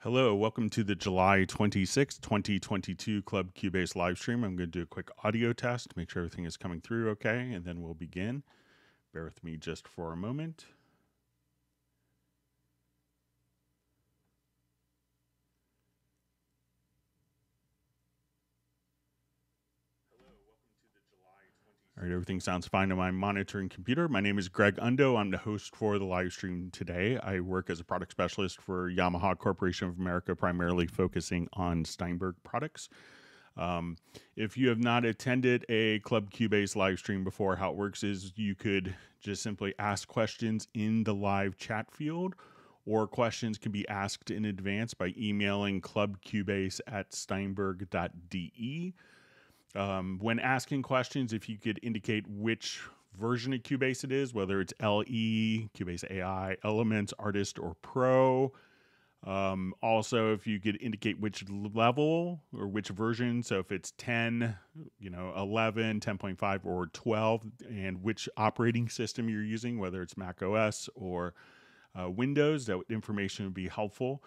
Hello, welcome to the July 26th, 2022 Club Cubase live stream. I'm going to do a quick audio test, make sure everything is coming through okay, and then we'll begin. Bear with me just for a moment. All right, everything sounds fine on my monitoring computer. My name is Greg Undo. I'm the host for the live stream today. I work as a product specialist for Yamaha Corporation of America, primarily focusing on Steinberg products. If you have not attended a Club Cubase live stream before, how it works is you could just simply ask questions in the live chat field, or questions can be asked in advance by emailing clubcubase@steinberg.de. When asking questions, if you could indicate which version of Cubase it is, whether it's LE, Cubase AI, Elements, Artist, or Pro. Also, if you could indicate which level or which version, so if it's 10, 11, 10.5, or 12, and which operating system you're using, whether it's Mac OS or Windows, that information would be helpful.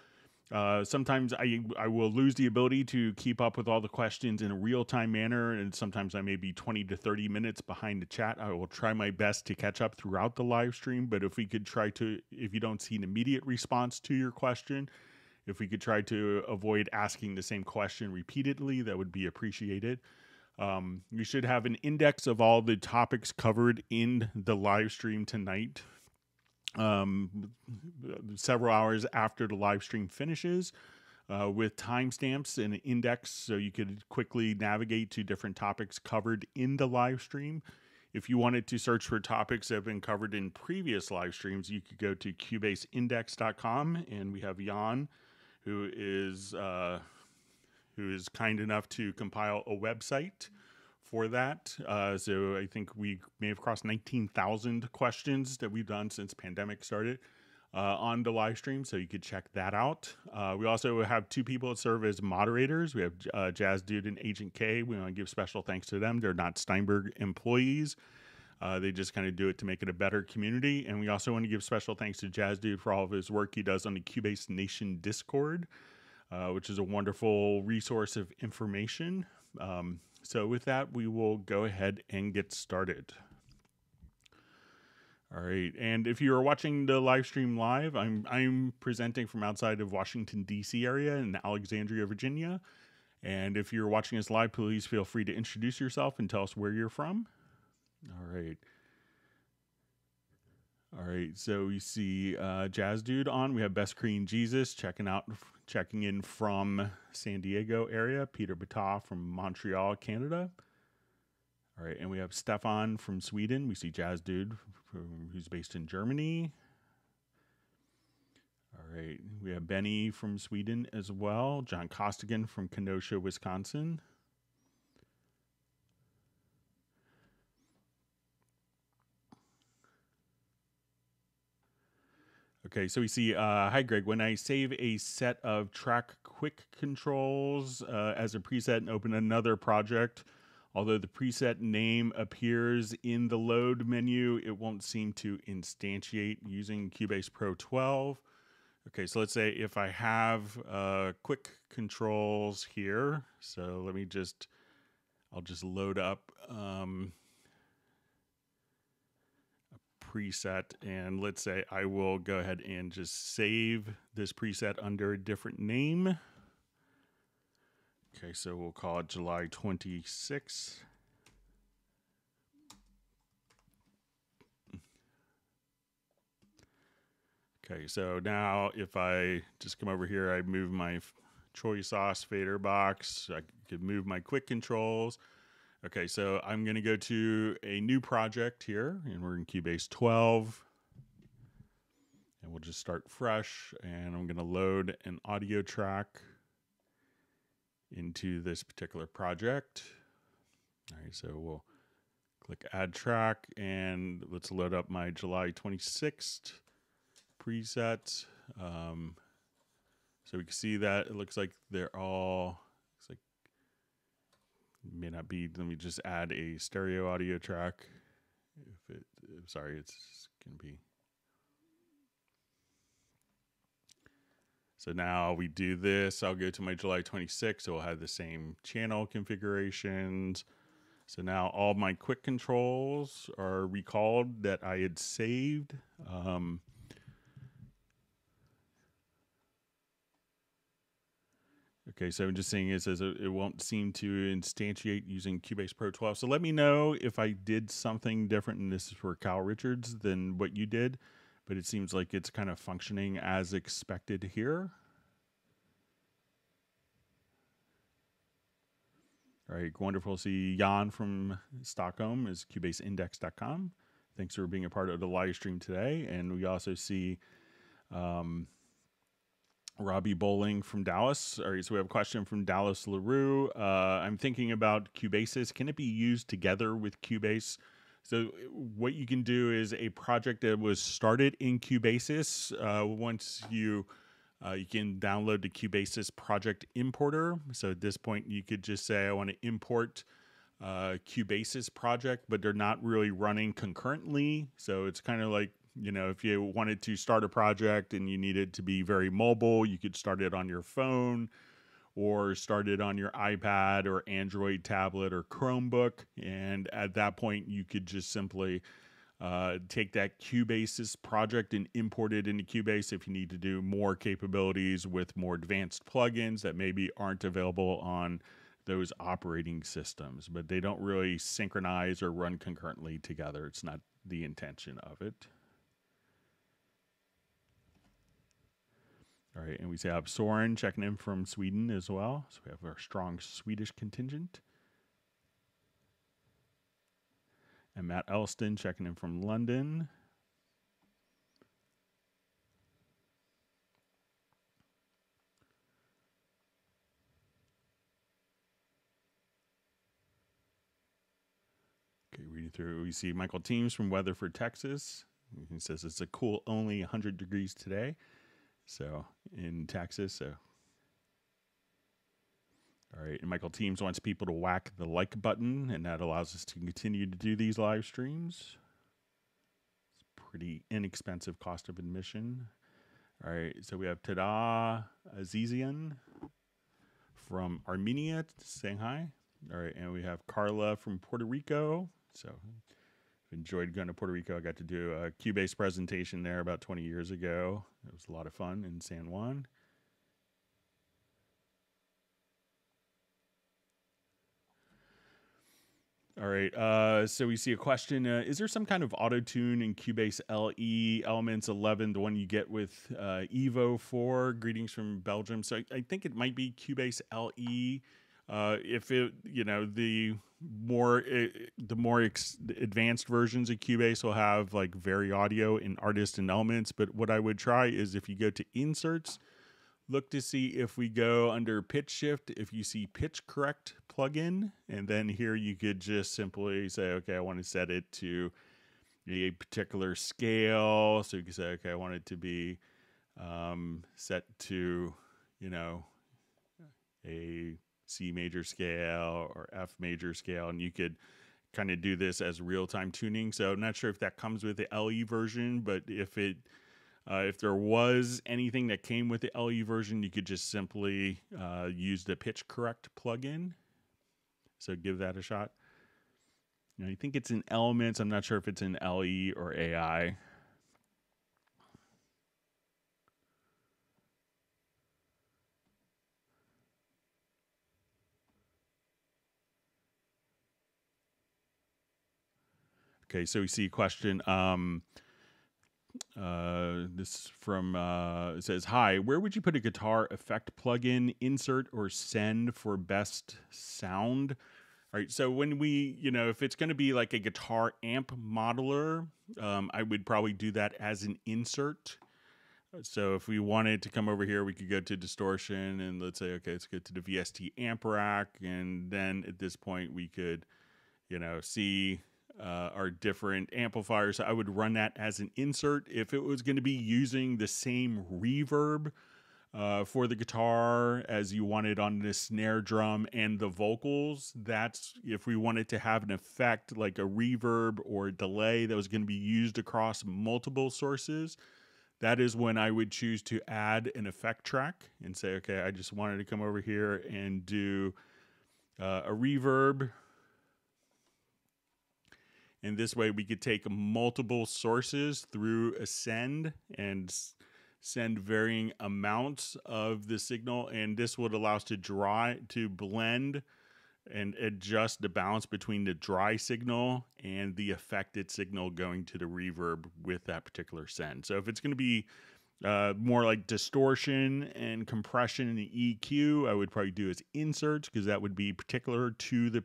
Sometimes I will lose the ability to keep up with all the questions in a real-time manner, and sometimes I may be 20 to 30 minutes behind the chat. I will try my best to catch up throughout the live stream, but if you don't see an immediate response to your question, if we could try to avoid asking the same question repeatedly, that would be appreciated. You should have an index of all the topics covered in the live stream tonight, several hours after the live stream finishes, with timestamps and an index so you could quickly navigate to different topics covered in the live stream. If you wanted to search for topics that have been covered in previous live streams, you could go to cubaseindex.com, and we have Jan, who is kind enough to compile a website for that. So I think we may have crossed 19,000 questions that we've done since pandemic started on the live stream, so you could check that out. We also have two people that serve as moderators. We have Jazz Dude and Agent K. We want to give special thanks to them. They're not Steinberg employees. They just kind of do it to make it a better community. And we also want to give special thanks to Jazz Dude for all of his work he does on the Cubase Nation Discord, which is a wonderful resource of information. So with that, we will go ahead and get started. All right, and if you are watching the live stream live, I'm presenting from outside of Washington, D.C. area in Alexandria, Virginia. And if you're watching us live, please feel free to introduce yourself and tell us where you're from. All right. All right, so we see Jazz Dude on. We have Best Korean Jesus checking in from San Diego area. Peter Bata from Montreal, Canada. All right, and we have Stefan from Sweden. We see Jazz Dude, who's based in Germany. All right, we have Benny from Sweden as well. John Costigan from Kenosha, Wisconsin. Okay, so we see, hi Greg, when I save a set of track quick controls as a preset and open another project, although the preset name appears in the load menu, it won't seem to instantiate using Cubase Pro 12. Okay, so let's say if I have quick controls here, so I'll just load up preset, and let's say I will go ahead and just save this preset under a different name. Okay, so we'll call it July 26. Okay, so now if I just come over here, I move my choice sauce fader box, I could move my quick controls. Okay, so I'm going to go to a new project here, and we're in Cubase 12. And we'll just start fresh, and I'm going to load an audio track into this particular project. All right, so we'll click Add Track, and let's load up my July 26th preset. So we can see that it looks like they're all, may not be. Let me just add a stereo audio track. Sorry, it's gonna be. So now we do this. I'll go to my July 26th. So we'll have the same channel configurations. So now all my quick controls are recalled that I had saved. Okay, so I'm just saying it says it won't seem to instantiate using Cubase Pro 12. So let me know if I did something different, and this is for Kyle Richards, than what you did. But it seems like it's kind of functioning as expected here. All right, wonderful to see Jan from Stockholm is cubaseindex.com. Thanks for being a part of the live stream today. And we also see Robbie Bowling from Dallas. All right, so we have a question from Dallas LaRue. I'm thinking about Cubases. Can it be used together with Cubase? So what you can do is a project that was started in Cubases. Once you can download the Cubases project importer. So at this point, you could just say, I want to import Cubases project, but they're not really running concurrently. So it's kind of like, you know, if you wanted to start a project and you needed to be very mobile, you could start it on your phone or start it on your iPad or Android tablet or Chromebook. And at that point, you could just simply take that Cubases project and import it into Cubase if you need to do more capabilities with more advanced plugins that maybe aren't available on those operating systems, but they don't really synchronize or run concurrently together. It's not the intention of it. All right, and we have Soren checking in from Sweden as well. So we have our strong Swedish contingent. And Matt Elston checking in from London. Okay, reading through, we see Michael Teams from Weatherford, Texas. He says it's a cool only 100 degrees today. So in Texas, so. All right, and Michael Teams wants people to whack the like button, and that allows us to continue to do these live streams. It's pretty inexpensive cost of admission. All right, so we have Tada Azizian from Armenia saying hi. All right, and we have Carla from Puerto Rico. So enjoyed going to Puerto Rico. I got to do a Cubase presentation there about 20 years ago. It was a lot of fun in San Juan. All right, so we see a question. Is there some kind of auto-tune in Cubase LE Elements 11, the one you get with Evo 4? Greetings from Belgium. So I think it might be Cubase LE. If it, you know, the more advanced versions of Cubase will have like Very Audio in Artist and Elements. But what I would try is if you go to Inserts, look to see if we go under Pitch Shift, if you see Pitch Correct plugin, and then here you could just simply say, okay, I want to set it to a particular scale. So you can say, okay, I want it to be set to, you know, a C major scale or F major scale, and you could kind of do this as real-time tuning. So I'm not sure if that comes with the LE version, but if there was anything that came with the LE version, you could just simply use the Pitch Correct plugin. So give that a shot. You know, I think it's in Elements. I'm not sure if it's in LE or AI. Okay, so we see a question. This from it says, hi, where would you put a guitar effect plugin, insert, or send for best sound? All right, so when we, you know, if it's going to be like a guitar amp modeler, I would probably do that as an insert. So if we wanted to come over here, we could go to distortion and let's say, okay, let's go to the VST amp rack. And then at this point we could, you know, see our different amplifiers. I would run that as an insert. If it was going to be using the same reverb for the guitar as you wanted on the snare drum and the vocals, that's if we wanted to have an effect like a reverb or a delay that was going to be used across multiple sources, that is when I would choose to add an effect track and say, okay, I just wanted to come over here and do a reverb. And this way we could take multiple sources through a send and send varying amounts of the signal. And this would allow us to blend and adjust the balance between the dry signal and the affected signal going to the reverb with that particular send. So if it's going to be more like distortion and compression in the EQ, I would probably do as inserts, because that would be particular to the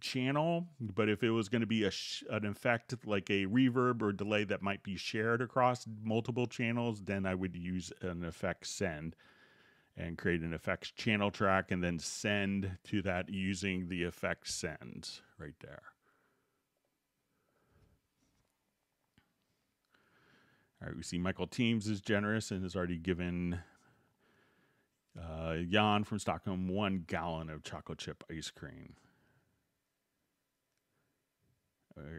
channel. But if it was going to be an effect like a reverb or delay that might be shared across multiple channels, then I would use an effect send and create an effects channel track and then send to that using the effect sends right there. All right, we see Michael Teams is generous and has already given Jan from Stockholm 1 gallon of chocolate chip ice cream.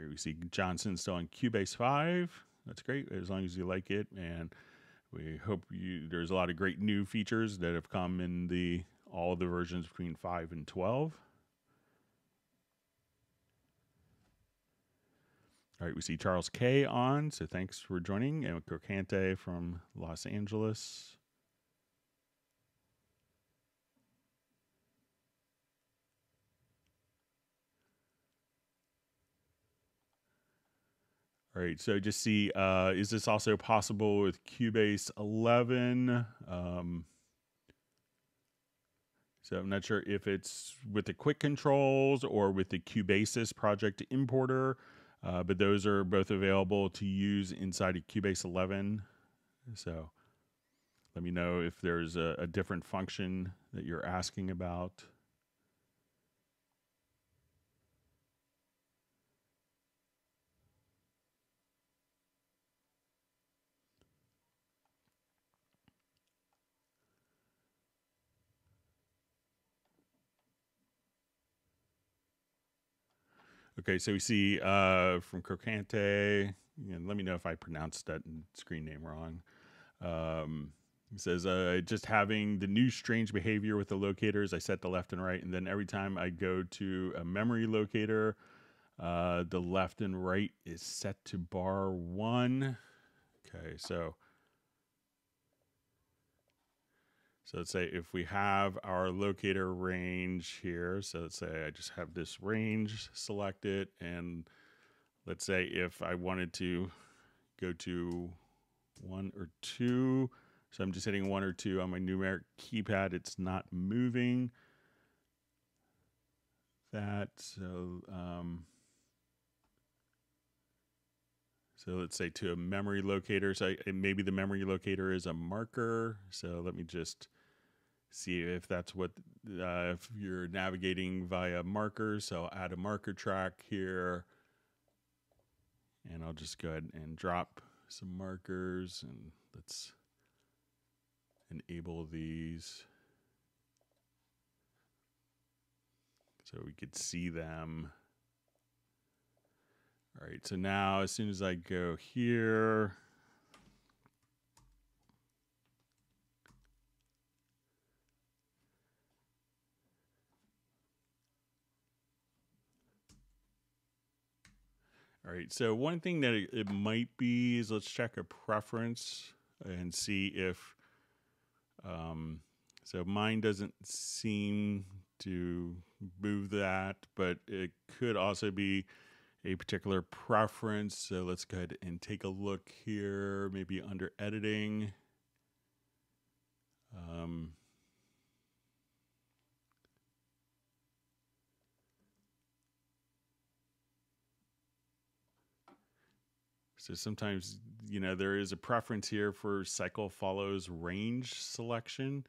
We see Johnson still on Cubase 5. That's great, as long as you like it. And we hope there's a lot of great new features that have come in all the versions between 5 and 12. All right, we see Charles K on, so thanks for joining. And Crocante from Los Angeles. All right, so just see, is this also possible with Cubase 11? So I'm not sure if it's with the quick controls or with the Cubasis project importer, but those are both available to use inside of Cubase 11. So let me know if there's a different function that you're asking about. Okay, so we see from Crocante, and let me know if I pronounced that screen name wrong. It says, just having the new strange behavior with the locators. I set the left and right, and then every time I go to a memory locator, the left and right is set to bar 1. Okay, so let's say if we have our locator range here, so let's say I just have this range selected, and let's say if I wanted to go to 1 or 2, so I'm just hitting 1 or 2 on my numeric keypad, it's not moving that. So let's say to a memory locator, so maybe the memory locator is a marker. So let me just see if that's what, if you're navigating via markers. So I'll add a marker track here, and I'll just go ahead and drop some markers, and let's enable these so we could see them. All right, so now as soon as I go here, all right, so one thing that it might be is, let's check a preference and see if, so mine doesn't seem to move that, but it could also be a particular preference. So let's go ahead and take a look here, maybe under editing. So sometimes, there is a preference here for cycle follows range selection,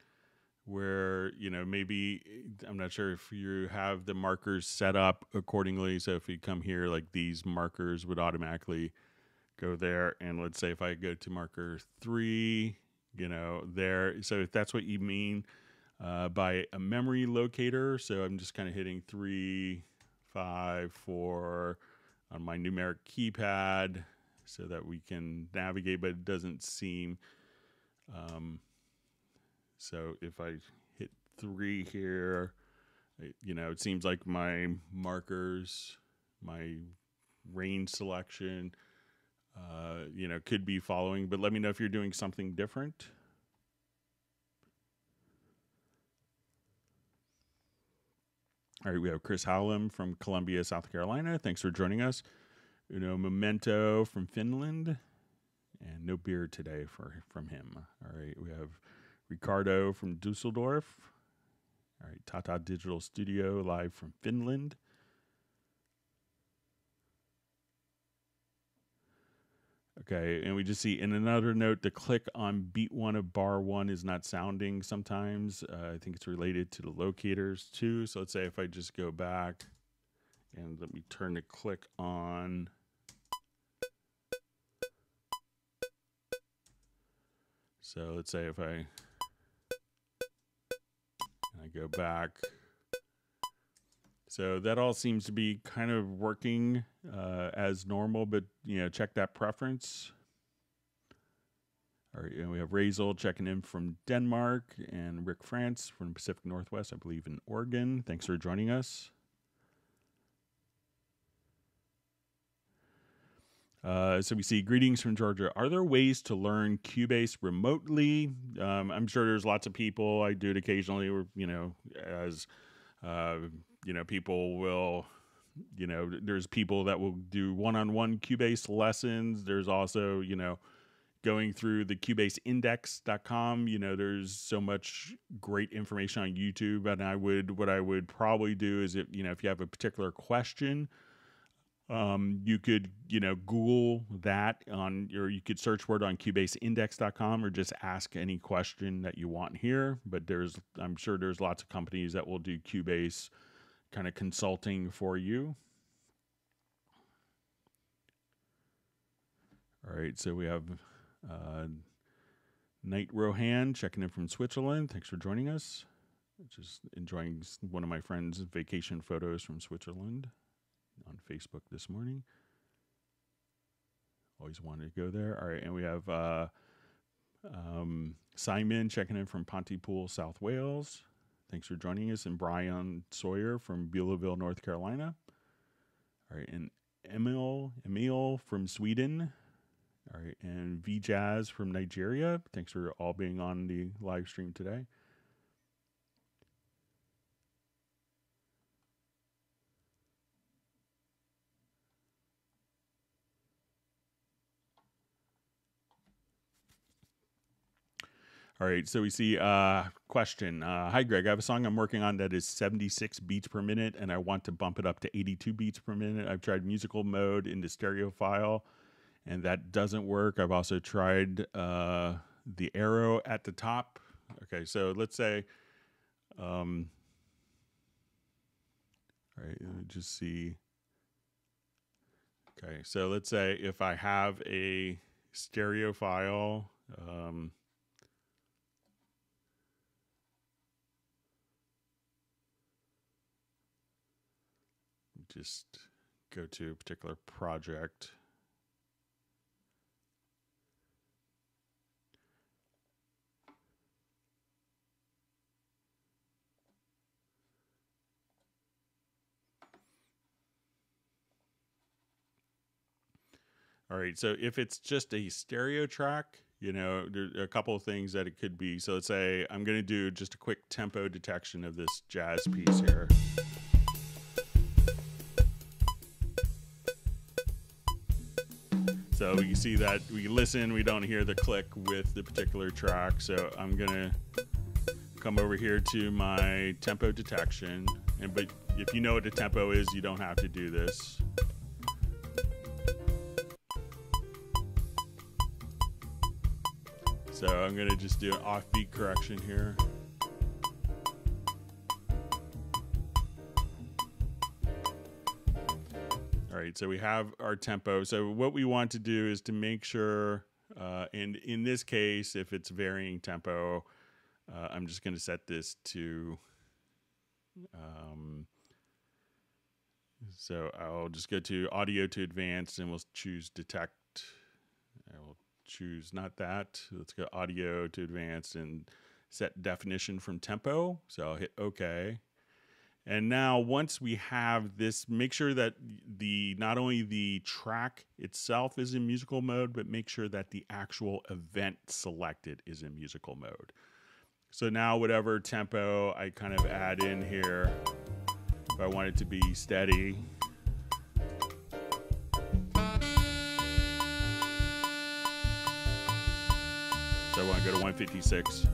where, maybe, I'm not sure if you have the markers set up accordingly. So if you come here, like these markers would automatically go there. And let's say if I go to marker 3, there. So if that's what you mean by a memory locator, so I'm just kind of hitting 3, 5, 4 on my numeric keypad. so that we can navigate, but it doesn't seem. So if I hit 3 here, it seems like my markers, my range selection, could be following, but let me know if you're doing something different. All right, we have Chris Howlam from Columbia, South Carolina. Thanks for joining us. Memento from Finland, and no beer today from him. All right, we have Ricardo from Dusseldorf. All right, Tata Digital Studio live from Finland. Okay, and we just see in another note, the click on beat 1 of bar 1 is not sounding sometimes. I think it's related to the locators too. So let's say if I just go back and let me turn the click on. So let's say if I go back. So that all seems to be kind of working as normal, but check that preference. All right, and we have Razel checking in from Denmark, and Rick France from Pacific Northwest, I believe in Oregon. Thanks for joining us. So we see greetings from Georgia. Are there ways to learn Cubase remotely? I'm sure there's lots of people. I do it occasionally, or as people will, there's people that will do one-on-one Cubase lessons. There's also, going through the CubaseIndex.com. There's so much great information on YouTube, and what I would probably do is if you have a particular question. You could, Google that or you could search for it on CubaseIndex.com or just ask any question that you want here. But I'm sure there's lots of companies that will do Cubase kind of consulting for you. All right, so we have Knight Rohan checking in from Switzerland. Thanks for joining us. Just enjoying one of my friend's vacation photos from Switzerland on Facebook this morning. Always wanted to go there. All right, and we have Simon checking in from Pontypool, South Wales. Thanks for joining us. And Brian Sawyer from Beulahville, North Carolina. All right, and Emil from Sweden. All right, and V-Jazz from Nigeria. Thanks for all being on the live stream today. All right, so we see question. Hi, Greg. I have a song I'm working on that is 76 beats per minute, and I want to bump it up to 82 beats per minute. I've tried musical mode in the stereo file, and that doesn't work. I've also tried the arrow at the top. Okay, so let's say, all right, let me just see. Okay, so let's say if I have a stereo file, just go to a particular project. All right, so if it's just a stereo track, there's a couple of things that it could be. So let's say I'm going to do just a quick tempo detection of this jazz piece here. So we can see that we listen, we don't hear the click with the particular track. So I'm going to come over here to my tempo detection. But if you know what a tempo is, you don't have to do this. So I'm going to just do an offbeat correction here. All right, so we have our tempo. So what we want to do is to make sure, and in this case, if it's varying tempo, I'm just going to set this to, so I'll just go to audio to advanced and we'll choose detect I will choose not that. Let's go audio to advanced and set definition from tempo. So I'll hit OK. And now once we have this, make sure that not only the track itself is in musical mode, but make sure that the actual event selected is in musical mode. So now whatever tempo I kind of add in here, if I want it to be steady, so I want to go to 156.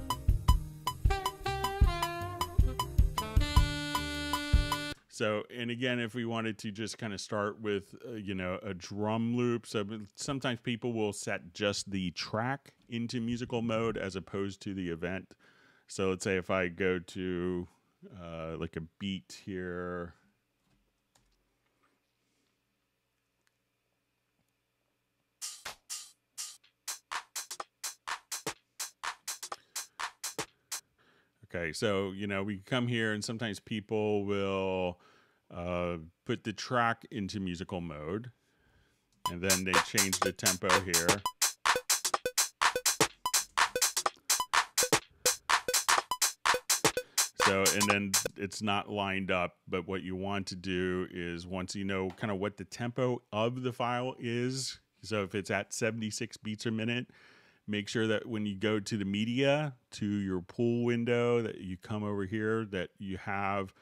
So, and again, if we wanted to just kind of start with, you know, a drum loop. So sometimes people will set just the track into musical mode as opposed to the event. So let's say if I go to like a beat here. Okay, so, you know, we come here and sometimes people will put the track into musical mode, and then they change the tempo here. So, and then it's not lined up, but what you want to do is once you know kind of what the tempo of the file is, so if it's at 76 beats a minute, make sure that when you go to the media, to your pool window, that you come over here, that you have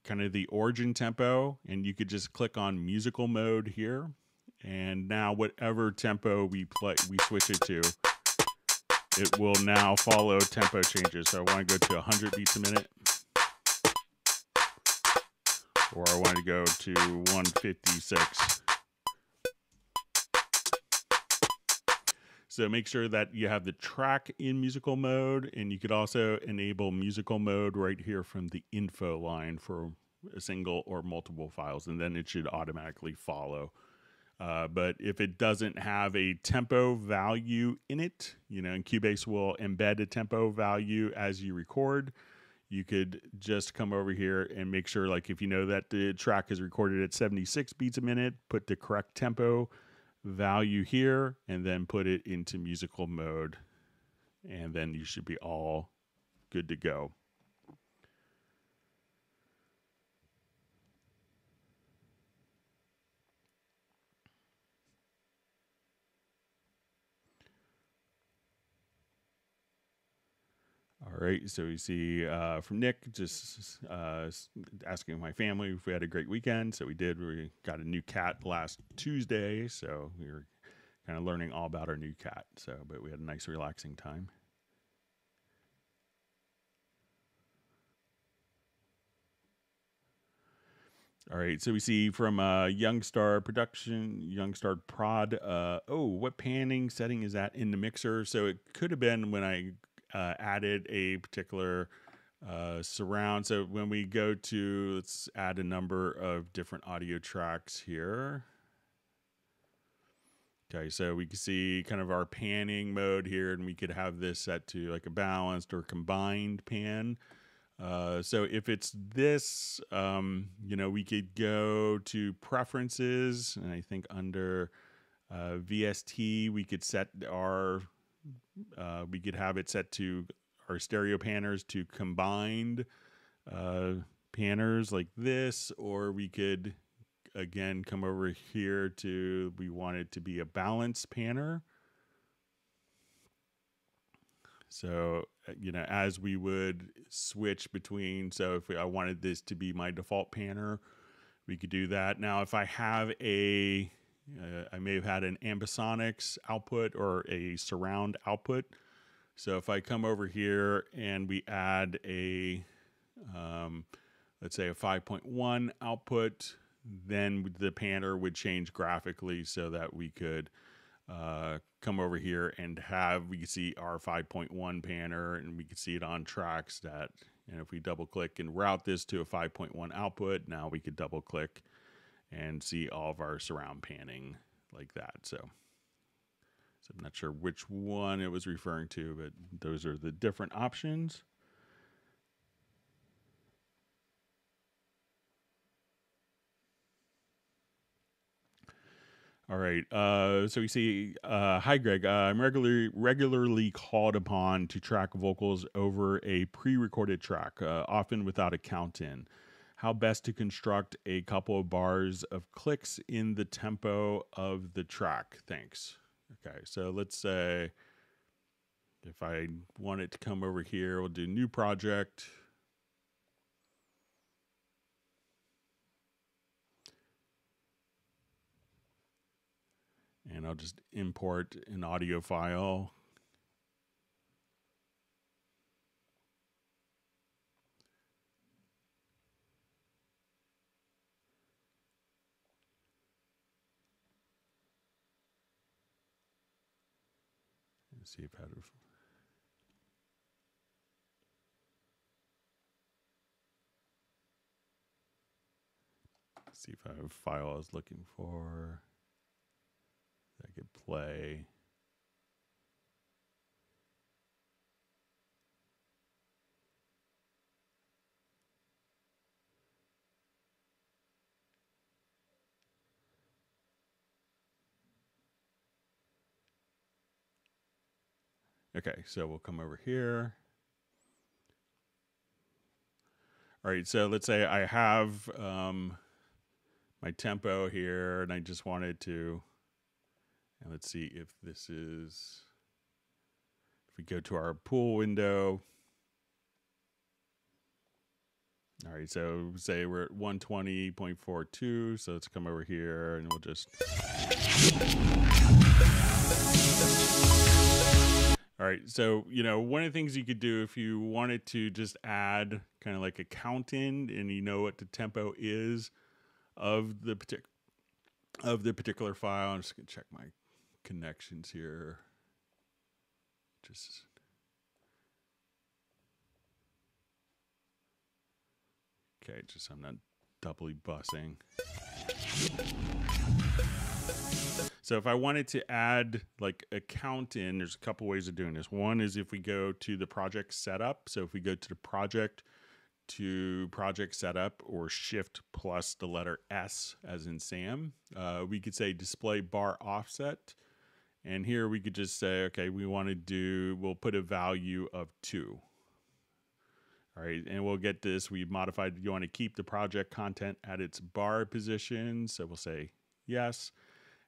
kind of the origin tempo, and you could just click on musical mode here. And now whatever tempo we switch it to, it will now follow tempo changes. So I want to go to 100 beats a minute, or I want to go to 156. So make sure that you have the track in musical mode, and you could also enable musical mode right here from the info line for a single or multiple files, and then it should automatically follow. But if it doesn't have a tempo value in it, you know, and Cubase will embed a tempo value as you record, you could just come over here and make sure, like if you know that the track is recorded at 76 beats a minute, put the correct tempo value here and then put it into musical mode, and then you should be all good to go. All right, so we see from Nick, just asking my family if we had a great weekend. So we did. We got a new cat last Tuesday, so we were kind of learning all about our new cat. So, but we had a nice, relaxing time. All right, so we see from Youngstar Production, Youngstar Prod. Oh, what panning setting is that in the mixer? So it could have been when I added a particular surround. So when we go to, let's add a number of different audio tracks here. Okay, so we can see kind of our panning mode here, and we could have this set to like a balanced or combined pan. So if it's this, you know, we could go to preferences, and I think under VST, we could set our, we could have it set to our stereo panners to combined panners like this, or we could again come over here to, we want it to be a balanced panner. So, you know, as we would switch between, so if I wanted this to be my default panner, we could do that. Now, if I have a, I may have had an ambisonics output or a surround output. So if I come over here and we add a, let's say a 5.1 output, then the panner would change graphically so that we could come over here and have, we can see our 5.1 panner, and we can see it on tracks that, and if we double click and route this to a 5.1 output, now we could double click and see all of our surround panning like that. So I'm not sure which one it was referring to, but those are the different options. All right. So we see, hi Greg. I'm regularly called upon to track vocals over a pre-recorded track, often without a count in. How best to construct a couple of bars of clicks in the tempo of the track? Thanks. Okay, so let's say if I want it to come over here, we'll do new project. And I'll just import an audio file. Let's see if I have, see if I have a file I was looking for. I could play. Okay, so we'll come over here. All right, so let's say I have my tempo here, and I just wanted to, and let's see if this is, if we go to our pool window. All right, so say we're at 120.42, so let's come over here and we'll just. All right, so, you know, one of the things you could do if you wanted to just add kind of like a count in and you know what the tempo is of the particular file. I'm just going to check my connections here. Okay, just so I'm not doubly bussing. So if I wanted to add like a count in, there's a couple ways of doing this. One is if we go to the project setup. So if we go to the project setup, or shift plus the letter S as in Sam, we could say display bar offset. And here we could just say, okay, we'll put a value of 2. All right, and we'll get this. We've modified, you want to keep the project content at its bar position. So we'll say yes.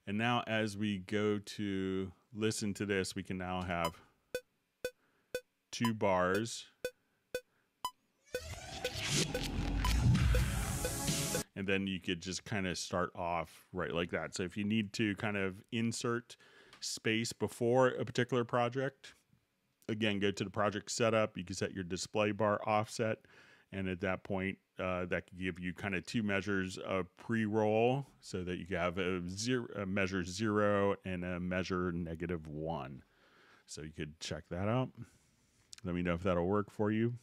And now as we go to listen to this, we can now have 2 bars. And then you could just kind of start off right like that. So if you need to kind of insert space before a particular project, again, go to the project setup. You can set your display bar offset. And at that point, that could give you kind of 2 measures of pre-roll, so that you can have a measure 0 and a measure -1. So you could check that out. Let me know if that'll work for you.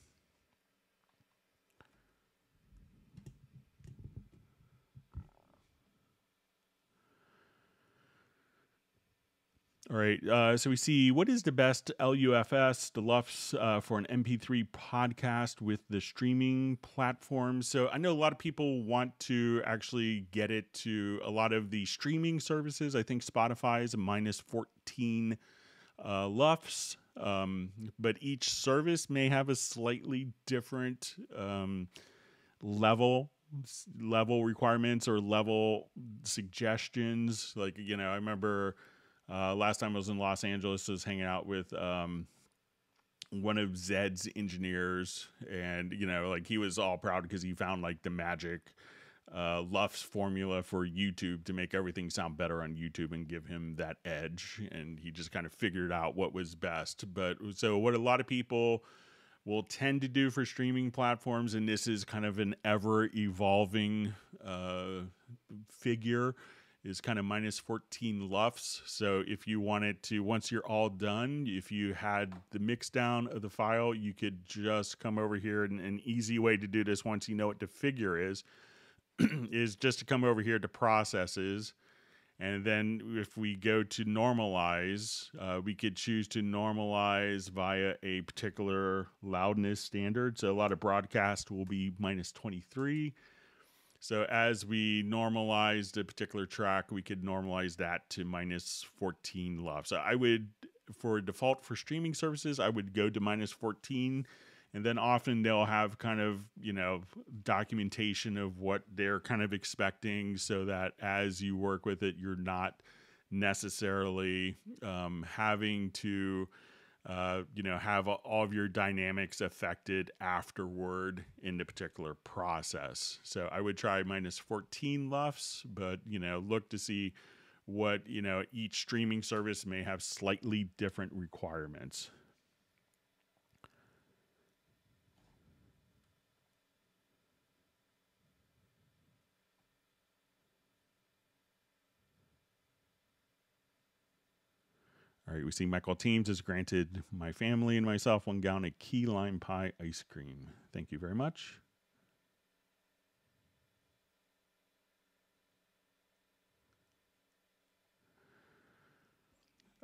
All right, so we see, what is the best LUFs, the LUFs for an MP3 podcast with the streaming platform? So I know a lot of people want to actually get it to a lot of the streaming services. I think Spotify is a -14 LUFs, but each service may have a slightly different level requirements or level suggestions. Like, you know, I remember last time I was in Los Angeles, I was hanging out with one of Zed's engineers, and, you know, like, he was all proud because he found like the magic LUFs formula for YouTube to make everything sound better on YouTube and give him that edge. And he just kind of figured out what was best. But so what a lot of people will tend to do for streaming platforms, and this is kind of an ever evolving figure, is kind of -14 LUFs. So if you wanted to, once you're all done, if you had the mix down of the file, you could just come over here, and an easy way to do this once you know what the figure is, is just to come over here to processes. And then if we go to normalize, we could choose to normalize via a particular loudness standard. So a lot of broadcast will be -23. So as we normalized a particular track, we could normalize that to minus 14 LUFs. So I would, for default for streaming services, I would go to minus 14. And then often they'll have kind of, documentation of what they're kind of expecting so that as you work with it, you're not necessarily having to have all of your dynamics affected afterward in the particular process. So I would try minus 14 LUFs, but, look to see what, each streaming service may have slightly different requirements. All right, we see Michael Teams has granted my family and myself 1 gallon of key lime pie ice cream. Thank you very much.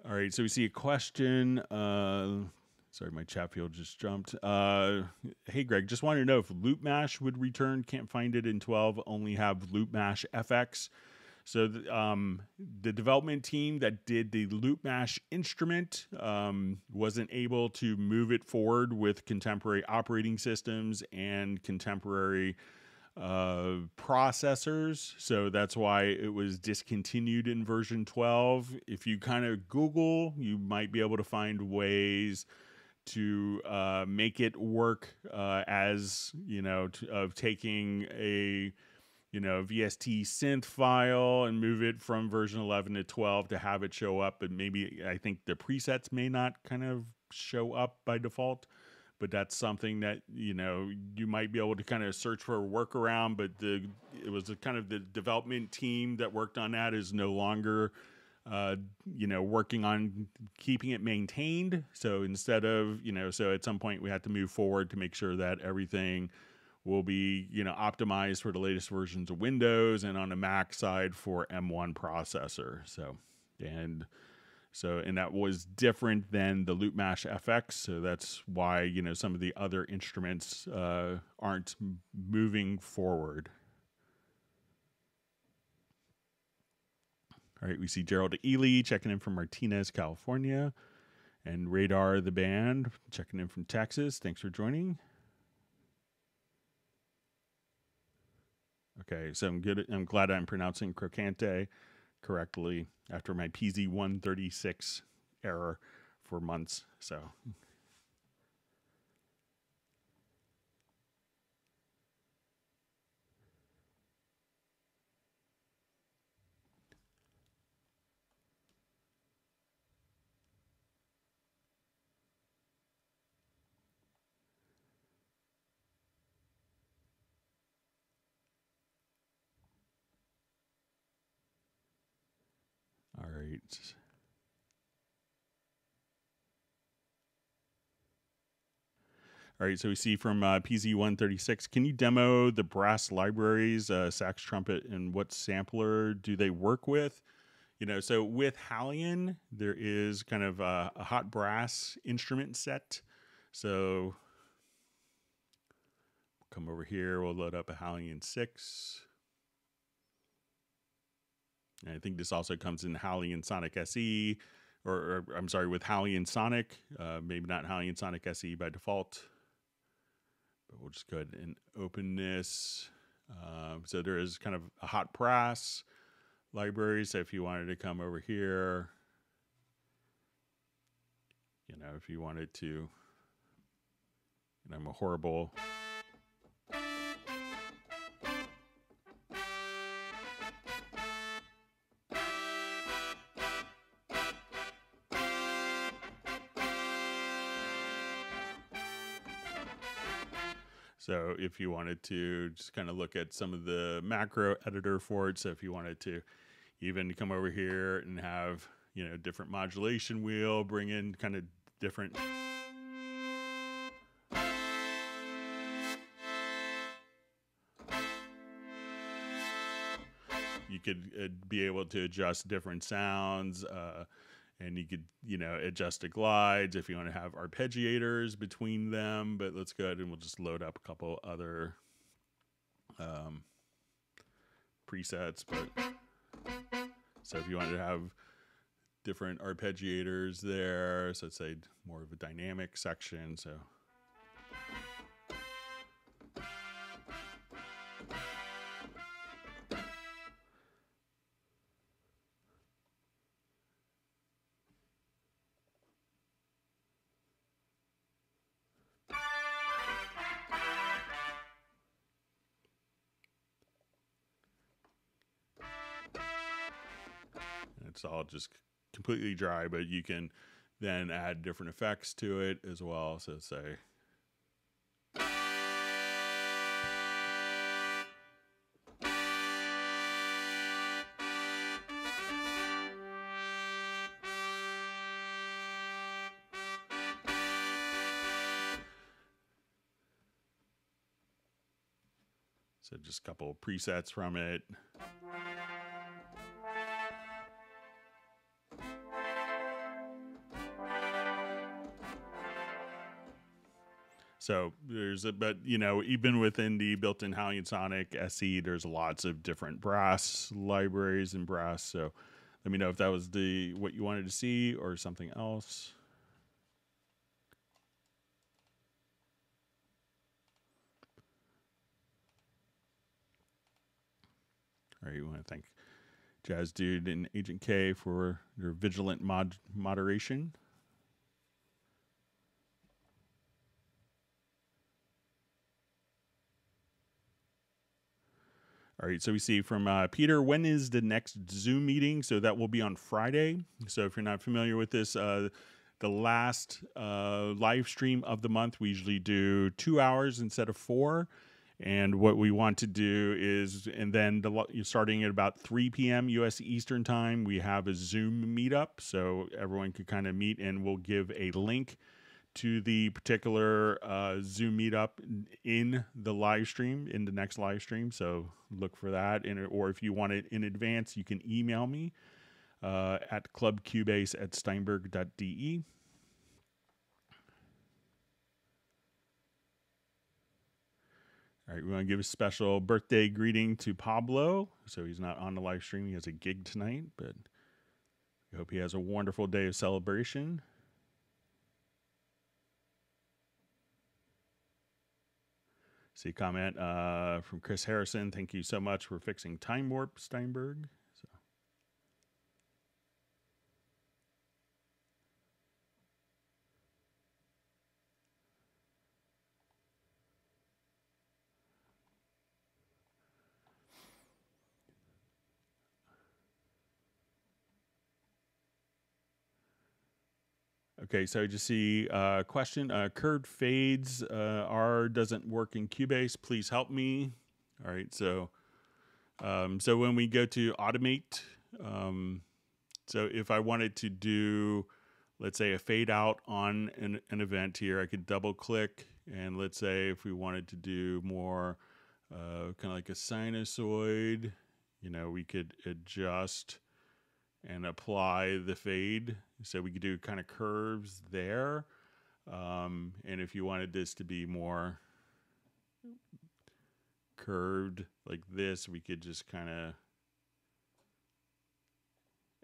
All right, so we see a question. Sorry, my chat field just jumped. Hey, Greg, just wanted to know if Loop Mash would return. Can't find it in 12. Only have Loop Mash FX. So the development team that did the Loop Mash instrument wasn't able to move it forward with contemporary operating systems and contemporary processors. So that's why it was discontinued in version 12. If you kind of Google, you might be able to find ways to make it work as, of taking a VST synth file and move it from version 11 to 12 to have it show up. But maybe I think the presets may not kind of show up by default, but that's something that, you might be able to kind of search for a workaround. But it was kind of the development team that worked on that is no longer, working on keeping it maintained. So instead of, so at some point we had to move forward to make sure that everything will be, optimized for the latest versions of Windows and on the Mac side for M1 processor. And that was different than the Loop Mash FX. So that's why, some of the other instruments aren't moving forward. All right, we see Gerald Ely checking in from Martinez, California, and Radar the band checking in from Texas. Thanks for joining. Okay, so I'm glad I'm pronouncing Crocante correctly after my PZ136 error for months. So. All right. All right, so we see from PZ136, can you demo the brass libraries, sax, trumpet, and what sampler do they work with? So with Hallion, there is kind of a hot brass instrument set. So come over here, we'll load up a Hallion 6. And I think this also comes in Hallion Sonic SE, or I'm sorry, with Hallion Sonic, maybe not Hallion Sonic SE by default. But we'll just go ahead and open this. So there is kind of a hot brass library. So if you wanted to come over here, if you wanted to, I'm a horrible. So if you wanted to just kind of look at some of the macro editor for it, so if you wanted to even come over here and have, different modulation wheel, bring in kind of different. You could be able to adjust different sounds, and you could, adjust the glides if you want to have arpeggiators between them. But let's go ahead and we'll just load up a couple other presets, but so if you wanted to have different arpeggiators there, so let's say more of a dynamic section, so. It's all just completely dry, but you can then add different effects to it as well. So say, so just a couple of presets from it. So there's but you know, even within the built-in Sonic SE, there's lots of different brass libraries and brass. So let me know if that was what you wanted to see or something else. All right, you want to thank Jazz Dude and Agent K for their vigilant moderation. All right, so we see from Peter, when is the next Zoom meeting? So that will be on Friday. So if you're not familiar with this, the last live stream of the month, we usually do 2 hours instead of 4. And what we want to do is, and then starting at about 3 p.m. U.S. Eastern Time, we have a Zoom meetup. So everyone can kind of meet, and we'll give a link to the particular Zoom meetup in the live stream, in the next live stream. So look for that. Or if you want it in advance, you can email me at clubcubase@steinberg.de. All right, we want to give a special birthday greeting to Pablo. So he's not on the live stream. He has a gig tonight, but we hope he has a wonderful day of celebration. See a comment from Chris Harrison. Thank you so much for fixing Time Warp, Steinberg. So. Okay, so I just see a question. Curved fades doesn't work in Cubase. Please help me. All right, so so when we go to automate, so if I wanted to do, let's say, a fade out on an event here, I could double click, and let's say if we wanted to do more kind of like a sinusoid, you know, we could adjust and apply the fade. So we could do kind of curves there. And if you wanted this to be more curved like this, we could just kind of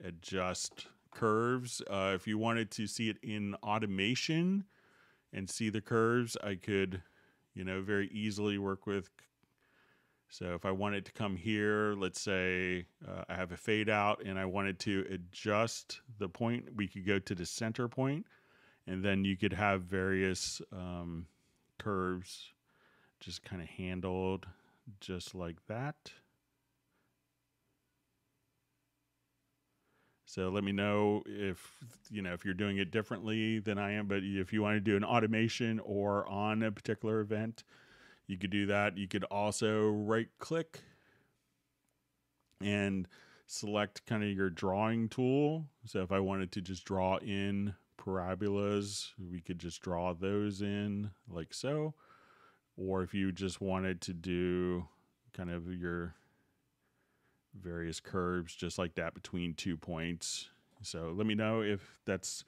adjust curves. If you wanted to see it in automation and see the curves, I could, you know, very easily work with. So if I wanted to come here, let's say I have a fade out and I wanted to adjust the point, we could go to the center point, and then you could have various curves just kind of handled just like that. So let me know if, you know, if you're doing it differently than I am, but if you want to do an automation or on a particular event, you could do that. You could also right click and select kind of your drawing tool. So if I wanted to just draw in parabolas, we could just draw those in like so. Or if you just wanted to do kind of your various curves just like that between 2 points. So let me know if that's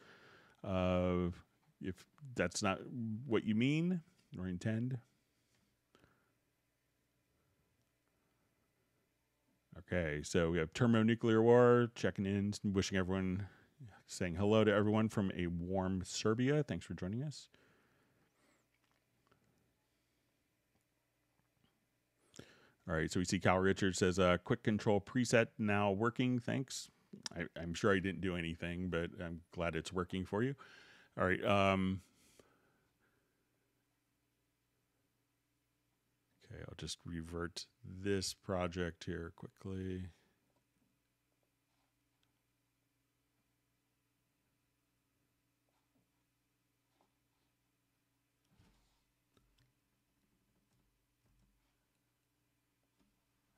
not what you mean or intend. Okay, so we have Thermonuclear War checking in, wishing everyone, saying hello to everyone from a warm Serbia. Thanks for joining us. All right, so we see Cal Richards says, quick control preset now working. Thanks. I'm sure I didn't do anything, but I'm glad it's working for you. All right. Okay, I'll just revert this project here quickly.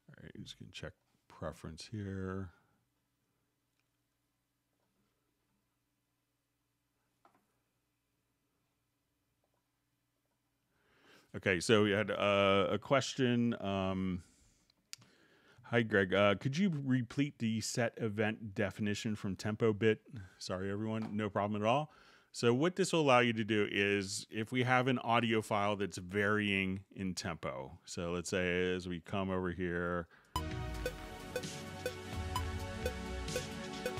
All right, just gonna check preference here. Okay, so we had a question. Hi, Greg. Could you repeat the set event definition from tempo bit? Sorry, everyone. No problem at all. So what this will allow you to do is if we have an audio file that's varying in tempo. So let's say as we come over here,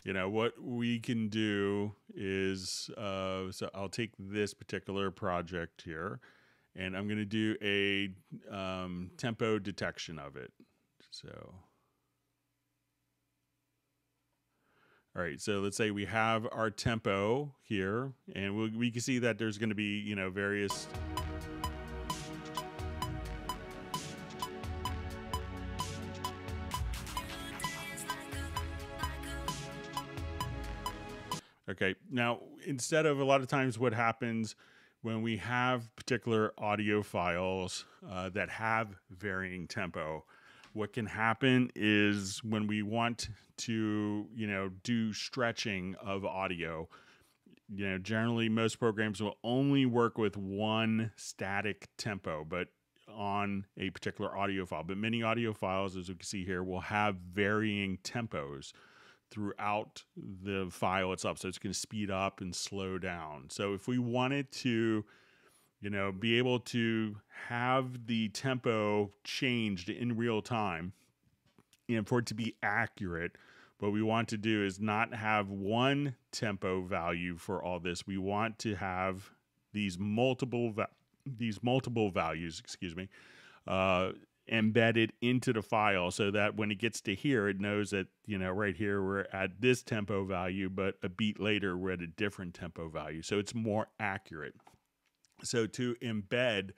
you know, what we can do is, so I'll take this particular project here and I'm going to do a tempo detection of it. So, all right, so let's say we have our tempo here, and we can see that there's going to be, you know, various. Okay, now instead of a lot of times what happens when we have particular audio files that have varying tempo, what can happen is when we want to, you know, do stretching of audio, you know, generally most programs will only work with one static tempo, but on a particular audio file. But many audio files, as we can see here, will have varying tempos throughout the file itself. So it's going to speed up and slow down. So if we wanted to, you know, be able to have the tempo changed in real time and for it to be accurate, what we want to do is not have one tempo value for all this. We want to have these multiple values, excuse me, embedded into the file so that when it gets to here, it knows that, you know, right here we're at this tempo value, but a beat later we're at a different tempo value. So it's more accurate. So to embed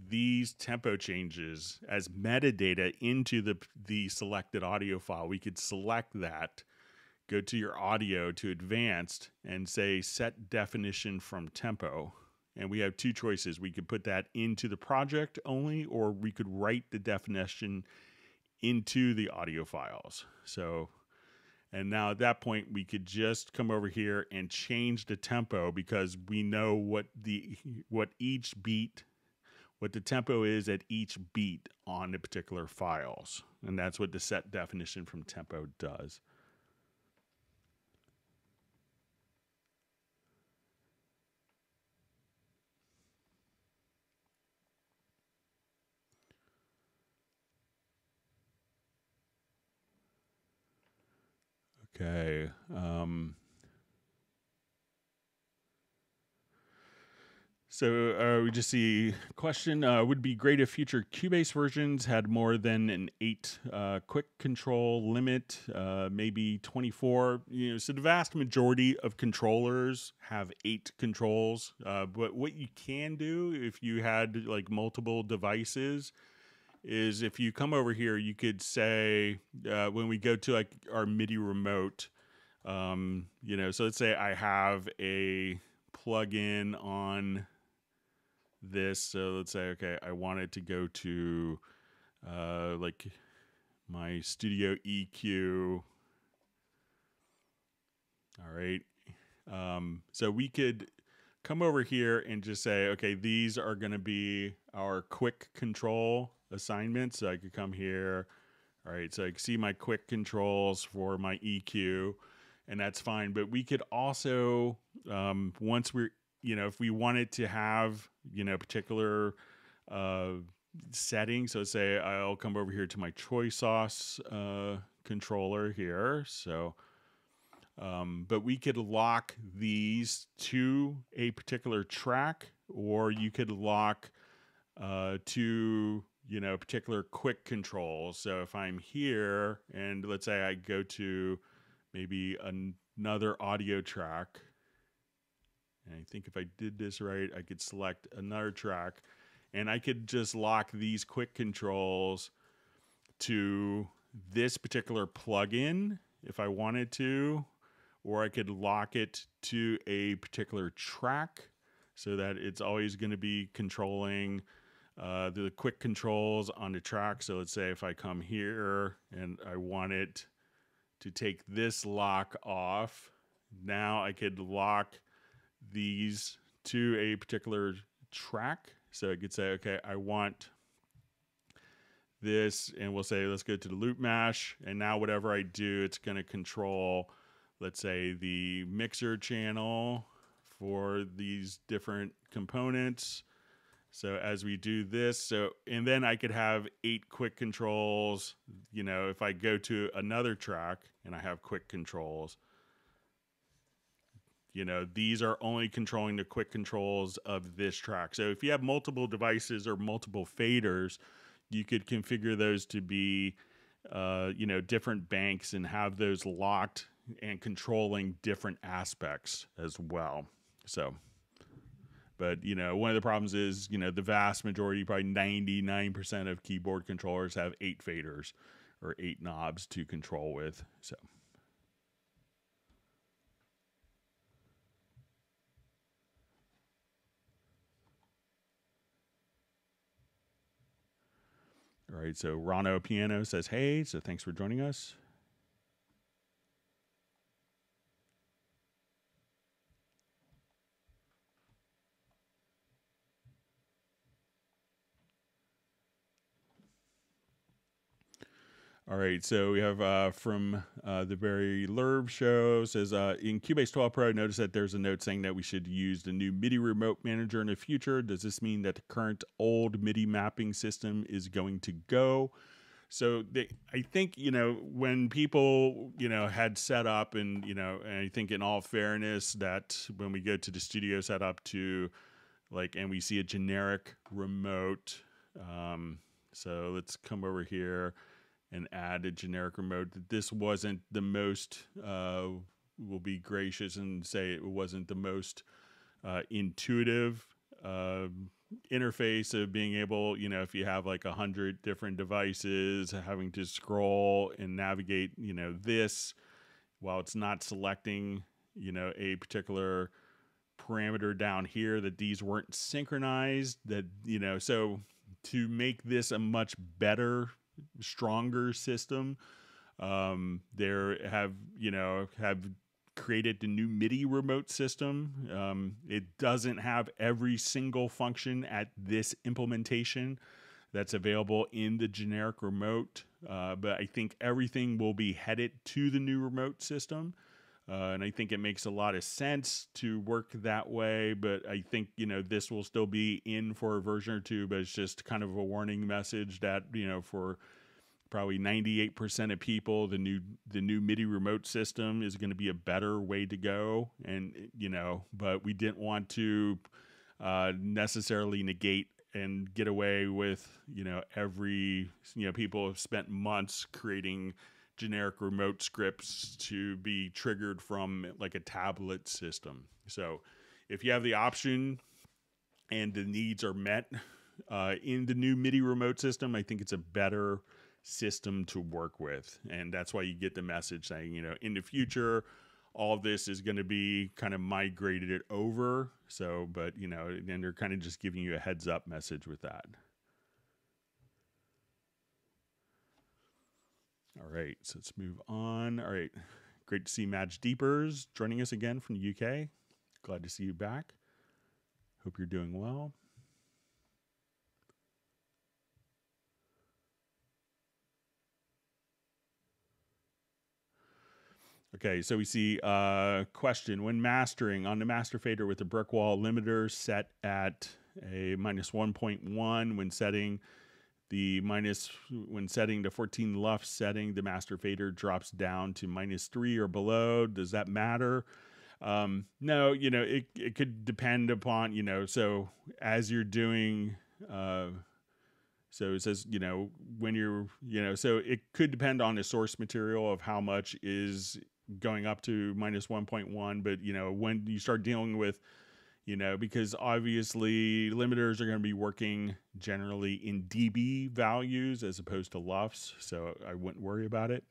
these tempo changes as metadata into the selected audio file, we could select that, go to your audio to advanced and say set definition from tempo. And we have two choices. We could put that into the project only, or we could write the definition into the audio files. So, and now at that point, we could just come over here and change the tempo because we know what the tempo is at each beat on the particular files. And that's what the set definition from tempo does. Okay. So we just see question, would be great if future Cubase versions had more than an 8 quick control limit, maybe 24. You know, so the vast majority of controllers have 8 controls. But what you can do if you had like multiple devices is if you come over here, you could say when we go to like our MIDI remote, you know, so let's say I have a plugin on this. So let's say, okay, I want it to go to like my studio EQ. All right. So we could come over here and just say, okay, these are going to be our quick control assignments. So I could come here. All right. So I can see my quick controls for my EQ, and that's fine. But we could also, once we're, you know, if we wanted to have, you know, particular setting. So let's say I'll come over here to my choice sauce controller here. So, but we could lock these to a particular track, or you could lock to, you know, particular quick controls. So if I'm here and let's say I go to maybe another audio track, and I think if I did this right, I could select another track and I could just lock these quick controls to this particular plugin if I wanted to, or I could lock it to a particular track so that it's always going to be controlling the quick controls on the track. So let's say if I come here and I want it to take this lock off, now I could lock these to a particular track. So I could say, okay, I want this, and we'll say, let's go to the loop mash. And now whatever I do, it's going to control, let's say, the mixer channel for these different components. So as we do this, and then I could have 8 quick controls. You know, if I go to another track and I have quick controls, you know, these are only controlling the quick controls of this track. So if you have multiple devices or multiple faders, you could configure those to be, you know, different banks and have those locked and controlling different aspects as well. So, but, you know, one of the problems is, you know, the vast majority, probably 99% of keyboard controllers have 8 faders or 8 knobs to control with. So. All right, so Rano Piano says, hey, so thanks for joining us. All right, so we have from the Barry Lerb show, says, in Cubase 12 Pro, I noticed that there's a note saying that we should use the new MIDI Remote Manager in the future. Does this mean that the current old MIDI mapping system is going to go? So I think, you know, when people, you know, had set up and, you know, and I think in all fairness that when we go to the studio setup to like, and we see a generic remote, so let's come over here and add a generic remote. This wasn't the most, we'll be gracious and say it wasn't the most intuitive interface of being able, you know, if you have like 100 different devices, having to scroll and navigate, you know, this while it's not selecting, you know, a particular parameter down here, that these weren't synchronized, that, you know, so to make this a much better, stronger system, there have, you know, have created the new MIDI remote system. It doesn't have every single function at this implementation that's available in the generic remote, but I think everything will be headed to the new remote system. And I think it makes a lot of sense to work that way, but I think, you know, this will still be in for a version or two, but it's just kind of a warning message that, you know, for probably 98% of people, the new MIDI remote system is going to be a better way to go. And, you know, but we didn't want to necessarily negate and get away with, you know, every, you know, people have spent months creating generic remote scripts to be triggered from like a tablet system. So if you have the option and the needs are met in the new MIDI remote system, I think it's a better system to work with. And that's why you get the message saying, you know, in the future, all of this is going to be kind of migrated over. So, but, you know, and they're kind of just giving you a heads up message with that. All right, so let's move on. All right, great to see Madge Deepers joining us again from the UK. Glad to see you back. Hope you're doing well. Okay, so we see question. When mastering on the master fader with the brick wall limiter set at a -1.1 when setting the minus, when setting to 14 LUFs setting, the master fader drops down to -3 or below. Does that matter? No, you know, it could depend upon, you know, so as you're doing, so it says, you know, when you're, you know, so it could depend on the source material of how much is going up to -1.1. But, you know, when you start dealing with, you know, because obviously limiters are going to be working generally in dB values as opposed to LUFs. So I wouldn't worry about it.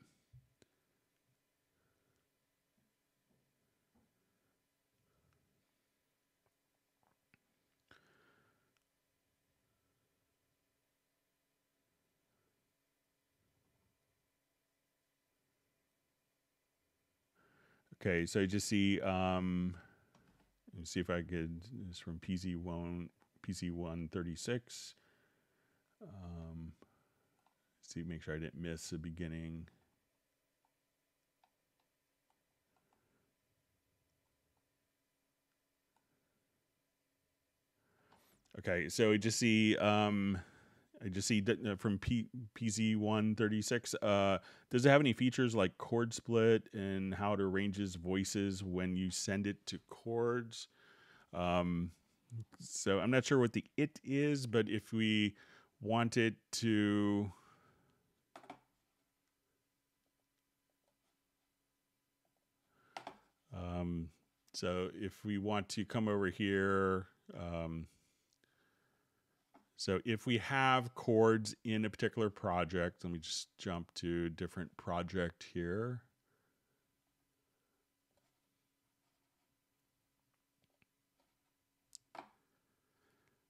Okay, so you just see, let me see if I could, this from PC136. See, make sure I didn't miss the beginning. Okay, so I just see, from PC136. Does it have any features like chord split and how it arranges voices when you send it to chords? So I'm not sure what the it is, but if we want it to, so if we want to come over here, so if we have chords in a particular project, let me just jump to a different project here.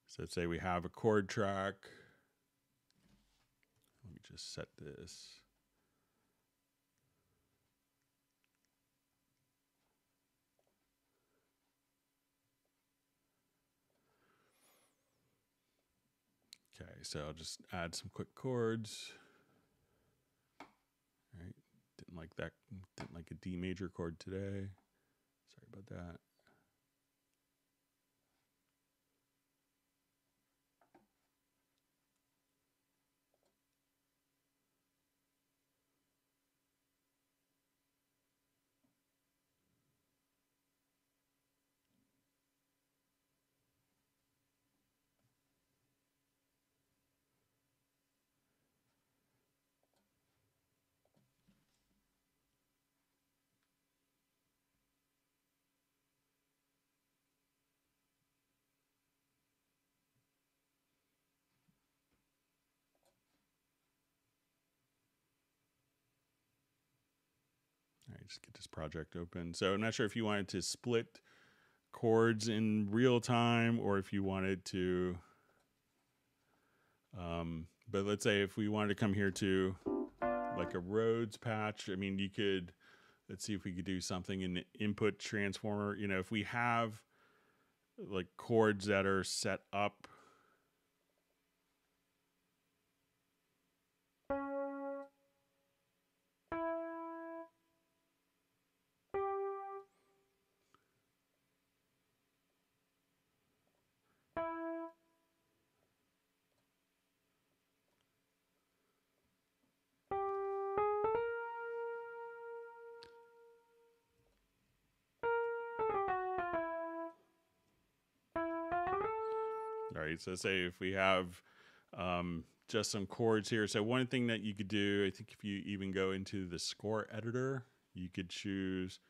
So let's say we have a chord track. Let me just set this. Okay, so I'll just add some quick chords. All right, didn't like that, didn't like a D major chord today. Sorry about that. All right, just get this project open. So I'm not sure if you wanted to split chords in real time or if you wanted to, but let's say if we wanted to come here to like a Rhodes patch, I mean, you could, let's see if we could do something in the input transformer. You know, if we have like chords that are set up, all right, so say if we have just some chords here. So one thing that you could do, I think if you even go into the score editor, you could choose,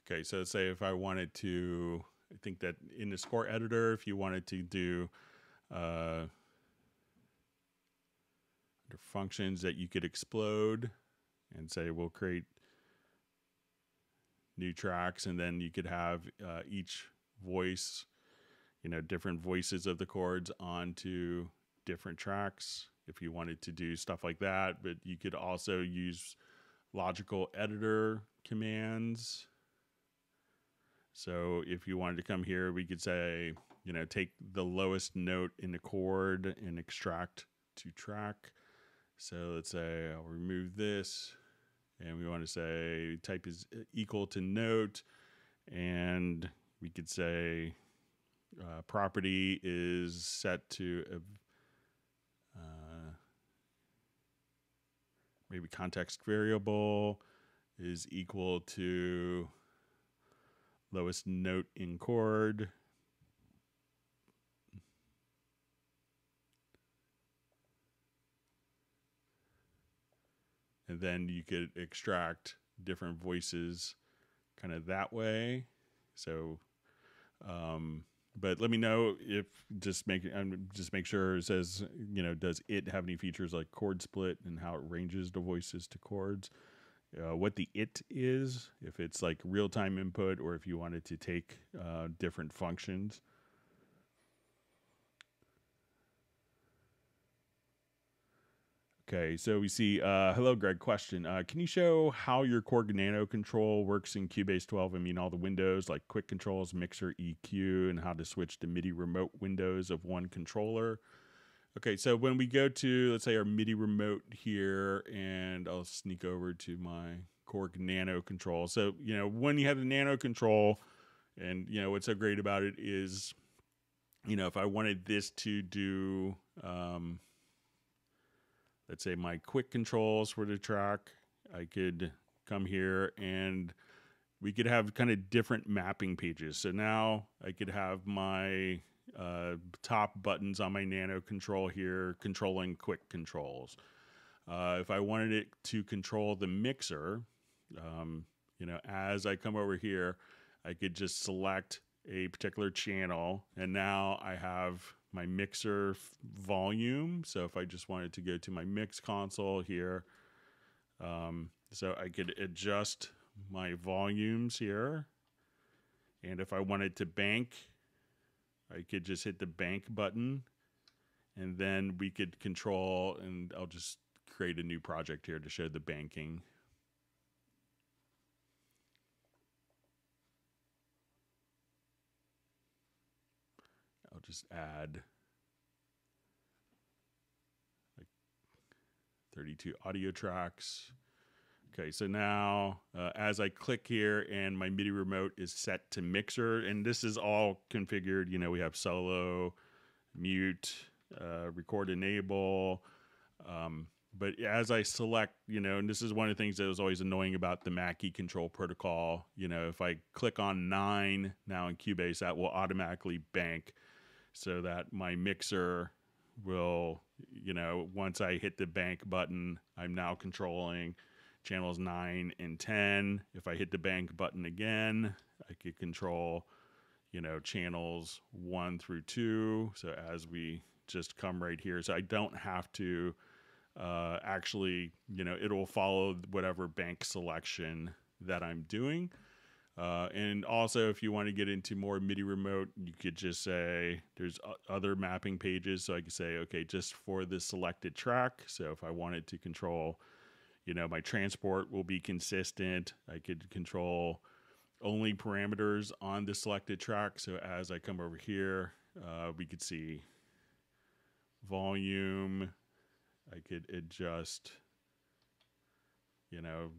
okay, so say if I wanted to, I think that in the score editor, if you wanted to do under functions that you could explode and say we'll create new tracks, and then you could have each voice, different voices of the chords onto different tracks if you wanted to do stuff like that. But you could also use logical editor commands. So if you wanted to come here, we could say, take the lowest note in the chord and extract to track. So let's say I'll remove this, and we want to say type is equal to note, and we could say property is set to maybe context variable is equal to lowest note in chord. And then you could extract different voices kind of that way. So, but let me know if just make sure it says, does it have any features like chord split and how it ranges the voices to chords? What the it is, if it's like real-time input or if you wanted to take different functions. Okay, so we see, hello Greg, question. Can you show how your Korg Nano control works in Cubase 12? I mean, all the windows like quick controls, mixer, EQ, and how to switch to MIDI remote windows of one controller. Okay, so when we go to, let's say, our MIDI remote here, and I'll sneak over to my Korg Nano control. So, when you have the Nano control, and, what's so great about it is, if I wanted this to do, let's say my quick controls for the track, I could come here and we could have kind of different mapping pages. So now I could have my top buttons on my Nano control here controlling quick controls. If I wanted it to control the mixer, as I come over here, I could just select a particular channel, and now I have my mixer volume. So if I just wanted to go to my mix console here, so I could adjust my volumes here. And if I wanted to bank, I could just hit the bank button, and then we could control, and I'll just create a new project here to show the banking. I'll just add like 32 audio tracks. Okay, so now as I click here and my MIDI remote is set to mixer, and this is all configured, we have solo, mute, record enable, but as I select, and this is one of the things that was always annoying about the Mackie control protocol, if I click on 9 now in Cubase, that will automatically bank so that my mixer will, once I hit the bank button, I'm now controlling channels 9 and 10. If I hit the bank button again, I could control, channels 1 through 2. So as we just come right here, so I don't have to actually, it'll follow whatever bank selection that I'm doing. And also, if you want to get into more MIDI remote, you could just say there's other mapping pages. So I could say, okay, just for this selected track. So if I wanted to control, my transport will be consistent. I could control only parameters on the selected track. So as I come over here, we could see volume. I could adjust,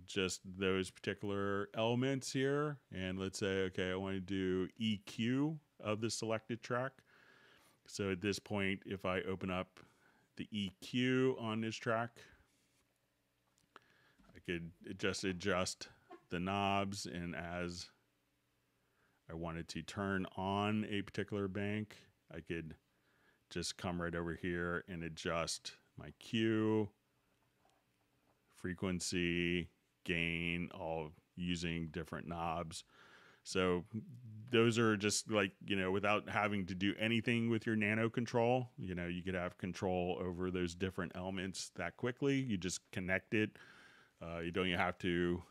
just those particular elements here. And let's say, okay, I want to do EQ of the selected track. So at this point, if I open up the EQ on this track, I could just adjust the knobs. And as I wanted to turn on a particular bank, I could just come right over here and adjust my Q, frequency, gain, all using different knobs. So those are just like, without having to do anything with your Nano control, you could have control over those different elements that quickly. You just connect it. You don't have to,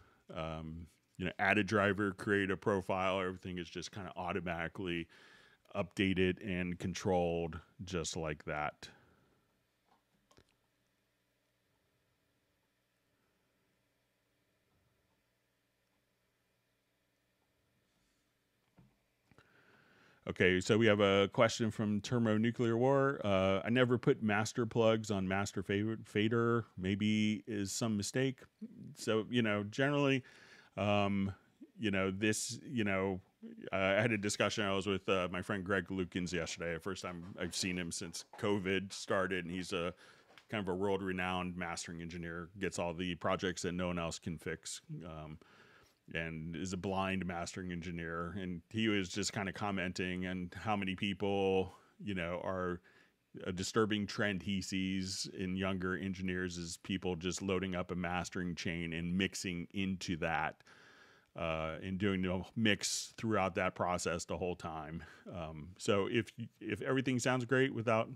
add a driver, create a profile. Everything is just kind of automatically updated and controlled just like that. Okay, so we have a question from Thermonuclear War. I never put master plugs on master fader. Maybe is some mistake. So, generally, this, I had a discussion. I was with my friend Greg Lukens yesterday. First time I've seen him since COVID started, and he's a kind of a world-renowned mastering engineer. Gets all the projects that no one else can fix. And is a blind mastering engineer. And he was just kind of commenting on how many people, are a disturbing trend he sees in younger engineers is people just loading up a mastering chain and mixing into that and doing the mix throughout that process the whole time. So if everything sounds great without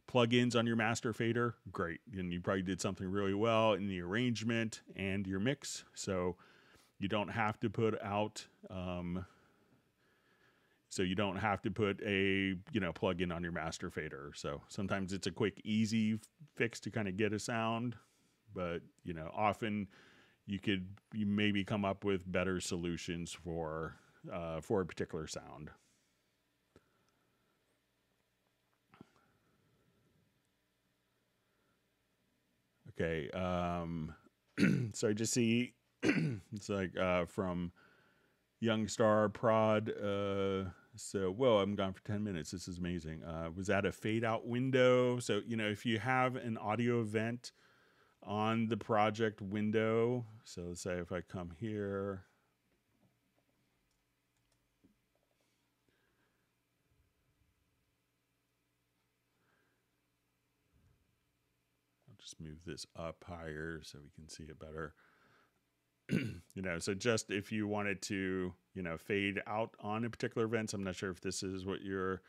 plugins on your master fader, great. And you probably did something really well in the arrangement and your mix. So you don't have to put out, a plugin on your master fader. So sometimes it's a quick, easy fix to kind of get a sound, but often you maybe come up with better solutions for a particular sound. Okay, so I just see. It's like from Youngstar Prod. So, whoa, I'm gone for 10 minutes. This is amazing. Was that a fade out window? So, if you have an audio event on the project window, so let's say if I come here. I'll just move this up higher so we can see it better. So just if you wanted to, fade out on a particular event, I'm not sure if this is what you're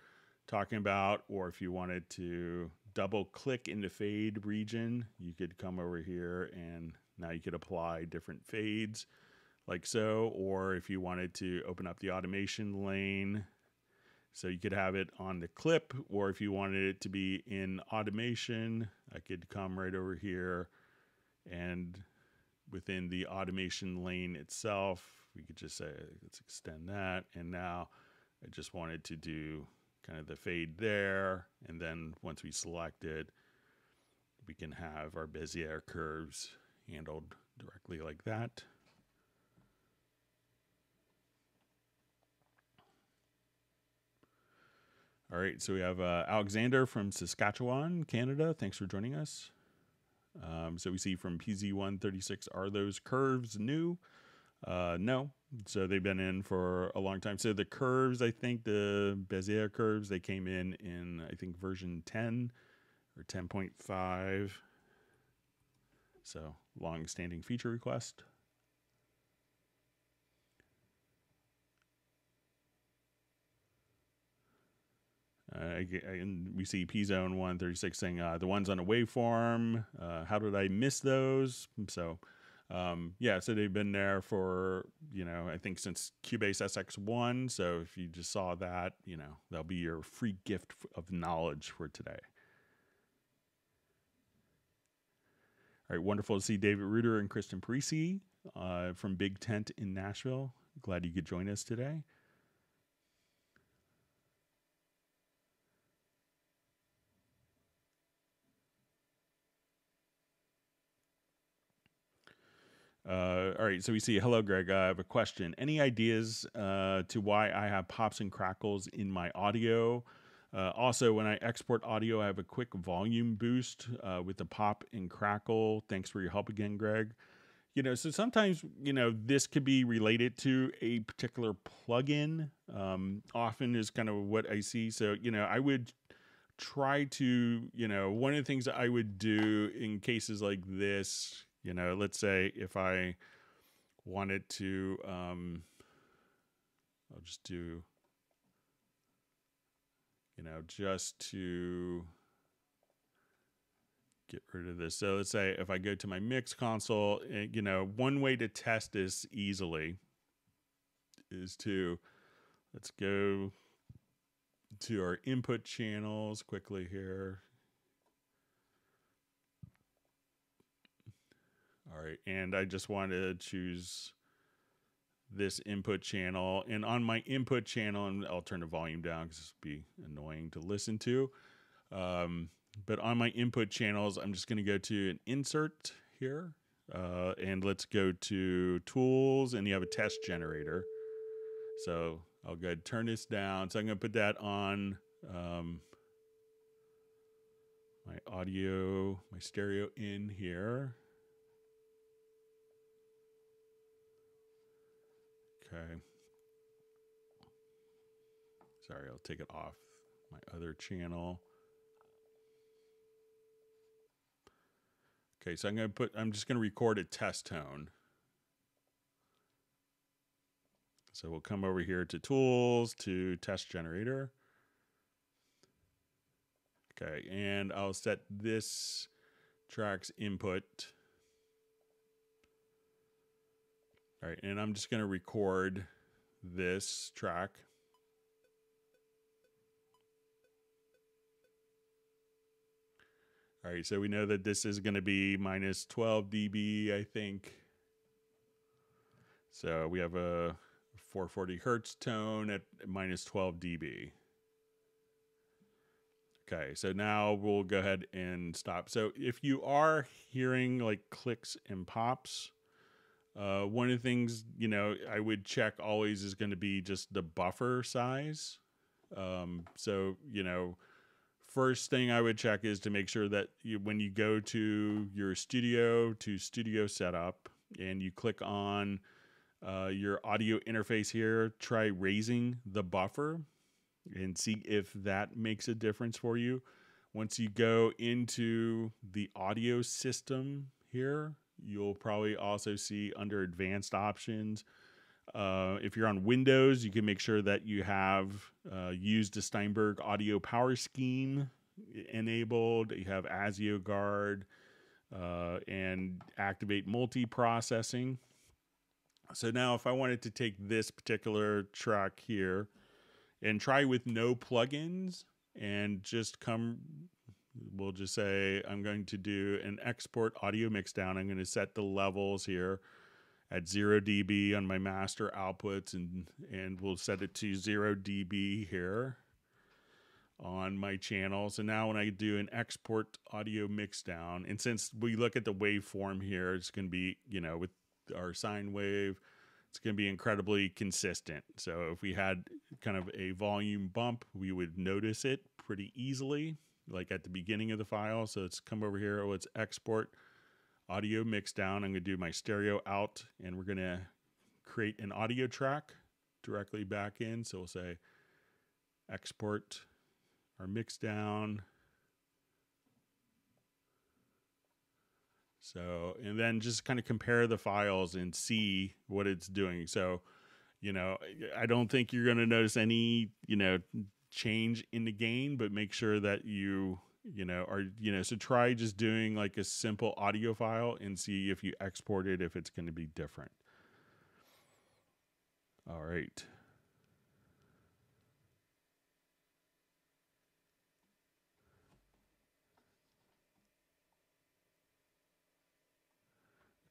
talking about, or if you wanted to double click in the fade region, you could come over here and now you could apply different fades like so, or if you wanted to open up the automation lane, so you could have it on the clip, or if you wanted it to be in automation, I could come right over here and within the automation lane itself, we could just say, let's extend that. And now I just wanted to do kind of the fade there. And then once we select it, we can have our Bezier curves handled directly like that. All right, so we have Alexander from Saskatchewan, Canada. Thanks for joining us. So we see from PZ136, are those curves new? No. So they've been in for a long time. So the curves, I think the Bezier curves, they came in I think version 10 or 10.5. So long-standing feature request. And we see P-Zone 136 saying the ones on a waveform. How did I miss those? So, yeah, so they've been there for, I think since Cubase SX1. So if you just saw that, that'll be your free gift of knowledge for today. All right, wonderful to see David Reuter and Kristen Parisi from Big Tent in Nashville. Glad you could join us today. All right, so we see, hello, Greg. I have a question. Any ideas to why I have pops and crackles in my audio? Also, when I export audio, I have a quick volume boost with the pop and crackle. Thanks for your help again, Greg. So sometimes, this could be related to a particular plugin. Often is kind of what I see. So, I would try to, one of the things that I would do in cases like this, let's say if I wanted to, I'll just do, just to get rid of this. So let's say if I go to my mix console, you know, one way to test this easily is to, let's go to our input channels quickly here. All right, and I just want to choose this input channel. And on my input channel, and I'll turn the volume down because this would be annoying to listen to. But on my input channels, I'm just going to go to an insert here. And let's go to tools, and you have a test generator. So I'll go ahead and turn this down. So I'm going to put that on my audio, my stereo in here. Okay. Sorry, I'll take it off my other channel. Okay, so I'm just going to record a test tone. So we'll come over here to tools, to test generator. Okay, and I'll set this track's input. All right, and I'm just going to record this track. All right, so we know that this is going to be minus 12 dB, I think. So we have a 440 hertz tone at minus 12 dB. Okay, so now we'll go ahead and stop. So if you are hearing like clicks and pops, one of the things, you know, I would check always is going to be just the buffer size. So, you know, first thing I would check is to make sure that when you go to your studio setup and you click on your audio interface here, try raising the buffer and see if that makes a difference for you. Once you go into the audio system here, you'll probably also see under advanced options. If you're on Windows, you can make sure that you have used the Steinberg audio power scheme enabled. You have ASIO guard and activate multi-processing. So now if I wanted to take this particular track here and try with no plugins and just we'll just say I'm going to do an export audio mix down. I'm going to set the levels here at 0 dB on my master outputs, and we'll set it to 0 dB here on my channel. So now when I do an export audio mix down, and since we look at the waveform here, it's going to be, you know, with our sine wave, it's going to be incredibly consistent. So if we had kind of a volume bump, we would notice it pretty easily, like at the beginning of the file. So let's come over here. Let's export audio mix down. I'm going to do my stereo out, and we're going to create an audio track directly back in. So we'll say export our mix down. So, and then just kind of compare the files and see what it's doing. So, you know, I don't think you're going to notice any, you know, change in the gain, but make sure that you know, are, you know, so try just doing like a simple audio file and see if you export it, if it's going to be different. All right.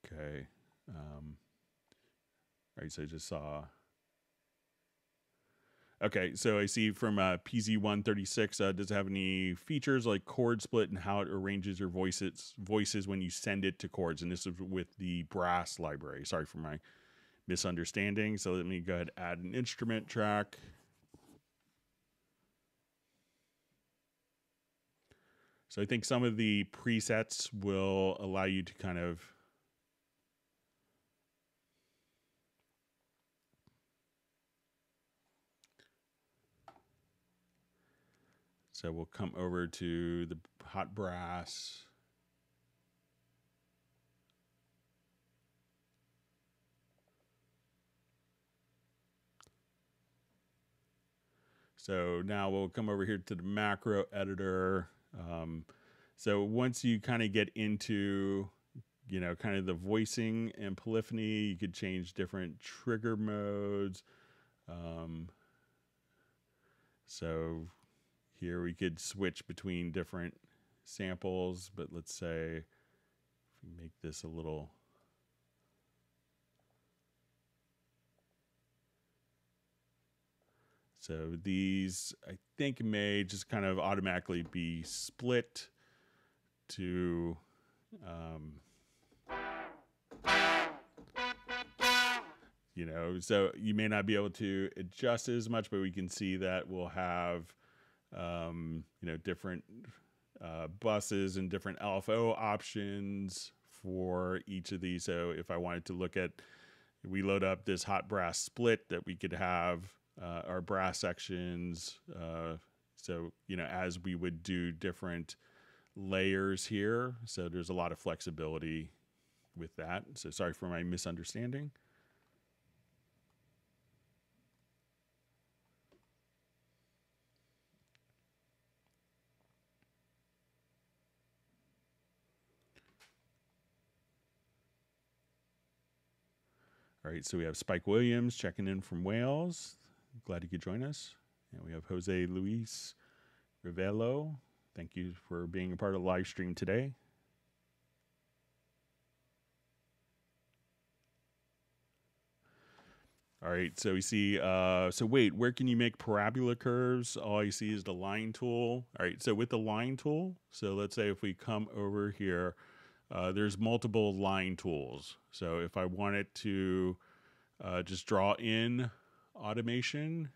Okay. All right, so I just saw. Okay, so I see from PZ136, does it have any features like chord split and how it arranges your voices when you send it to chords? And this is with the brass library. Sorry for my misunderstanding. So let me go ahead and add an instrument track. So I think some of the presets will allow you to kind of so we'll come over to the hot brass. So now we'll come over here to the macro editor. So once you kind of get into, you know, kind of the voicing and polyphony, you could change different trigger modes. So here we could switch between different samples, but let's say if we make this a little, so these I think may just kind of automatically be split to you know, so you may not be able to adjust as much, but we can see that we'll have you know, different buses and different LFO options for each of these. So if I wanted to look at, we load up this hot brass split that we could have our brass sections. So, you know, as we would do different layers here. So there's a lot of flexibility with that. So sorry for my misunderstanding. All right, so we have Spike Williams checking in from Wales. Glad you could join us. And we have Jose Luis Rivelo. Thank you for being a part of the live stream today. All right, so we see, so wait, where can you make parabola curves? All I see is the line tool. All right, so with the line tool, so let's say if we come over here, there's multiple line tools. So if I wanted to just draw in automation,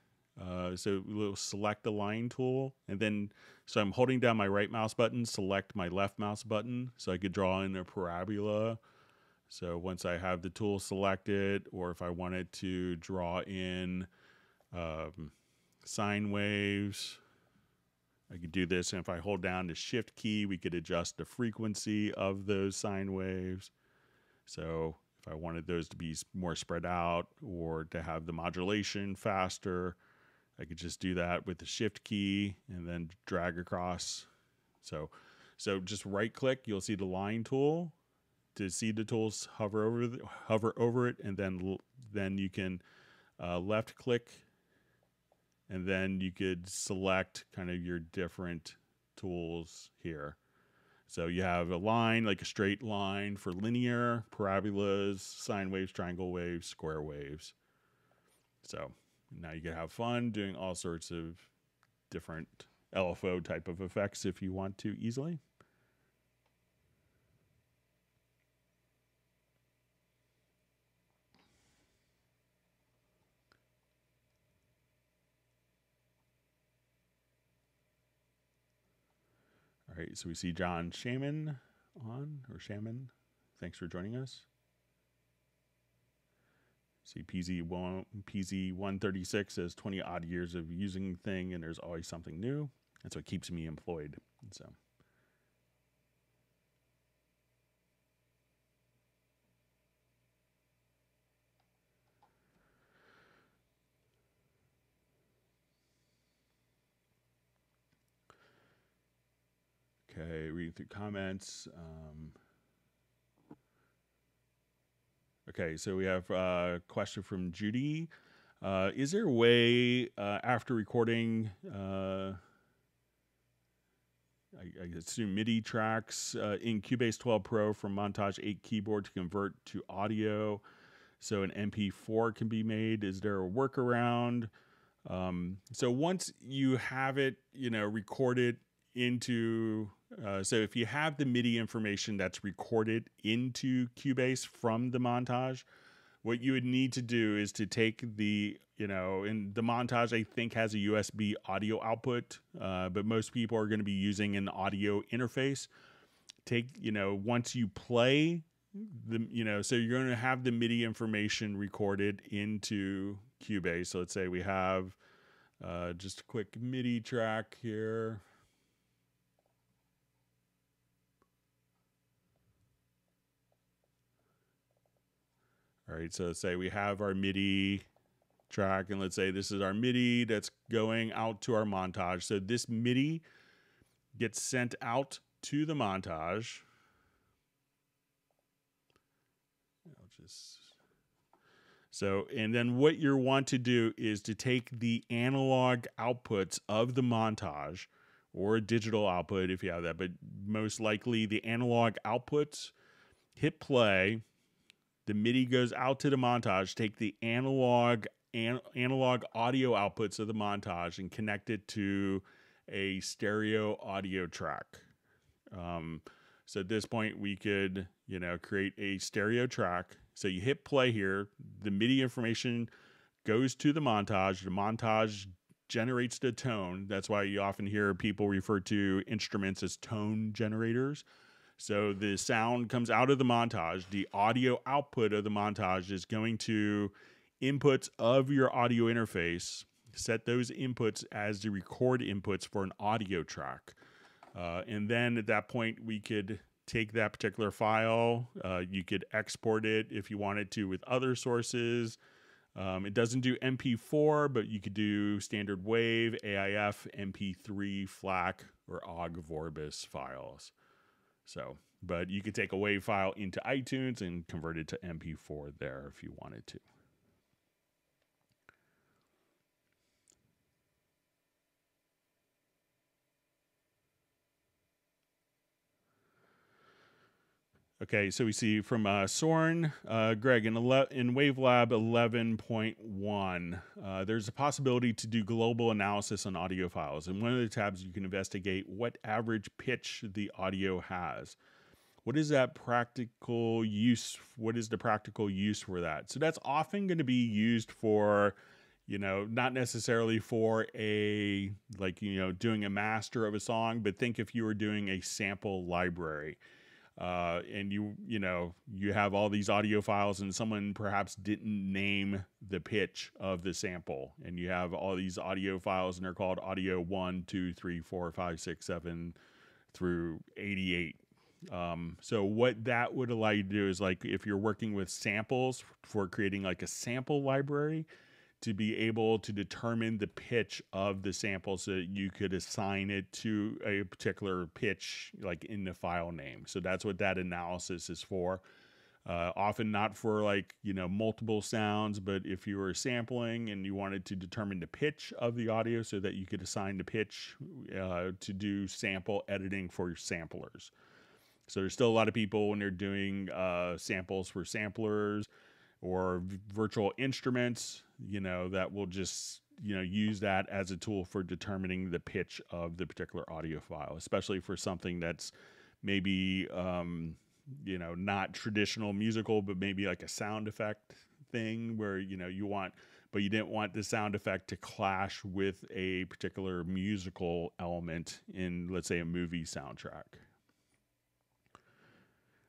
so we'll select the line tool, and then, so I'm holding down my right mouse button, select my left mouse button, so I could draw in a parabola. So once I have the tool selected, or if I wanted to draw in sine waves, I could do this. And if I hold down the shift key, we could adjust the frequency of those sine waves. So if I wanted those to be more spread out or to have the modulation faster, I could just do that with the shift key and then drag across. So just right click, you'll see the line tool. To see the tools, hover over it, and then you can left click, and then you could select kind of your different tools here. So you have a line, like a straight line for linear, parabolas, sine waves, triangle waves, square waves. So now you can have fun doing all sorts of different LFO type of effects if you want to easily. All right, so we see John Shaman on, or Shaman. Thanks for joining us. See PZ136 says 20 odd years of using thing, and there's always something new. That's what keeps me employed. So. Okay, reading through comments. Okay, so we have a question from Judy. Is there a way after recording, I assume MIDI tracks in Cubase 12 Pro from Montage 8 keyboard to convert to audio so an MP4 can be made? Is there a workaround? So once you have it, you know, recorded into, so if you have the MIDI information that's recorded into Cubase from the Montage, what you would need to do is to take the, you know, and the Montage I think has a USB audio output, but most people are going to be using an audio interface. Take, you know, once you play the, you know, so you're going to have the MIDI information recorded into Cubase. So let's say we have just a quick MIDI track here. All right, so let's say we have our MIDI track, and let's say this is our MIDI that's going out to our montage. So this MIDI gets sent out to the montage. And then what you want to do is to take the analog outputs of the montage, or a digital output if you have that, but most likely the analog outputs, hit play, the MIDI goes out to the montage, take the analog audio outputs of the montage and connect it to a stereo audio track. So at this point we could, create a stereo track. So you hit play here, the MIDI information goes to the montage generates the tone. That's why you often hear people refer to instruments as tone generators. So the sound comes out of the montage. The audio output of the montage is going to inputs of your audio interface. Set those inputs as the record inputs for an audio track. And then at that point, we could take that particular file. You could export it if you wanted to with other sources. It doesn't do MP4, but you could do standard WAV, AIF, MP3, FLAC, or OGG Vorbis files. So, but you could take a WAV file into iTunes and convert it to MP4 there if you wanted to. Okay, so we see from Soren, Greg, in WaveLab 11.1, there's a possibility to do global analysis on audio files. In one of the tabs, you can investigate what average pitch the audio has. What is that practical use? What is the practical use for that? So that's often going to be used for, not necessarily for a, doing a master of a song, but think if you were doing a sample library. And you have all these audio files and someone perhaps didn't name the pitch of the sample, and you have all these audio files and they're called audio 1, 2, 3, 4, 5, 6, 7 through 88. So what that would allow you to do is, like, if you're working with samples for creating like a sample library, to be able to determine the pitch of the sample so that you could assign it to a particular pitch, like in the file name. So that's what that analysis is for. Often not for multiple sounds, but if you were sampling and you wanted to determine the pitch of the audio so that you could assign the pitch to do sample editing for your samplers. So there's still a lot of people when they're doing samples for samplers or virtual instruments, that will just, use that as a tool for determining the pitch of the particular audio file, especially for something that's maybe, not traditional musical, but maybe like a sound effect thing where, but you didn't want the sound effect to clash with a particular musical element in, let's say, a movie soundtrack.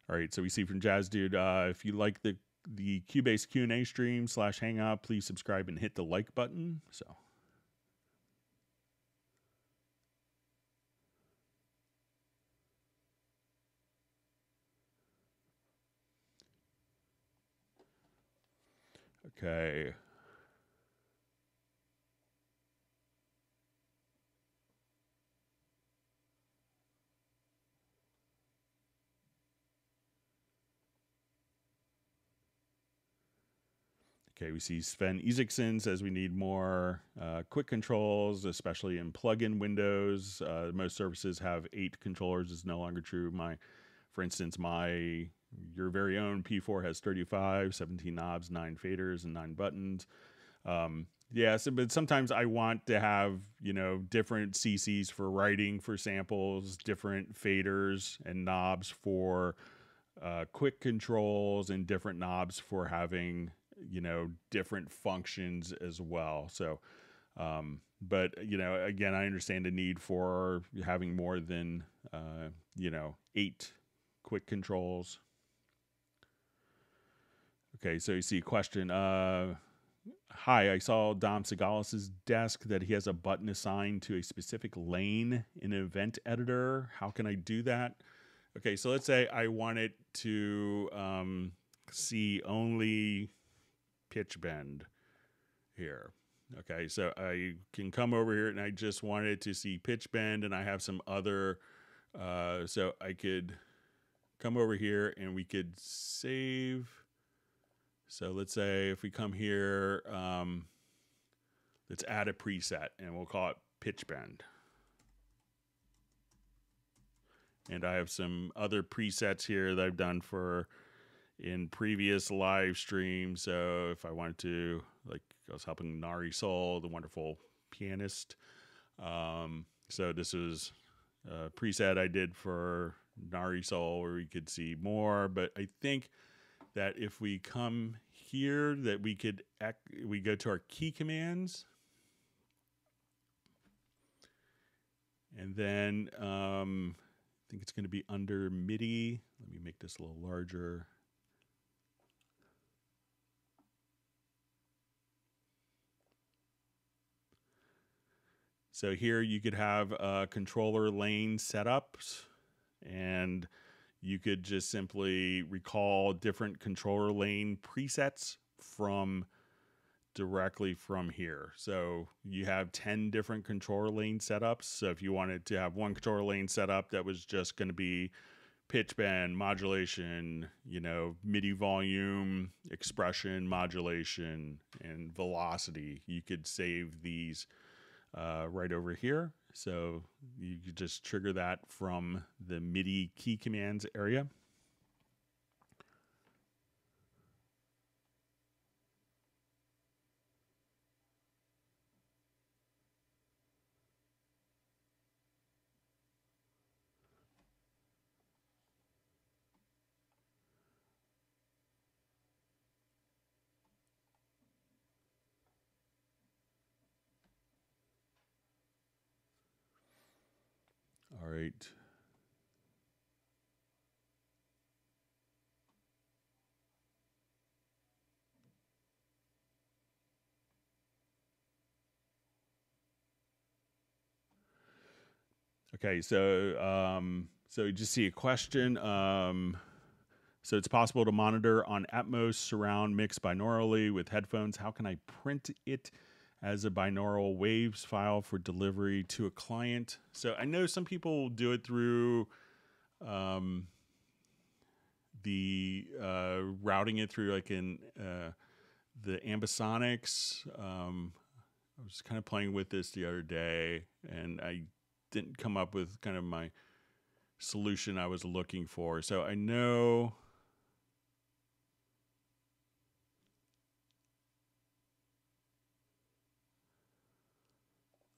All right, so we see from Jazz Dude, if you like the Cubase Q&A stream / Hangout, please subscribe and hit the like button. So. Okay. Okay, we see Sven Isaacson says we need more quick controls, especially in plugin windows. Most services have 8 controllers. It's no longer true. For instance, your very own P4 has 35, 17 knobs, 9 faders, and 9 buttons. But sometimes I want to have, different CCs for writing for samples, different faders and knobs for quick controls, and different knobs for having different functions as well. So, but, again, I understand the need for having more than, 8 quick controls. Okay, so you see a question. Hi, I saw Dom Segalis' desk that he has a button assigned to a specific lane in an event editor. How can I do that? Okay, so let's say I wanted to see only pitch bend here. Okay, so I can come over here and I just wanted to see pitch bend, and I have some other So I could come over here and we could save. So let's say if we come here, let's add a preset and we'll call it pitch bend. And I have some other presets here that I've done for in previous live streams. So if I wanted to, like I was helping Nari Soul, the wonderful pianist. So this is a preset I did for Nari Soul where we could see more. But I think that if we come here, that we go to our key commands. And then I think it's going to be under MIDI. Let me make this a little larger. So here you could have controller lane setups, and you could just simply recall different controller lane presets directly from here. So you have 10 different controller lane setups. So if you wanted to have one controller lane setup that was just going to be pitch bend, modulation, MIDI volume, expression, modulation, and velocity, you could save these right over here. So you could just trigger that from the MIDI key commands area. All right. Okay, so you just see a question. So it's possible to monitor on Atmos surround mix binaurally with headphones. How can I print it as a binaural waves file for delivery to a client? So I know some people do it through the routing it through like in the ambisonics. I was kind of playing with this the other day, and I didn't come up with kind of my solution I was looking for. So I know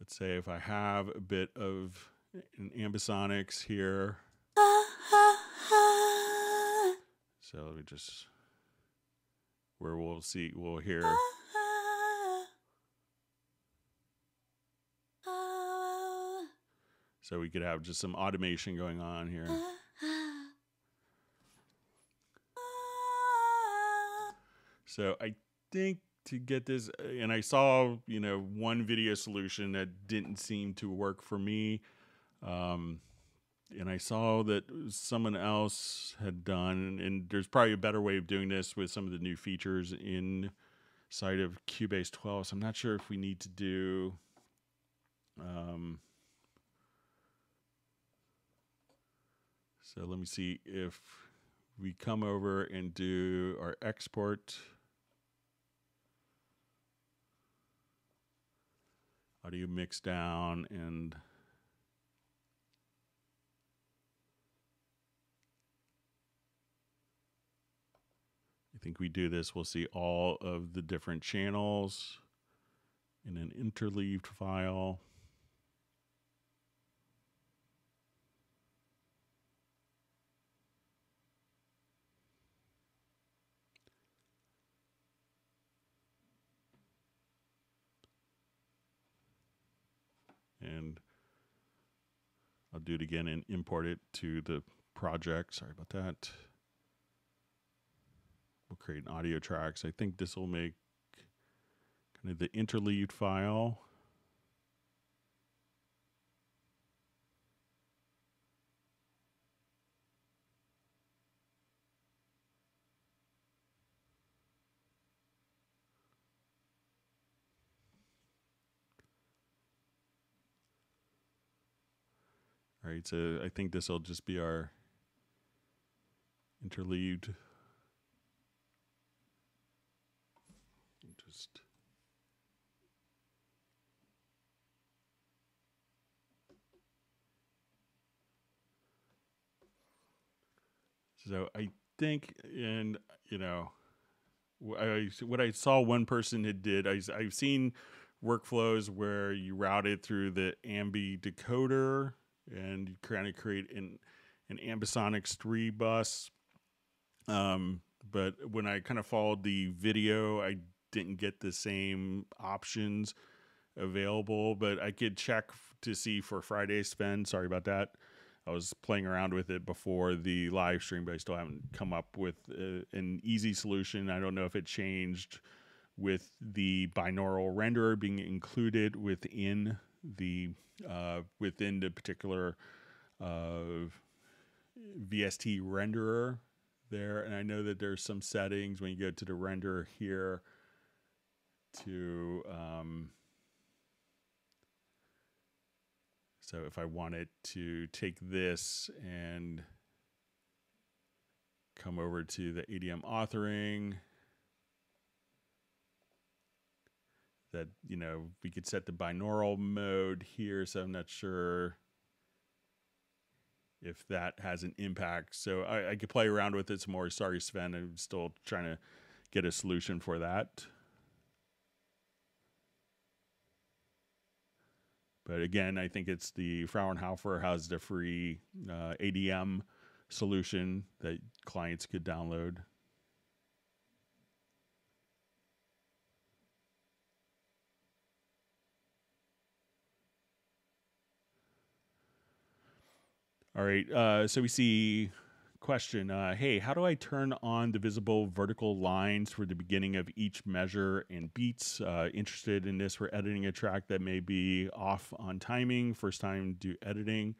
let's say if I have a bit of an ambisonics here. So let me just, where we'll hear. So we could have just some automation going on here. So I think to get this, and I saw, one video solution that didn't seem to work for me. And I saw that someone else had done, and there's probably a better way of doing this with some of the new features inside of Cubase 12. So I'm not sure if we need to do so let me see if we come over and do our export audio mix down, and I think we do this, we'll see all of the different channels in an interleaved file. And I'll do it again and import it to the project. Sorry about that. We'll create an audio tracks. I think this will make kind of the interleaved file. All right, so I think this will just be our interleaved. Just so I think, and you know, what I saw one person had did. I've seen workflows where you route it through the ambi decoder and you kind of create an ambisonics 3 bus. But when I kind of followed the video, I didn't get the same options available, but I could check to see for Friday spend. Sorry about that. I was playing around with it before the live stream, but I still haven't come up with an easy solution. I don't know if it changed with the binaural renderer being included within the particular VST renderer there. And I know that there's some settings when you go to the renderer here to so if I wanted to take this and come over to the ADM authoring, that, you know, we could set the binaural mode here. So I'm not sure if that has an impact. So I could play around with it some more. Sorry, Sven, I'm still trying to get a solution for that. But again, I think it's the Fraunhofer has the free ADM solution that clients could download. All right, so we see question. Hey, how do I turn on the visible vertical lines for the beginning of each measure and beats? Interested in this for editing a track that may be off on timing. First time do editing.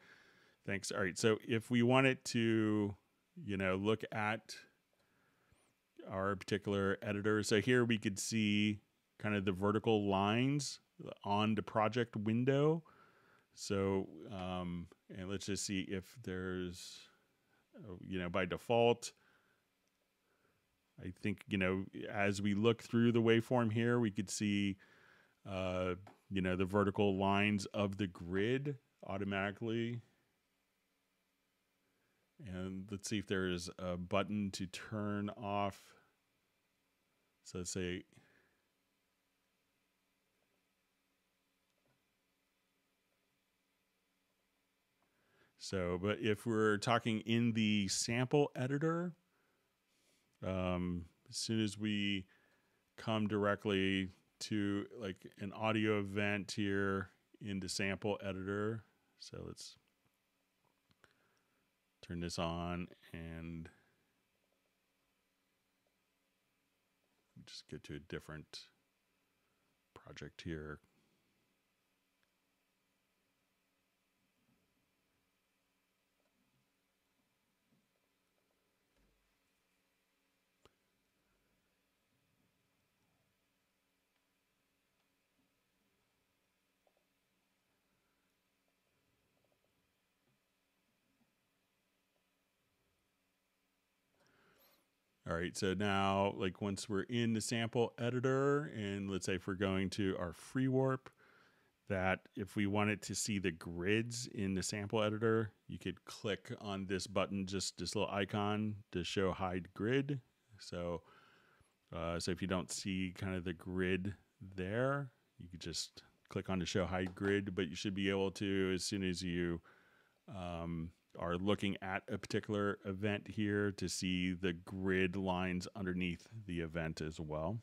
Thanks. All right, so if we wanted to, you know, look at our particular editor, so here we could see kind of the vertical lines on the project window. So, and let's just see if there's, you know, by default, I think, you know, as we look through the waveform here, we could see, you know, the vertical lines of the grid automatically. And let's see if there's a button to turn off. So let's say, so, but if we're talking in the sample editor, as soon as we come directly to like an audio event here in the sample editor, so let's turn this on and just get to a different project here. All right, so now like once we're in the sample editor, and let's say if we're going to our free warp, that if we wanted to see the grids in the sample editor, you could click on this button, just this little icon to show hide grid. So, so if you don't see kind of the grid there, you could just click on the show hide grid, but you should be able to, as soon as you are looking at a particular event here, to see the grid lines underneath the event as well.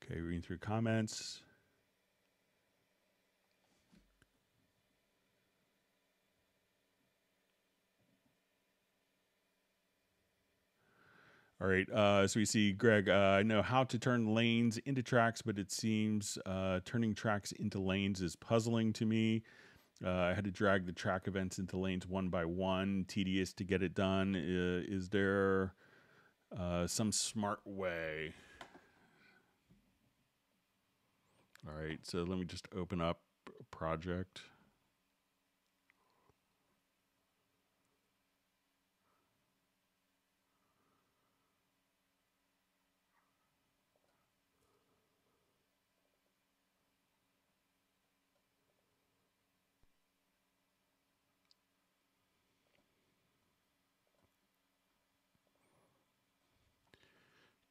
Okay, reading through comments. All right, so we see Greg. I know how to turn lanes into tracks, but it seems turning tracks into lanes is puzzling to me. I had to drag the track events into lanes one by one. Tedious to get it done. Is there some smart way? All right, so let me just open up a project.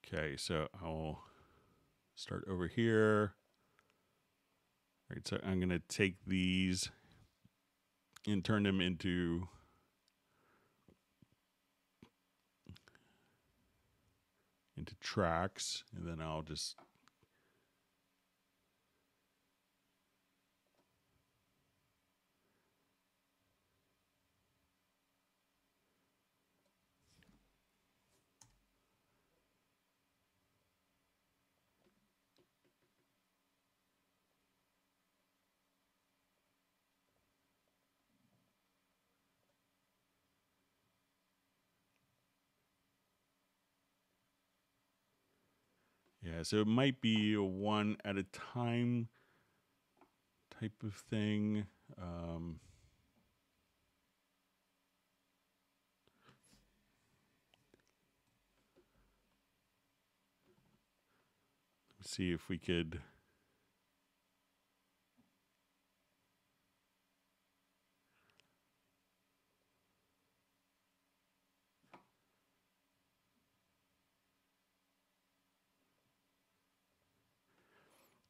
Okay, so I'll start over here. All right, so I'm going to take these and turn them into tracks, and then I'll just yeah, so it might be a one at a time type of thing. See if we could.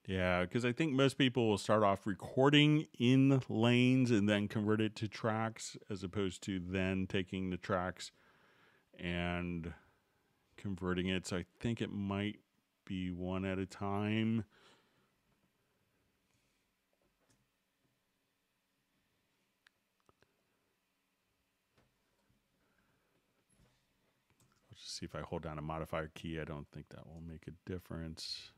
Yeah, because I think most people will start off recording in lanes and then convert it to tracks, as opposed to then taking the tracks and converting it. So I think it might be one at a time. Let's just see if I hold down a modifier key. I don't think that will make a difference.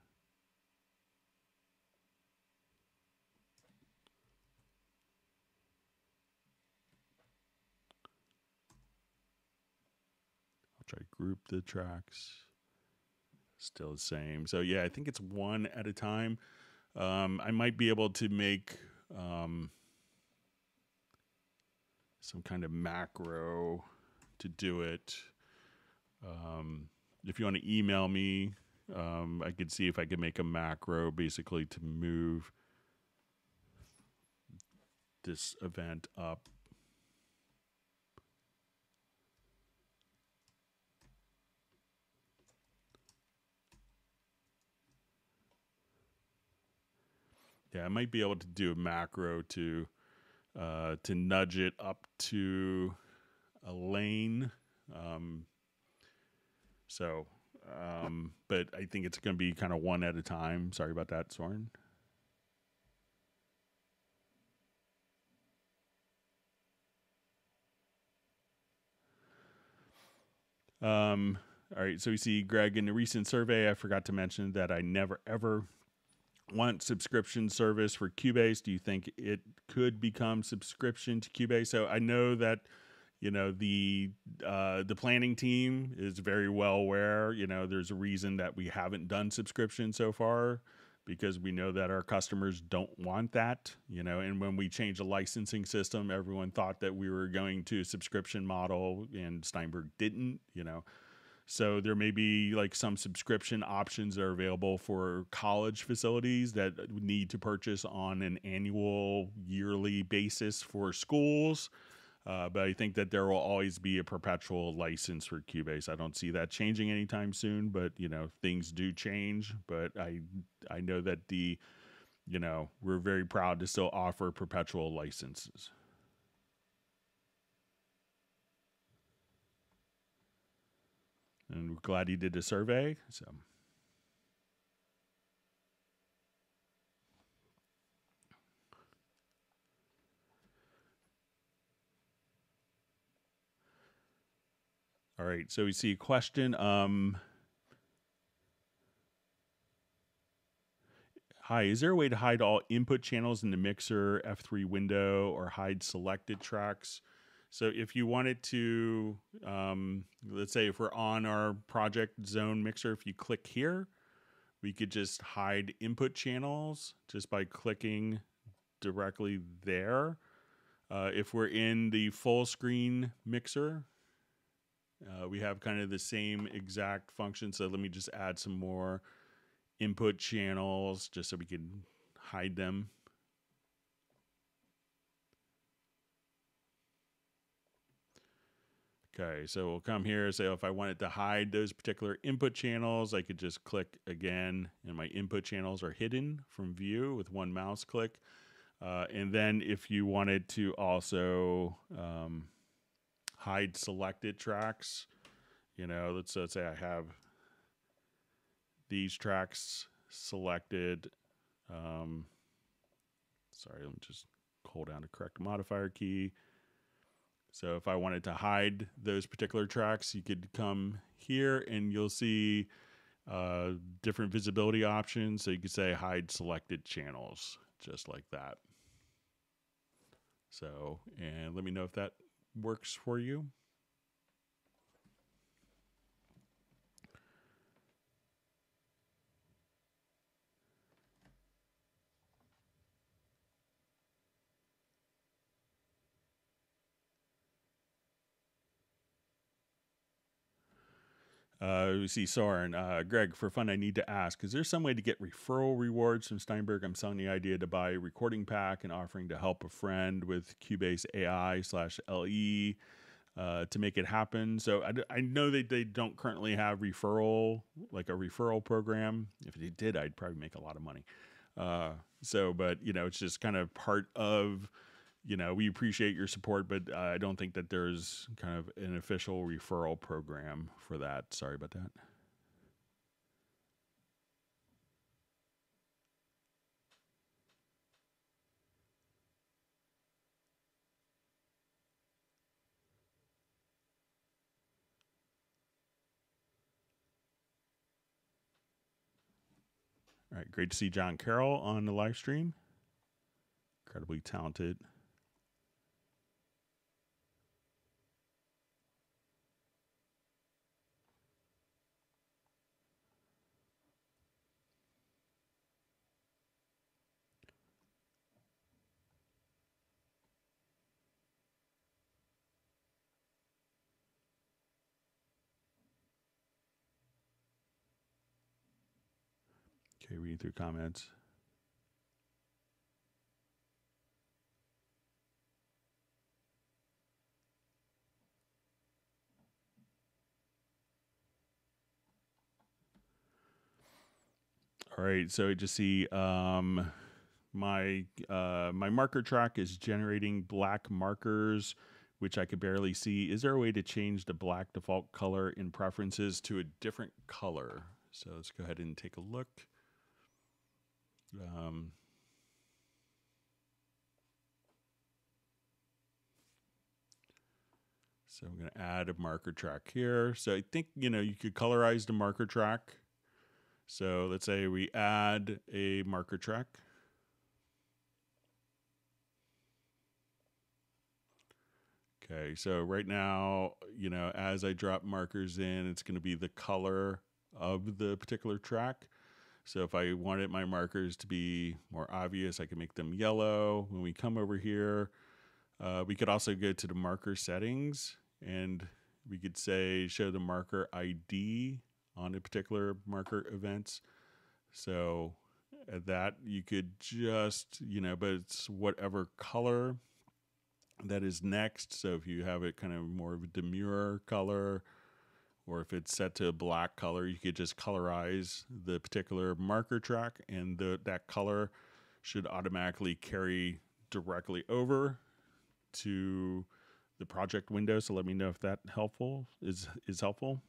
I'll try to group the tracks. Still the same. So yeah, I think it's one at a time. I might be able to make some kind of macro to do it. If you want to email me, I could see if I could make a macro basically to move this event up. Yeah, I might be able to do a macro to nudge it up to a lane. But I think it's going to be kind of one at a time. Sorry about that, Soren. All right, so we see Greg in the recent survey. I forgot to mention that I never ever want subscription service for Cubase. Do you think it could become subscription to Cubase? So I know that the planning team is very well aware. There's a reason that we haven't done subscription so far, because we know that our customers don't want that. And when we changed the licensing system, everyone thought that we were going to a subscription model, and Steinberg didn't. So there may be like some subscription options that are available for college facilities that need to purchase on an annual, yearly basis for schools. But I think that there will always be a perpetual license for Cubase. I don't see that changing anytime soon, but things do change. But I know that we're very proud to still offer perpetual licenses. And we're glad he did a survey. So. All right, so we see a question. Hi, is there a way to hide all input channels in the mixer F3 window or hide selected tracks? So if you wanted to, let's say if we're on our project zone mixer, if you click here, we could just hide input channels just by clicking directly there. If we're in the full screen mixer, we have kind of the same exact function. So let me just add some more input channels just so we can hide them. Okay, so we'll come here. So if I wanted to hide those particular input channels, I could just click again, and my input channels are hidden from view with one mouse click. And then if you wanted to also hide selected tracks, you know, let's say I have these tracks selected. Sorry, let me just hold down the correct modifier key. So if I wanted to hide those particular tracks, you could come here and you'll see different visibility options. So you could say hide selected channels, just like that. So, and let me know if that works for you. We see Soren. Greg, for fun, I need to ask, is there some way to get referral rewards from Steinberg? I'm selling the idea to buy a recording pack and offering to help a friend with Cubase AI/LE to make it happen. So I know that they don't currently have referral, like a referral program. If they did, I'd probably make a lot of money. But, you know, it's just kind of part of, you know, we appreciate your support, but I don't think that there's kind of an official referral program for that. Sorry about that. All right, great to see John Carroll on the live stream. Incredibly talented. Okay, reading through comments. All right, so I just see my marker track is generating black markers, which I could barely see. Is there a way to change the black default color in preferences to a different color? So let's go ahead and take a look. So I'm going to add a marker track here. So I think, you know, you could colorize the marker track. So let's say we add a marker track. Okay, so right now, you know, as I drop markers in, it's going to be the color of the particular track. So if I wanted my markers to be more obvious, I can make them yellow. When we come over here, we could also go to the marker settings and we could say show the marker ID on a particular marker events. So at that you could just, you know, but it's whatever color that is next. So if you have it kind of more of a demure color, or if it's set to a black color, you could just colorize the particular marker track and that color should automatically carry directly over to the project window. So let me know if that is helpful.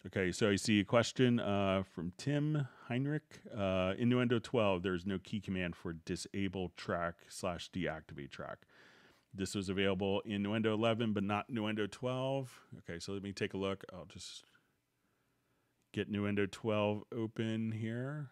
Okay, so I see a question from Tim Heinrich. In Nuendo 12, there's no key command for disable track / deactivate track. This was available in Nuendo 11, but not Nuendo 12. Okay, so let me take a look. I'll just get Nuendo 12 open here.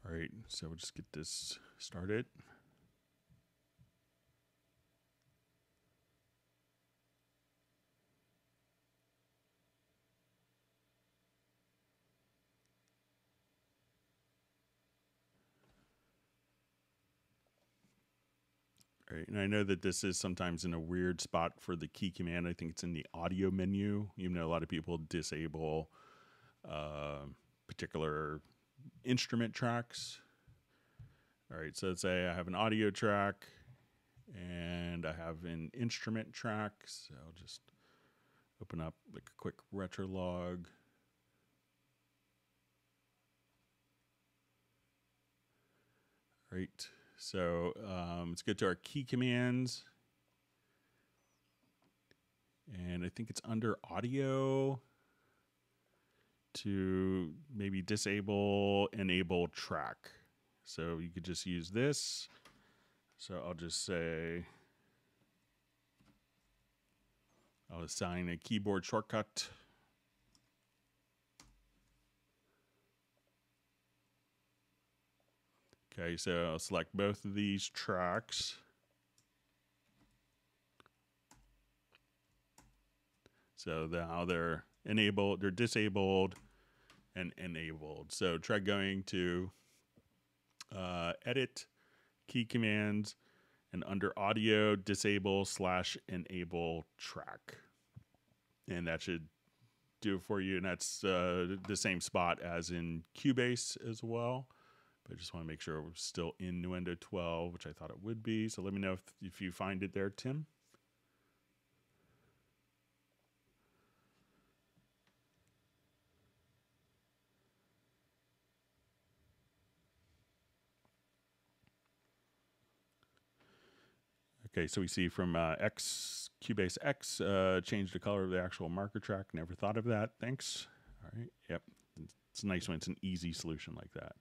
All right, so we'll just get this started. All right, and I know that this is sometimes in a weird spot for the key command. I think it's in the audio menu, even though a lot of people disable particular instrument tracks. All right, so let's say I have an audio track and I have an instrument track. So I'll just open up like a quick retro log. All right, so let's get to our key commands. And I think it's under audio to maybe disable, enable track. So you could just use this. So I'll just say, I'll assign a keyboard shortcut. Okay, so I'll select both of these tracks. So now they're enabled, they're disabled and enabled. So try going to edit, key commands, and under audio, disable / enable track. And that should do it for you. And that's the same spot as in Cubase as well. But I just want to make sure we're still in Nuendo 12, which I thought it would be. So let me know if you find it there, Tim. Okay, so we see from Cubase X, change the color of the actual marker track. Never thought of that. Thanks. All right. Yep. It's nice when it's an easy solution like that.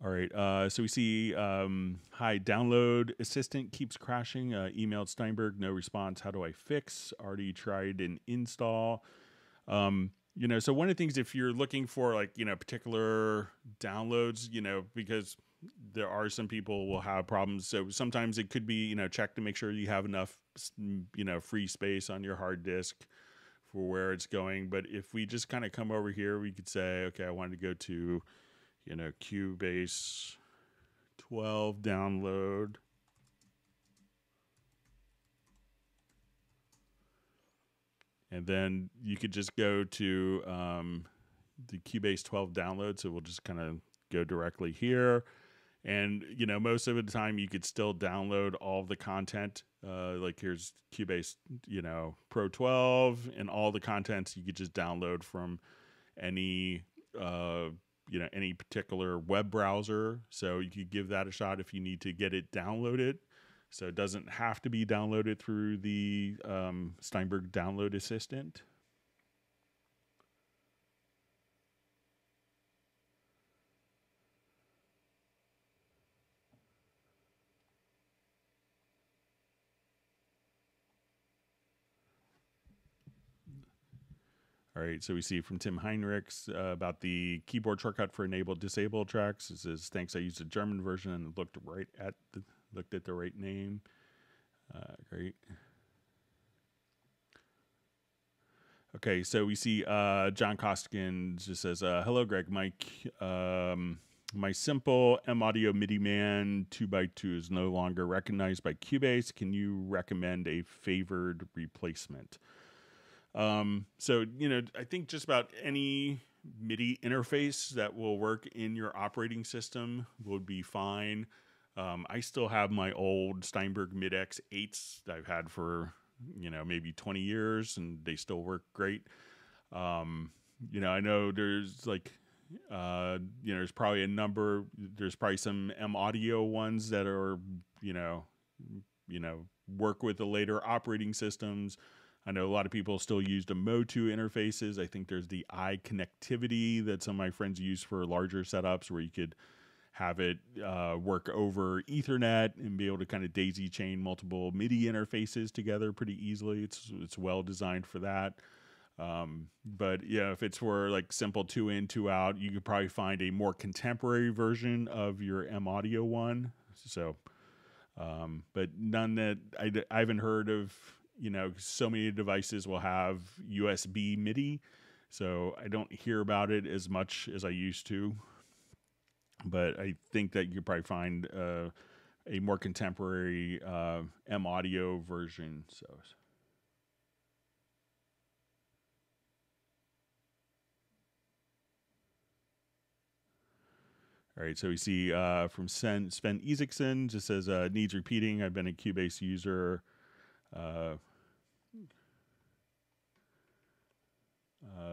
All right. So we see, hi, download assistant keeps crashing. Emailed Steinberg, no response. How do I fix? Already tried an install. You know, so one of the things, if you're looking for like, you know, particular downloads, you know, because there are some people will have problems. So sometimes it could be, you know, check to make sure you have enough, you know, free space on your hard disk for where it's going. But if we just kind of come over here, we could say, okay, I wanted to go to, you know, Cubase 12 download. And then you could just go to the Cubase 12 download. So we'll just kind of go directly here. And, you know, most of the time you could still download all the content. Like here's Cubase, you know, Pro 12 and all the contents you could just download from any, you know, any particular web browser. So you could give that a shot if you need to get it downloaded. So it doesn't have to be downloaded through the Steinberg download assistant. All right, so we see from Tim Heinrichs about the keyboard shortcut for enable disable tracks. It says, thanks, I used a German version and looked at the right name. Great. Okay, so we see John Costigan just says, "Hello, Greg, Mike. My simple M Audio MIDI Man 2x2 is no longer recognized by Cubase. Can you recommend a favored replacement?" So I think just about any MIDI interface that will work in your operating system would be fine. I still have my old Steinberg Mid-X 8s that I've had for maybe 20 years, and they still work great. I know there's like there's probably there's probably some M Audio ones that are work with the later operating systems. I know a lot of people still use the Motu interfaces. I think there's the iConnectivity that some of my friends use for larger setups, where you could have it work over Ethernet and be able to kind of daisy chain multiple MIDI interfaces together pretty easily. It's well designed for that. But yeah, if it's for like simple 2 in, 2 out, you could probably find a more contemporary version of your M Audio one. So, but none that I haven't heard of. So many devices will have USB MIDI, so I don't hear about it as much as I used to. But I think that you could probably find a more contemporary M Audio version. So. All right, so we see from Sven Isaacson, just says, needs repeating. I've been a Cubase user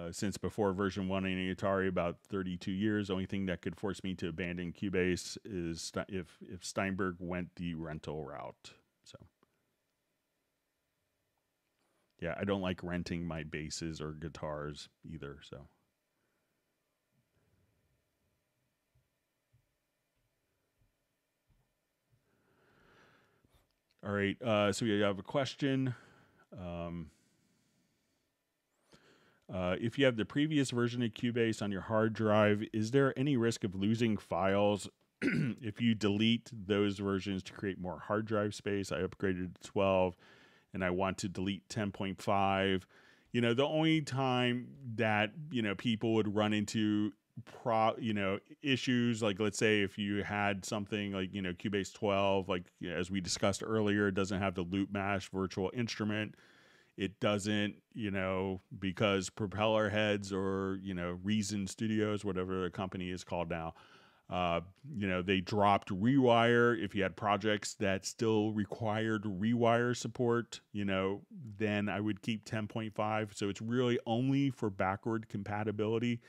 since before version 1 in Atari, about 32 years. Only thing that could force me to abandon Cubase is if Steinberg went the rental route. So, yeah, I don't like renting my basses or guitars either, so. All right, so we have a question. If you have the previous version of Cubase on your hard drive, is there any risk of losing files if you delete those versions to create more hard drive space? I upgraded to 12 and I want to delete 10.5. The only time that, people would run into issues, like let's say if you had something like, Cubase 12, like as we discussed earlier, it doesn't have the loop mash virtual instrument. It doesn't, because Propeller Heads or, Reason Studios, whatever the company is called now, they dropped Rewire. If you had projects that still required Rewire support, then I would keep 10.5. So it's really only for backward compatibility.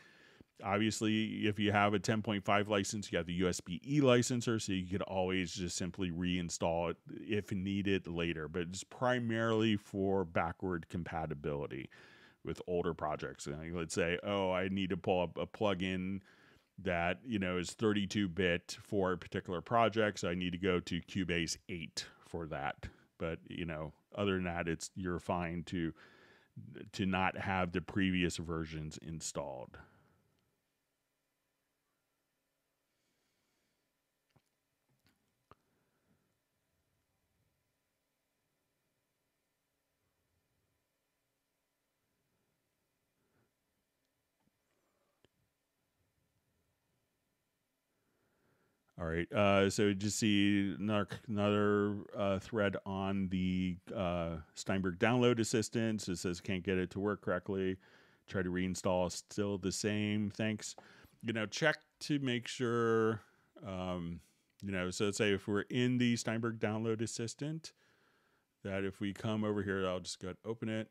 Obviously, if you have a 10.5 license, you have the USB-E licenser, so you could always just simply reinstall it if needed later. But it's primarily for backward compatibility with older projects. And let's say, I need to pull up a plugin that is 32-bit for a particular project, so I need to go to Cubase 8 for that. But other than that, you're fine to not have the previous versions installed. All right, so just see another thread on the Steinberg download assistance. It says can't get it to work correctly. Try to reinstall, still the same. Thanks. Check to make sure. So let's say if we're in the Steinberg download assistant, that if we come over here, I'll just go open it.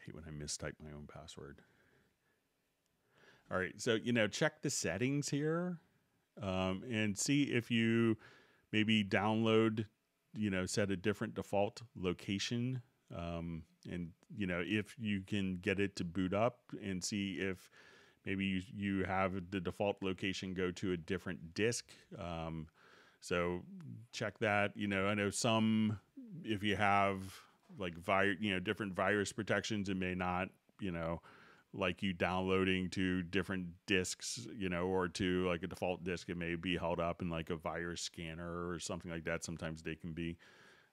I hate when I mistype my own password. All right, so check the settings here, and see if you maybe download, set a different default location And, you know, if you can get it to boot up and see if maybe you have the default location go to a different disk. So check that. You know, I know some, if you have like different virus protections, it may not, you know, like you downloading to different disks, you know, or to like a default disk, it may be held up in like a virus scanner or something like that. Sometimes they can be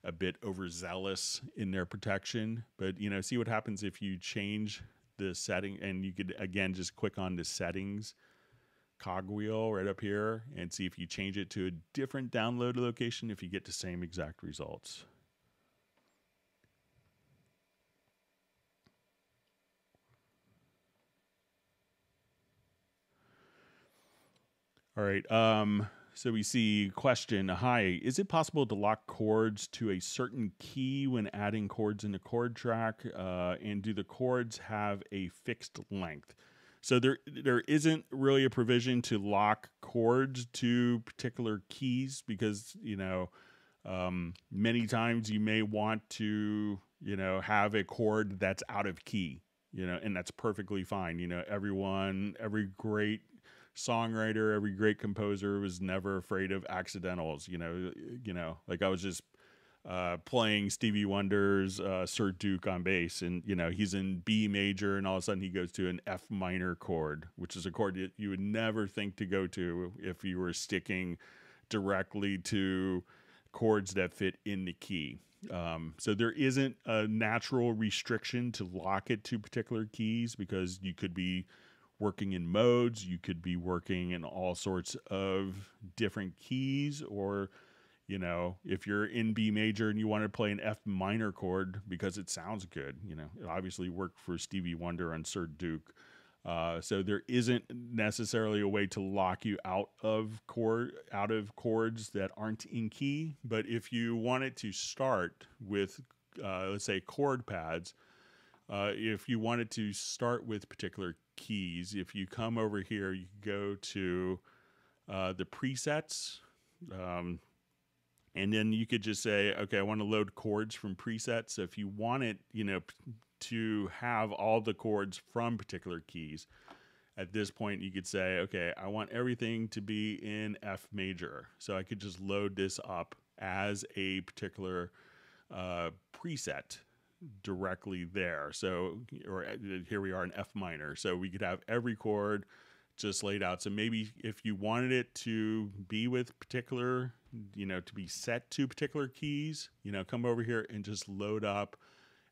a bit overzealous in their protection, but, you know, see what happens if you change the setting, and you could again just click on the settings cogwheel right up here and see if you change it to a different download location, if you get the same exact results. All right. So we see question. Hi, is it possible to lock chords to a certain key when adding chords in the chord track? And do the chords have a fixed length? So there isn't really a provision to lock chords to particular keys because, you know, many times you may want to, you know, have a chord that's out of key, you know, and that's perfectly fine. You know, every great songwriter, every great composer was never afraid of accidentals. You know, like I was just playing Stevie Wonder's Sir Duke on bass, and, you know, he's in B major, and all of a sudden he goes to an F minor chord, which is a chord that you would never think to go to if you were sticking directly to chords that fit in the key. So there isn't a natural restriction to lock it to particular keys, because you could be working in modes, you could be working in all sorts of different keys, or, you know, if you're in B major and you want to play an F minor chord because it sounds good, you know, it obviously worked for Stevie Wonder and Sir Duke. So there isn't necessarily a way to lock you out of chords that aren't in key. But if you wanted to start with, let's say, chord pads, if you wanted to start with particular keys, if you come over here, you go to the presets, and then you could just say, okay, I want to load chords from presets. So if you want it, you know, to have all the chords from particular keys, at this point you could say, okay, I want everything to be in F major. So I could just load this up as a particular preset directly there. So, or here we are in F minor. So we could have every chord just laid out. So maybe if you wanted it to be with particular, you know, to be set to particular keys, you know, come over here and just load up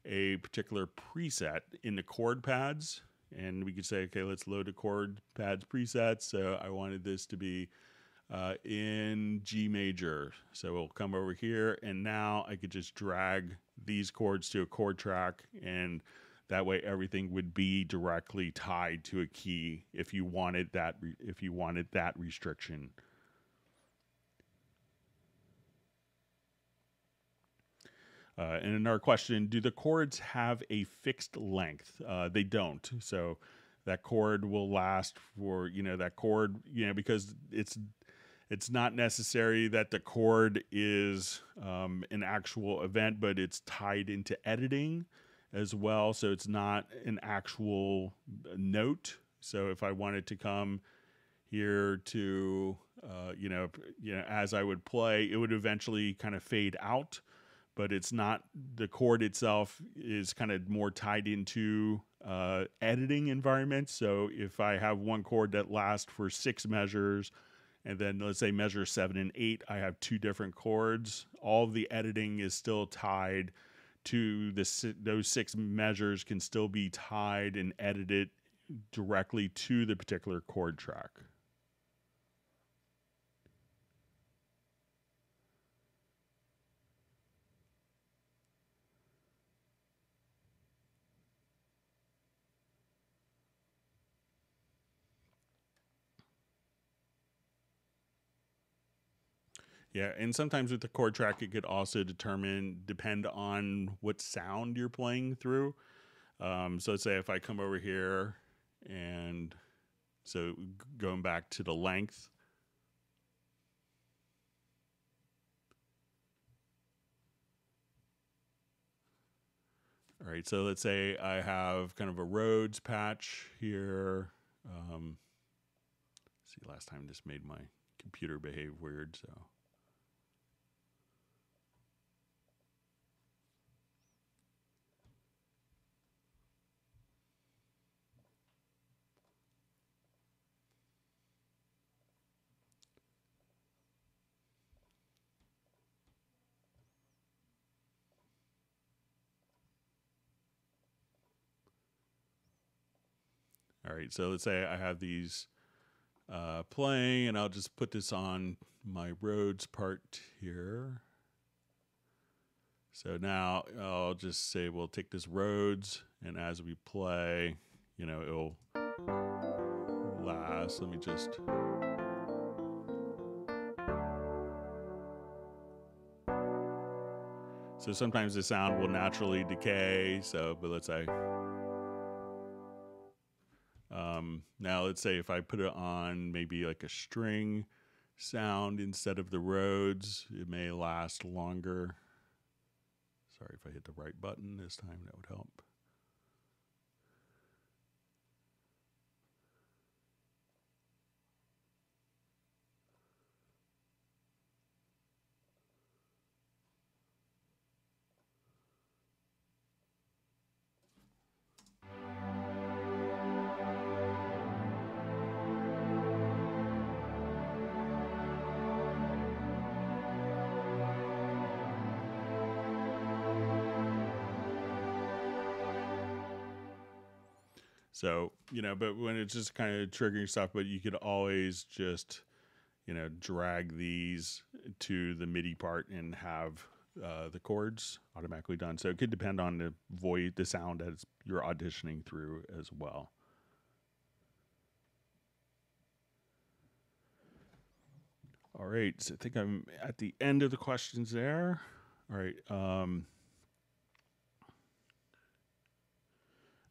a particular preset in the chord pads. And we could say, okay, let's load the chord pads preset. So I wanted this to be in G major. So we'll come over here, and now I could just drag these chords to a chord track, and that way everything would be directly tied to a key if you wanted that restriction. And another question, do the chords have a fixed length? They don't. So that chord will last for, you know, that chord, you know, because it's not necessary that the chord is an actual event, but it's tied into editing as well. So it's not an actual note. So if I wanted to come here to, you know, as I would play, it would eventually kind of fade out, but it's not, the chord itself is kind of more tied into editing environments. So if I have one chord that lasts for 6 measures, and then let's say measure 7 and 8, I have 2 different chords, all the editing is still tied to those 6 measures can still be tied and edited directly to the particular chord track. Yeah, and sometimes with the chord track, it could also depend on what sound you're playing through. So let's say if I come over here, and so going back to the length, All right, so let's say I have kind of a Rhodes patch here. See, last time this made my computer behave weird, so. All right, so let's say I have these playing, and I'll just put this on my Rhodes part here. So now I'll just say we'll take this Rhodes, and as we play, you know, it'll last. Let me just. So sometimes the sound will naturally decay. So, but let's say. Now let's say if I put it on maybe like a string sound instead of the Rhodes, it may last longer. Sorry if I hit the right button this time, that would help. So, you know, but when it's just kind of triggering stuff, but you could always just, you know, drag these to the MIDI part and have the chords automatically done. So it could depend on the voice, the sound as you're auditioning through as well. All right, so I think I'm at the end of the questions there. All right.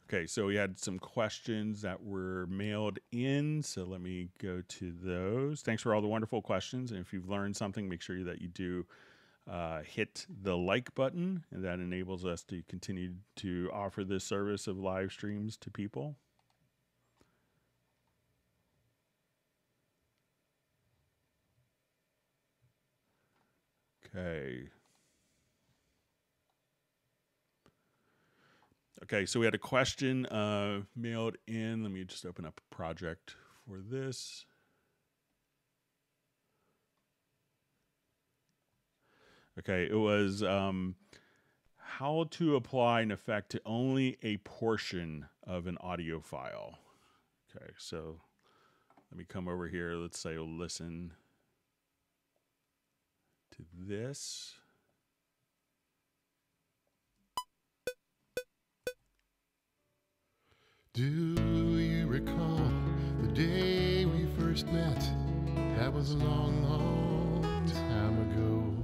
Okay, so we had some questions that were mailed in, so let me go to those. Thanks for all the wonderful questions, and if you've learned something, make sure that you do hit the like button, and that enables us to continue to offer this service of live streams to people. Okay. Okay, so we had a question mailed in. Let me just open up a project for this. Okay, it was how to apply an effect to only a portion of an audio file. Okay, so let me come over here. Let's say we'll listen to this. Do you recall the day we first met? That was a long, long time ago.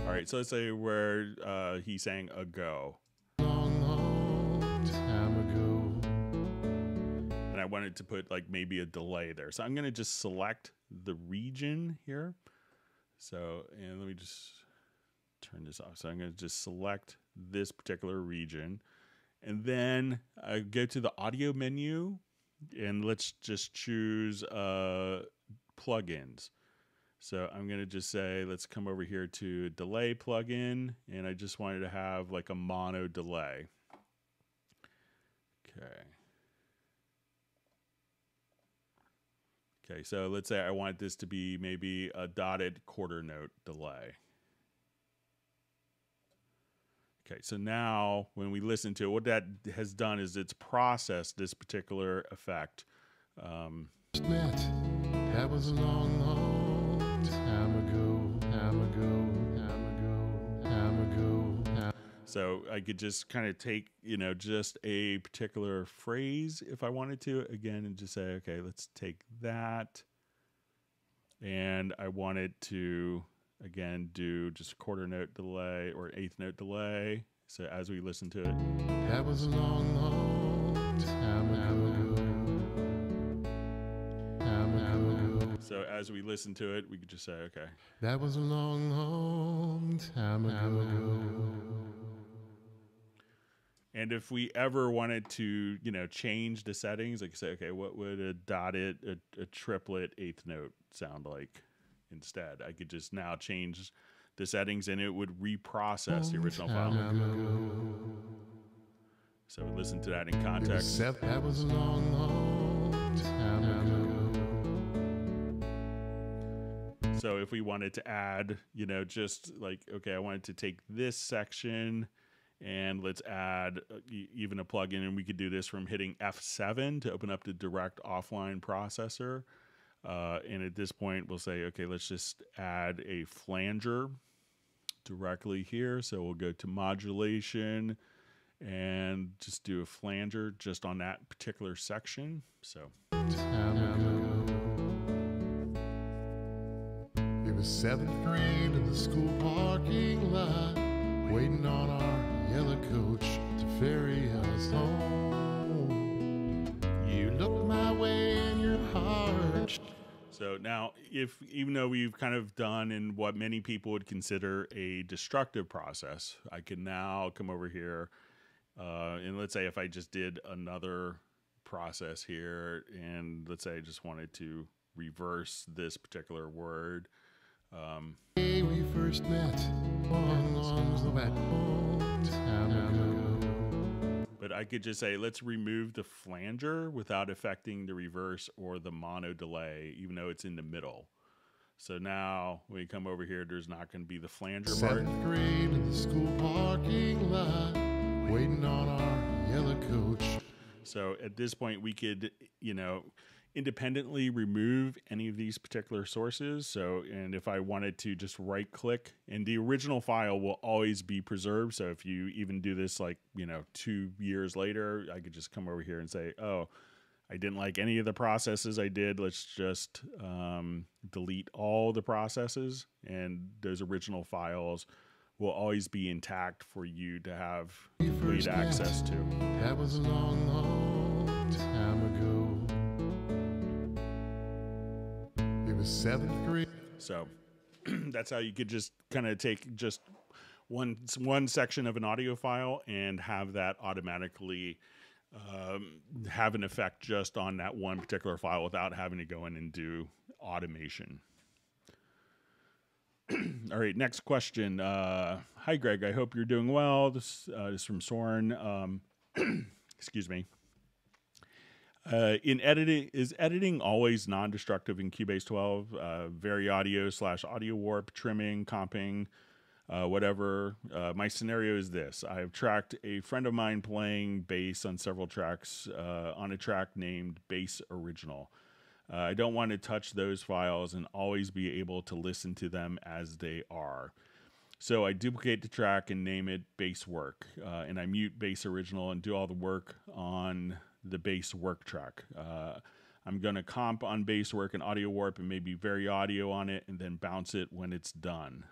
All right, so let's say where he's saying ago. Long, long time ago. And I wanted to put like maybe a delay there. So I'm going to just select the region here. So, and let me just turn this off. So I'm going to just select this particular region. And then I go to the audio menu, and let's just choose plugins. So I'm going to just say, let's come over here to delay plugin, and I just wanted to have like a mono delay. Okay. Okay, so let's say I want this to be maybe a dotted quarter note delay. Okay, so now when we listen to it, what that has done is it's processed this particular effect. That was a long, long time ago. So I could just kind of take, you know, just a particular phrase if I wanted to, again, and just say, okay, let's take that. And I wanted to, again, do just a quarter note delay or eighth note delay. So as we listen to it. That was a long, long time ago. So as we listen to it, we could just say, okay. That was a long, long time ago. And if we ever wanted to, change the settings, like say, okay, what would a dotted, a triplet eighth note sound like instead? I could just now change the settings and it would reprocess the original file. So listen to that in context. That was a long, long time ago. So if we wanted to add, just like, okay, I wanted to take this section and let's add even a plugin, and we could do this from hitting F7 to open up the direct offline processor. And at this point, we'll say, okay, let's just add a flanger directly here. So we'll go to modulation and just do a flanger just on that particular section. So it was 7th grade in the school parking lot, waiting on our yellow coach to ferry us home. You looked my way and your heart. So now, even though we've kind of done in what many people would consider a destructive process, I can now come over here and let's say if I just did another process here, and let's say I just wanted to reverse this particular word. Hey, we first met But I could just say, let's remove the flanger without affecting the reverse or the mono delay, even though it's in the middle. So now when you come over here, there's not going to be the flanger part. 7th grade in the school parking lot, waiting on our yellow coach. So at this point, we could, independently remove any of these particular sources. So, and if I wanted to just right click, and the original file will always be preserved. So if you even do this 2 years later, I could just come over here and say, oh, I didn't like any of the processes I did. Let's just delete all the processes, and those original files will always be intact for you to have complete access to. That was a long, long time ago. It was 7th grade. So that's how you could just kind of take just one section of an audio file and have that automatically have an effect just on that one particular file without having to go in and do automation. All right, next question. Hi, Greg. I hope you're doing well. This is from Soren. Excuse me. In editing, is editing always non-destructive in Cubase 12? Vary audio / audio warp, trimming, comping, whatever. My scenario is this. I've tracked a friend of mine playing bass on several tracks on a track named Bass Original. I don't want to touch those files and always be able to listen to them as they are. So I duplicate the track and name it Bass Work, and I mute Bass Original and do all the work on the bass work track. I'm going to comp on bass work and audio warp and maybe vary audio on it and then bounce it when it's done.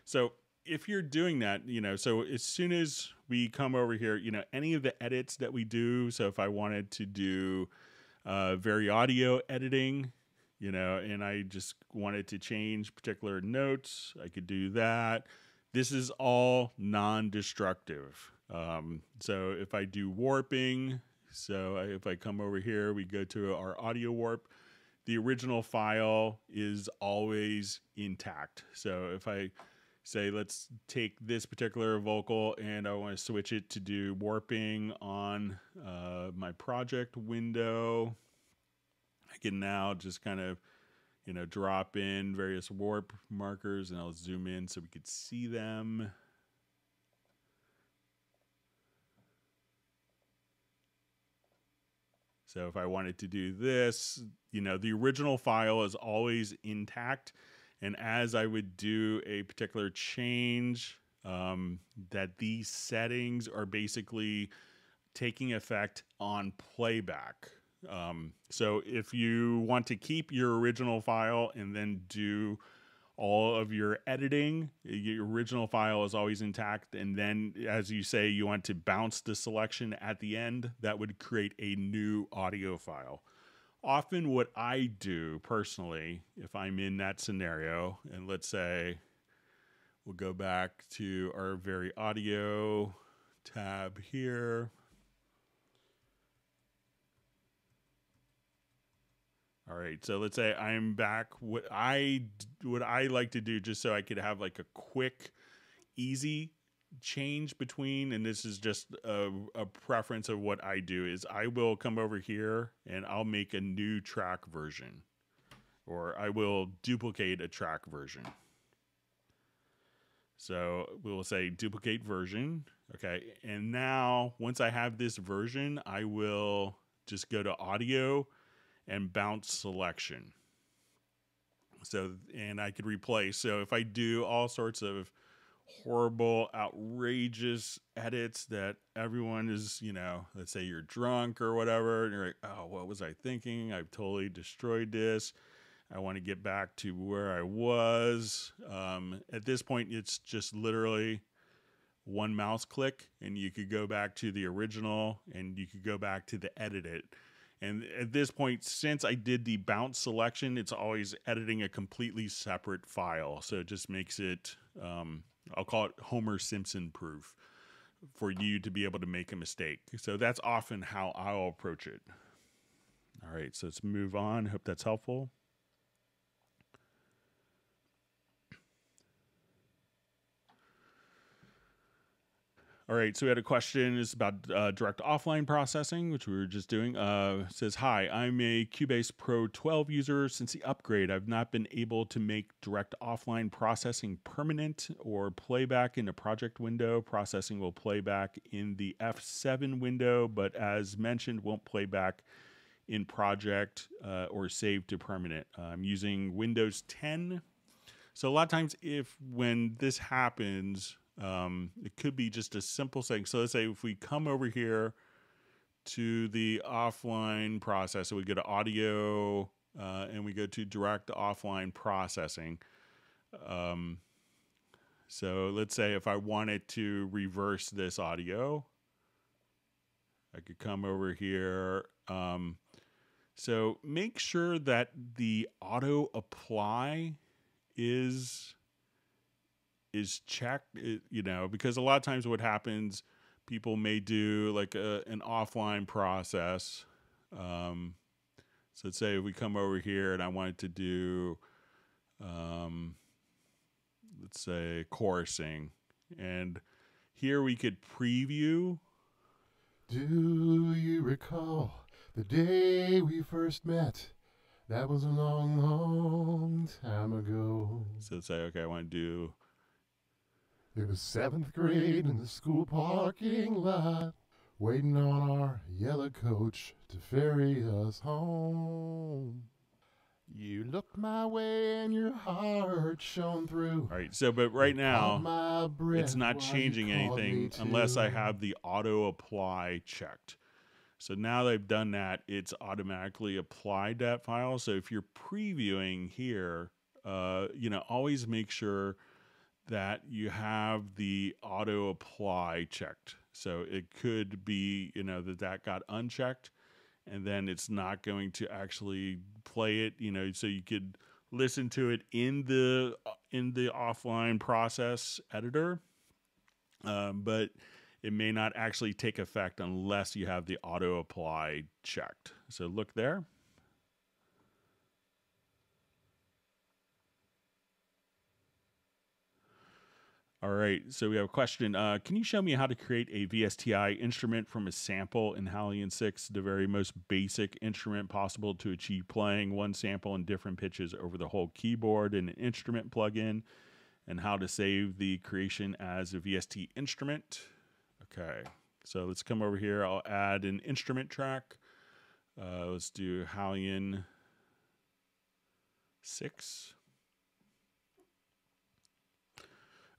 So if you're doing that, so as soon as we come over here, any of the edits that we do, so if I wanted to do vary audio editing, and I just wanted to change particular notes, I could do that. This is all non-destructive. So if I do warping, so if I come over here, we go to our audio warp, the original file is always intact. So if I say, let's take this particular vocal and I want to switch it to do warping on my project window, I can now just kind of, drop in various warp markers, and I'll zoom in so we could see them. So if I wanted to do this, the original file is always intact. And as I would do a particular change, that these settings are basically taking effect on playback. So if you want to keep your original file and then do all of your editing, your original file is always intact. And then, as you say, you want to bounce the selection at the end, that would create a new audio file. Often what I do personally, if I'm in that scenario, and let's say we'll go back to our vary audio tab here. All right, so let's say I'm back. What I like to do, just so I could have like a quick, easy change between, and this is just a preference of what I do, is I will come over here and I'll make a new track version, or I will duplicate a track version. So we'll say duplicate version. Okay, and now once I have this version, I will just go to audio and bounce selection. So, and I could replace. So if I do all sorts of horrible, outrageous edits that everyone is, you know, let's say you're drunk or whatever, and you're like, oh, what was I thinking? I've totally destroyed this. I want to get back to where I was. At this point, it's just literally one mouse click, and you could go back to the original, and you could go back to the edit it. And at this point, since I did the bounce selection, it's always editing a completely separate file. So it just makes it, I'll call it Homer Simpson proof, for you to be able to make a mistake. So that's often how I'll approach it. All right, so let's move on. Hope that's helpful. All right, so we had a question. It's about direct offline processing, which we were just doing. It says, hi, I'm a Cubase Pro 12 user. Since the upgrade, I've not been able to make direct offline processing permanent or playback in a project window. Processing will play back in the F7 window, but as mentioned, won't play back in project or save to permanent. I'm using Windows 10. So a lot of times when this happens, it could be just a simple thing. So let's say if we come over here to the offline process, so we go to audio and we go to direct offline processing. So let's say if I wanted to reverse this audio, I could come over here. So make sure that the auto apply is checked, you know, because a lot of times what happens, people may do like an offline process. So let's say if we come over here and I wanted to do, let's say chorusing, and here we could preview. Do you recall the day we first met? That was a long, long time ago. So let's say, okay, I want to do. It was 7th grade in the school parking lot, waiting on our yellow coach to ferry us home. You looked my way and your heart shone through. All right, so but right now, it's not changing anything unless I have the auto apply checked. So now they've done that, it's automatically applied that file. So if you're previewing here, you know, always make sure that you have the auto apply checked. So it could be, you know, that got unchecked, and then it's not going to actually play it, you know, so you could listen to it in the offline process editor, but it may not actually take effect unless you have the auto apply checked. So look there. All right, so we have a question. Can you show me how to create a VSTI instrument from a sample in Halion 6, the very most basic instrument possible to achieve playing one sample in different pitches over the whole keyboard in an instrument plugin, and how to save the creation as a VST instrument? Okay, so let's come over here. I'll add an instrument track. Let's do Halion 6.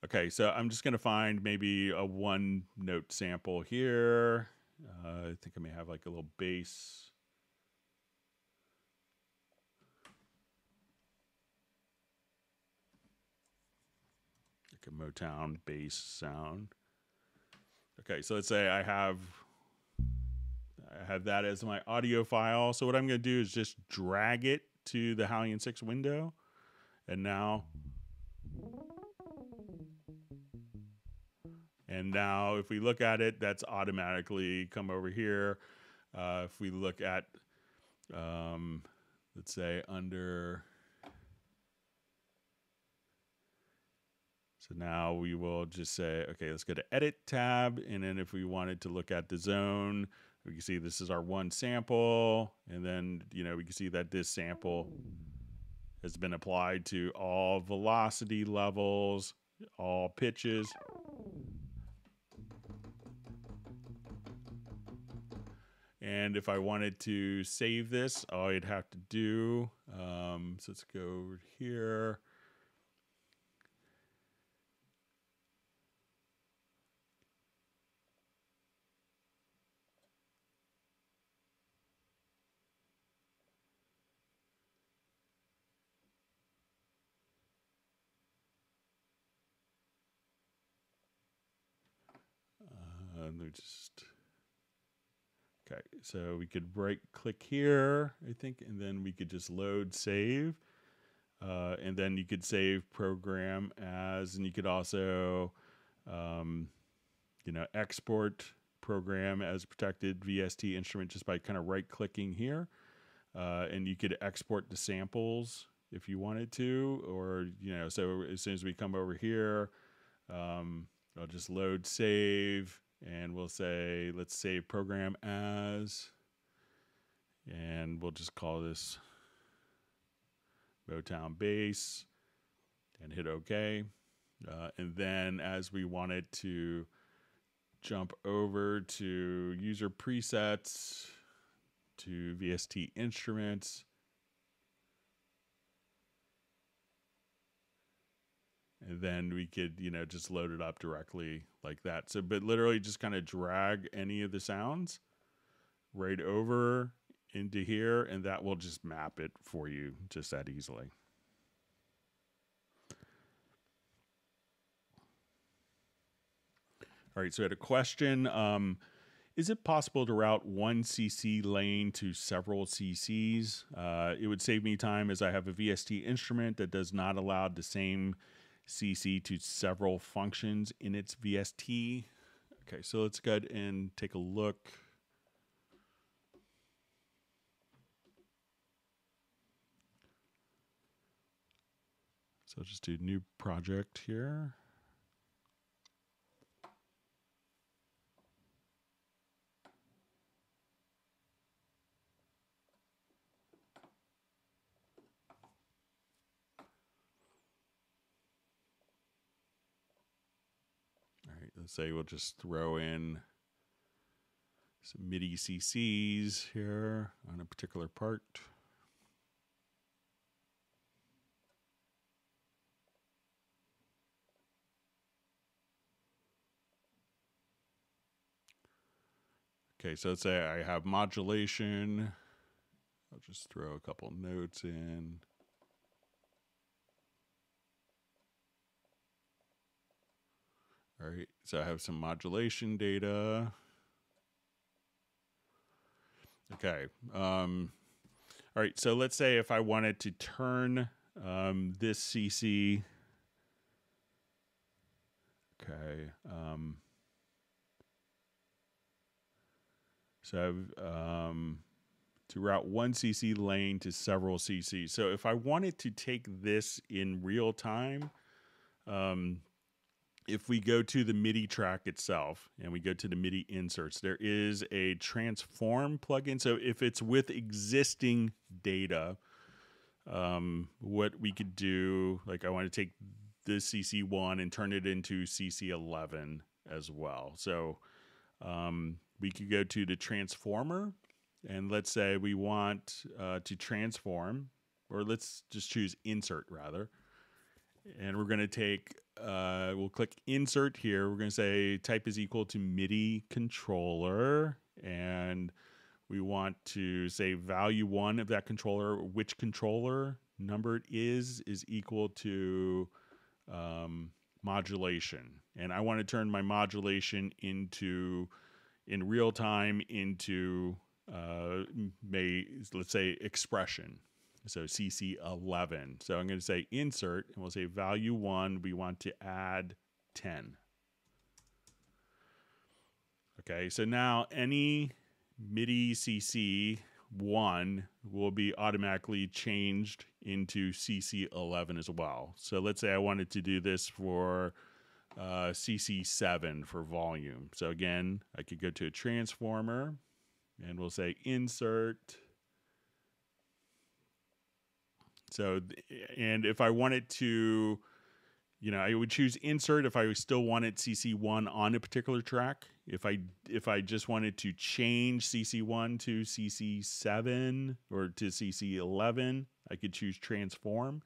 Okay, so I'm just going to find maybe a one-note sample here. I think I may have like a little bass. Like a Motown bass sound. Okay, so let's say I have that as my audio file. So what I'm going to do is just drag it to the Halion 6 window. And now... And now if we look at it, that's automatically come over here. If we look at, let's say under, so now we will just say, okay, let's go to edit tab. And then if we wanted to look at the zone, we can see this is our one sample. And then, you know, we can see that this sample has been applied to all velocity levels, all pitches. And if I wanted to save this, all I'd have to do, so let's go over here. Let me just, okay, so we could right click here, I think, and then we could just load save. And then you could save program as, and you could also, you know, export program as protected VST instrument just by kind of right clicking here. And you could export the samples if you wanted to, or, you know, so as soon as we come over here, I'll just load save, and we'll say, let's save program as, and we'll just call this Motown bass and hit OK. And then as we wanted to jump over to user presets, to VST instruments, and then we could, you know, just load it up directly like that. So, but literally just kind of drag any of the sounds right over into here, and that will just map it for you just that easily. All right, so I had a question. Is it possible to route one CC lane to several CCs? It would save me time as I have a VST instrument that does not allow the same CC to several functions in its VST. Okay, so let's go ahead and take a look. So I'll just do new project here. All right, let's say we'll just throw in some MIDI CCs here on a particular part. Okay, so let's say I have modulation. I'll just throw a couple notes in. All right, so I have some modulation data. Okay, all right, so let's say if I wanted to turn this CC, okay, so to route one CC lane to several CCs. So if I wanted to take this in real time, if we go to the MIDI track itself and we go to the MIDI inserts, there is a transform plugin. So if it's with existing data, what we could do, like I want to take this CC1 and turn it into CC11 as well. So we could go to the transformer, and let's say we want to transform, or let's just choose insert rather. And we're going to take, we'll click insert here. We're going to say type is equal to MIDI controller. And we want to say value 1 of that controller, which controller number it is equal to modulation. And I want to turn my modulation into, in real time, into, let's say, expression. So CC11. So I'm going to say insert, and we'll say value 1, we want to add 10. Okay, so now any MIDI CC1 will be automatically changed into CC11 as well. So let's say I wanted to do this for CC7 for volume. So again, I could go to a transformer and we'll say insert. So, and if I wanted to, I would choose insert if I still wanted CC1 on a particular track. If I just wanted to change CC1 to CC7 or to CC11, I could choose transform.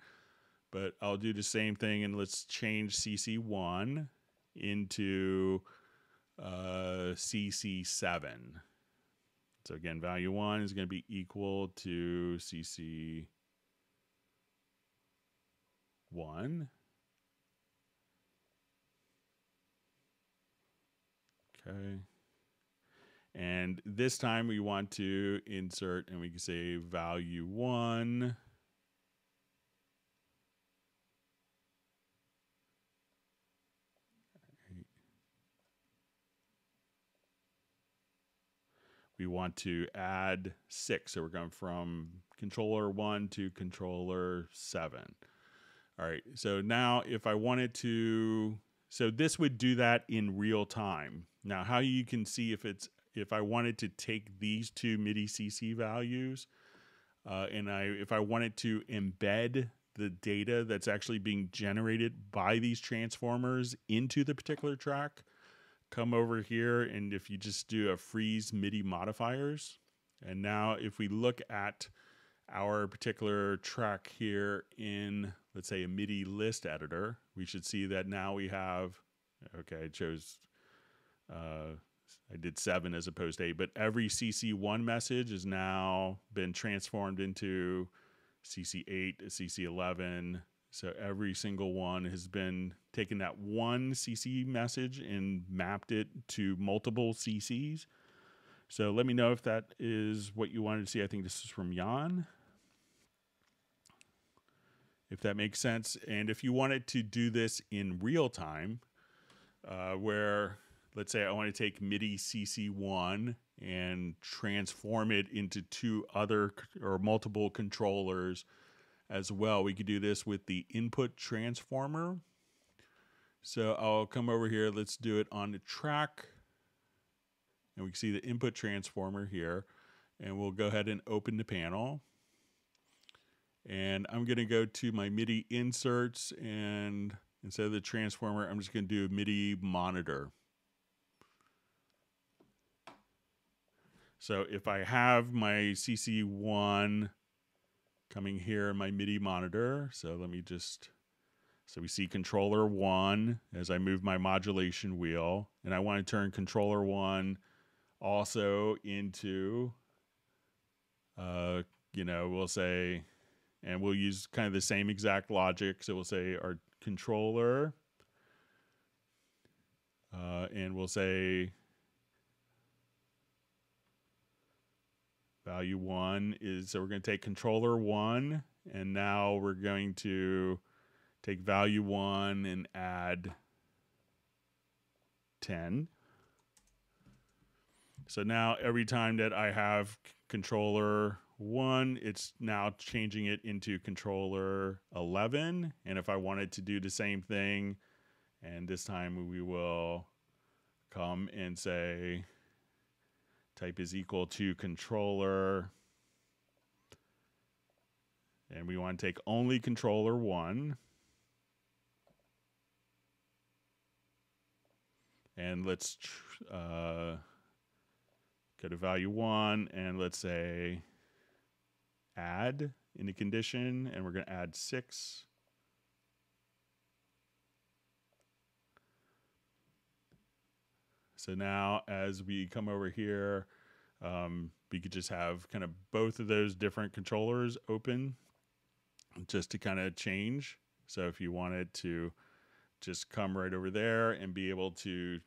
But I'll do the same thing, and let's change CC1 into CC7. So again, value 1 is going to be equal to CC1. Okay. And this time we want to insert, and we can say value 1. We want to add 6. So we're going from controller 1 to controller 7. All right. So now if I wanted to, so this would do that in real time. Now, how you can see if I wanted to take these two MIDI CC values and if I wanted to embed the data that's actually being generated by these transformers into the particular track, come over here, and if you just do a freeze MIDI modifiers, and now if we look at our particular track here in, let's say, a MIDI list editor, we should see that now we have, okay, I chose, I did 7 as opposed to 8, but every CC1 message has now been transformed into CC8, CC11. So every single one has been taken that one CC message and mapped it to multiple CCs. So let me know if that is what you wanted to see. I think this is from Jan. If that makes sense. And if you wanted to do this in real time, where let's say I want to take MIDI CC1 and transform it into 2 other or multiple controllers as well, we could do this with the input transformer. So I'll come over here. Let's do it on the track. And we can see the input transformer here. And we'll go ahead and open the panel. And I'm going to go to my MIDI inserts. And instead of the transformer, I'm just going to do a MIDI monitor. So if I have my CC1 coming here in my MIDI monitor, so let me just, so we see controller 1 as I move my modulation wheel, and I want to turn controller 1 also into, we'll say, and we'll use kind of the same exact logic. So we'll say our controller, and we'll say value 1 is, so we're going to take controller 1, and now we're going to take value 1 and add 10. So now every time that I have controller 1, it's now changing it into controller 11. And if I wanted to do the same thing, and this time we will come and say type is equal to controller, and we want to take only controller 1. And let's go to value 1, and let's say add in the condition, and we're going to add 6. So now as we come over here, we could just have kind of both of those different controllers open just to kind of change. So if you wanted to just come right over there and be able to,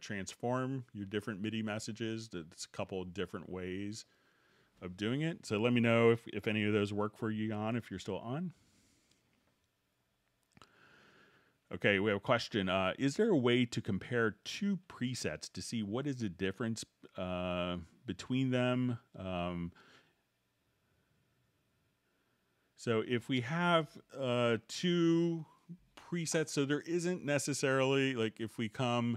transform your different MIDI messages, there's a couple of different ways of doing it. So let me know if any of those work for you, Jan, if you're still on. Okay, we have a question. Is there a way to compare two presets to see what is the difference between them? So if we have two presets, so there isn't necessarily, like if we come,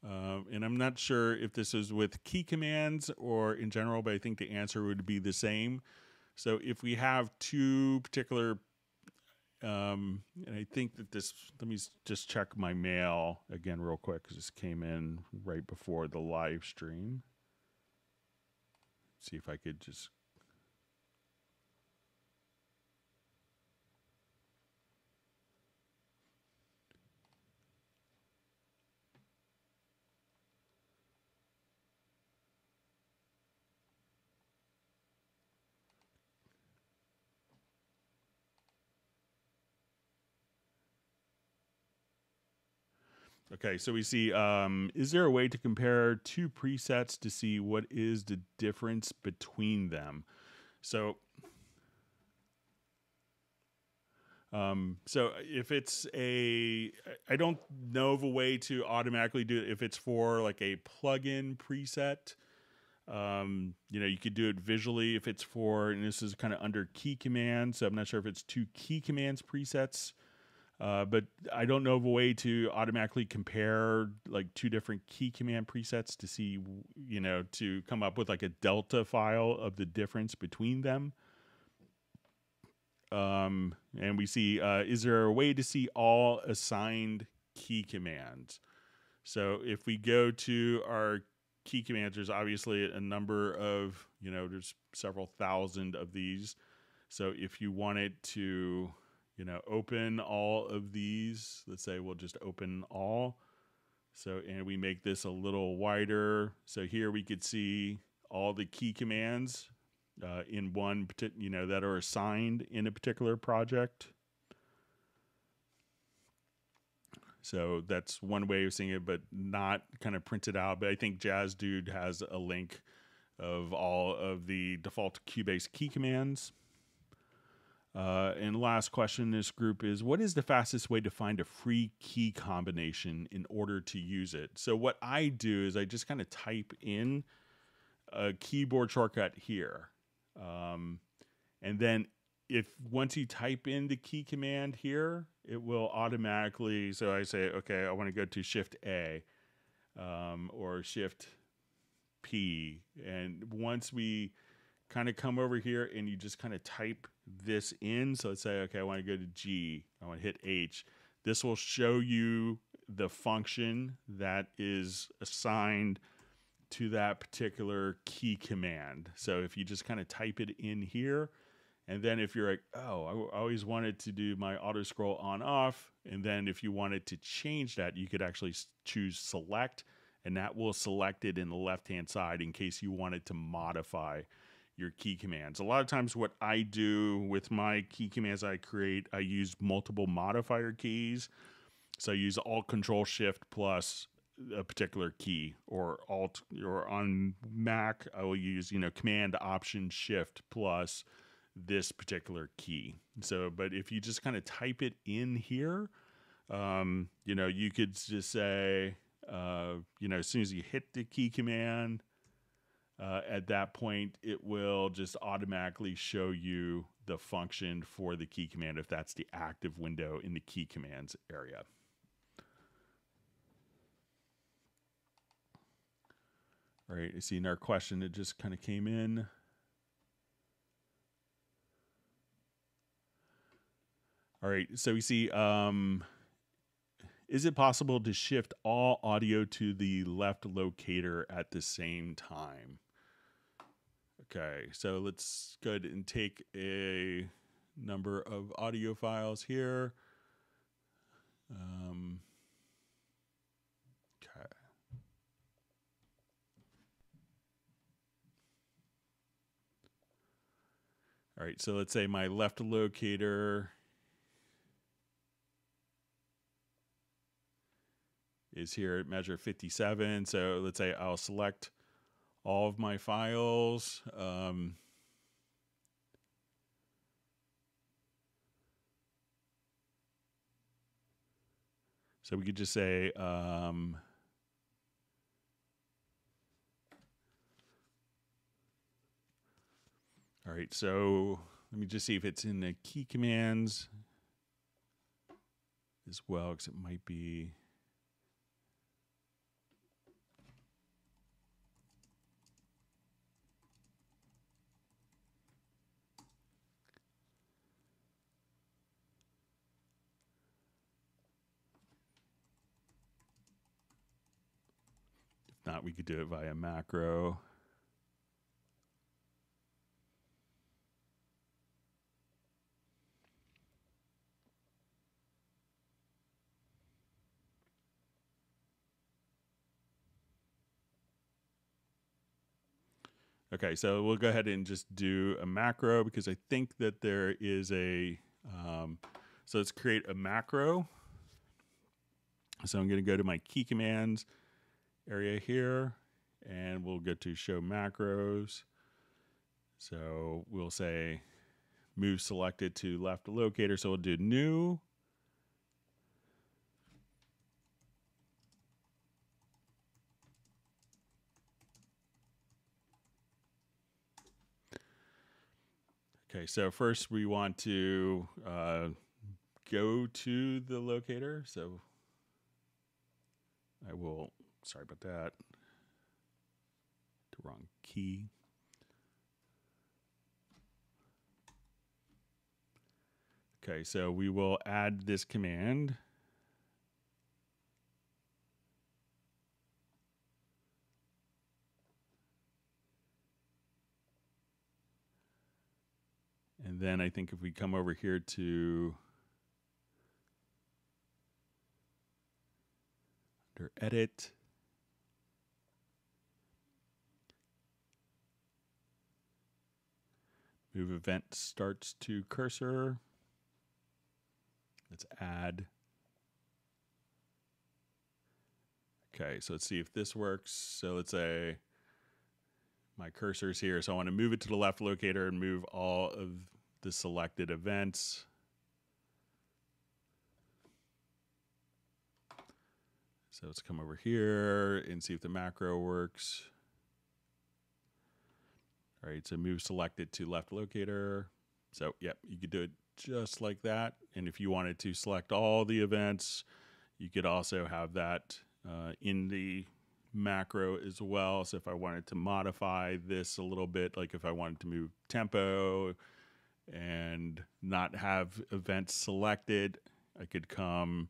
and I'm not sure if this is with key commands or in general, but I think the answer would be the same. So if we have two particular, and I think that this, let me just check my mail again real quick because this came in right before the live stream. See if I could just. Okay, so we see, is there a way to compare two presets to see what is the difference between them? So, so if it's I don't know of a way to automatically do it. If it's for like a plugin preset, you could do it visually. If it's for, and this is kind of under key commands, so I'm not sure if it's two key commands presets. But I don't know of a way to automatically compare like two different key command presets to see, to come up with like a delta file of the difference between them. And we see, is there a way to see all assigned key commands? So if we go to our key commands, there's obviously a number of, there's several thousand of these. So if you wanted to, open all of these, let's say we'll just open all. So, and we make this a little wider. So here we could see all the key commands in one, that are assigned in a particular project. So that's one way of seeing it, but not kind of printed out. But I think Jazz Dude has a link of all of the default Cubase key commands. And last question in this group is, what is the fastest way to find a free key combination in order to use it? So what I do is I just kind of type in a keyboard shortcut here. And then once you type in the key command here, it will automatically, so I say, okay, I want to go to Shift A or Shift P. And once we kind of come over here and you just kind of type this in. So let's say, okay, I want to go to G. I want to hit H. This will show you the function that is assigned to that particular key command. So if you just kind of type it in here, and then if you're like, oh, I always wanted to do my auto scroll on off, and then if you wanted to change that, you could actually choose select, and that will select it in the left-hand side in case you wanted to modify your key commands. A lot of times what I do with my key commands I create, I use multiple modifier keys. So I use Alt Control Shift plus a particular key, or Alt, or on Mac, I will use, Command Option Shift plus this particular key. So, but if you just kind of type it in here, you could just say, as soon as you hit the key command, at that point, it will just automatically show you the function for the key command if that's the active window in the key commands area. All right, I see another question that just kind of came in. All right, so we see, is it possible to shift all audio to the left locator at the same time? Okay, so let's go ahead and take a number of audio files here. Okay. All right, so let's say my left locator is here at measure 57. So let's say I'll select all of my files. So we could just say, all right, so let me just see if it's in the key commands as well, because it might be. If not, we could do it via macro. Okay, so we'll go ahead and just do a macro because I think that there is a, so let's create a macro. So I'm going to go to my key commands area here, and we'll go to show macros. So we'll say move selected to left locator. So we'll do new. Okay, so first we want to go to the locator. So I will, sorry about that, the wrong key. Okay, so we will add this command. And then I think if we come over here to under edit, move event starts to cursor. Let's add. Okay, so let's see if this works. So let's say my cursor's here. So I want to move it to the left locator and move all of the selected events. So let's come over here and see if the macro works. All right, so move selected to left locator. So, yep, you could do it just like that. And if you wanted to select all the events, you could also have that in the macro as well. So if I wanted to modify this a little bit, like if I wanted to move tempo and not have events selected, I could come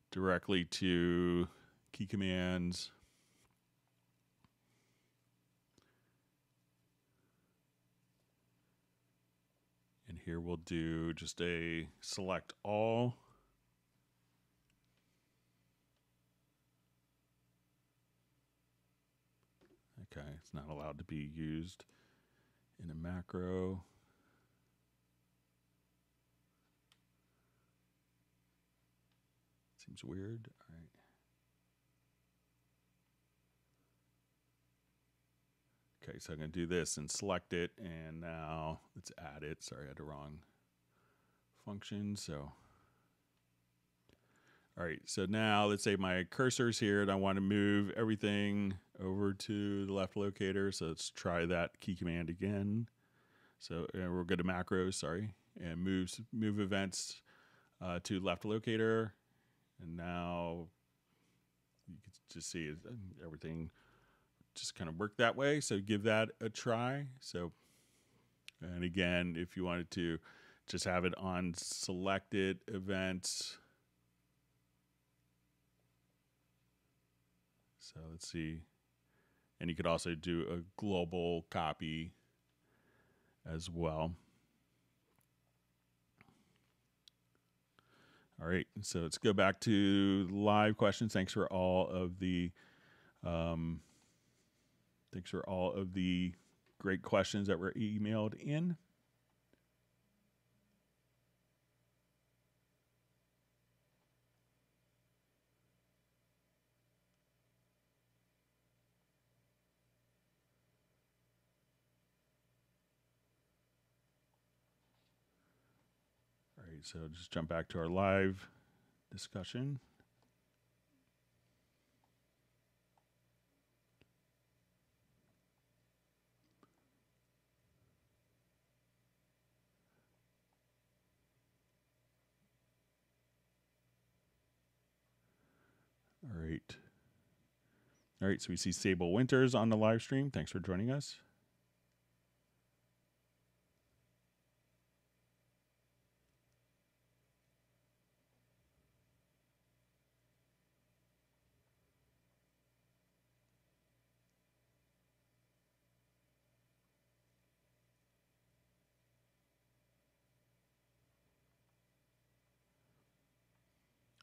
directly to key commands. And here we'll do just a select all. Okay, it's not allowed to be used in a macro. Seems weird. All right. Okay, so I'm going to do this and select it, and now let's add it. Sorry, I had the wrong function. So, all right, so now let's say my cursor's here, and I want to move everything over to the left locator. So let's try that key command again. So we'll go to macros, sorry, and move events to left locator. And now you can just see everything just kind of work that way. So give that a try. So, and again, if you wanted to just have it on selected events. So let's see. And you could also do a global copy as well. All right, so let's go back to live questions. Thanks for all of the great questions that were emailed in. All right, so just jump back to our live discussion. right. All right, so we see Sable Winters on the live stream. Thanks for joining us.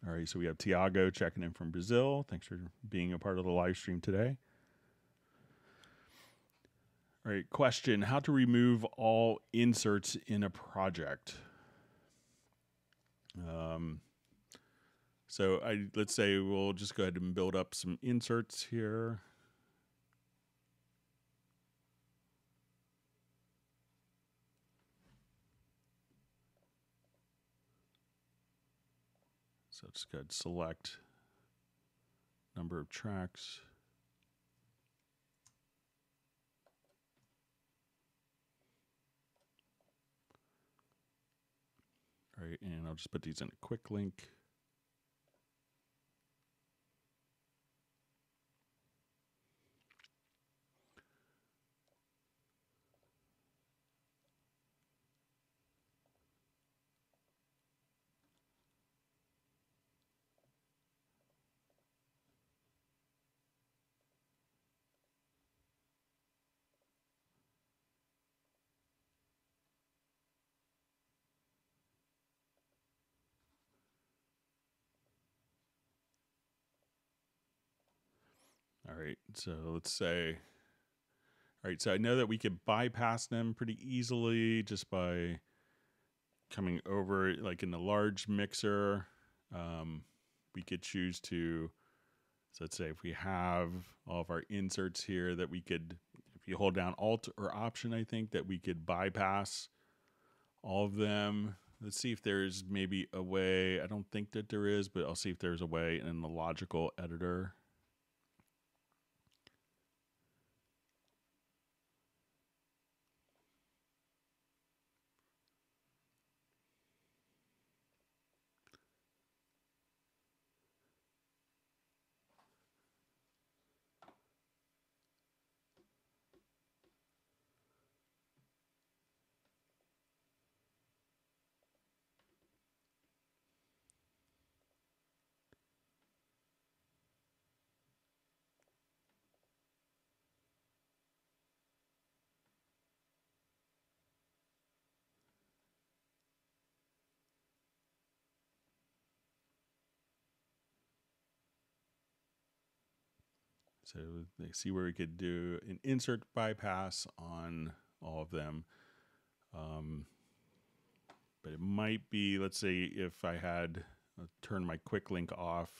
All right, so we have Tiago checking in from Brazil. Thanks for being a part of the live stream today. All right, question, how to remove all inserts in a project? So let's say we'll just go ahead and build up some inserts here. So just go ahead and select number of tracks. All right, and I'll just put these in a quick link. All right, so let's say, all right, so I know that we could bypass them pretty easily just by coming over, like in the large mixer. We could choose to, so let's say if we have all of our inserts here that we could, if you hold down Alt or Option, I think that we could bypass all of them. Let's see if there's maybe a way. I don't think that there is, but I'll see if there's a way in the logical editor. So they see where we could do an insert bypass on all of them. But it might be, let's say if I had turned my quick link off.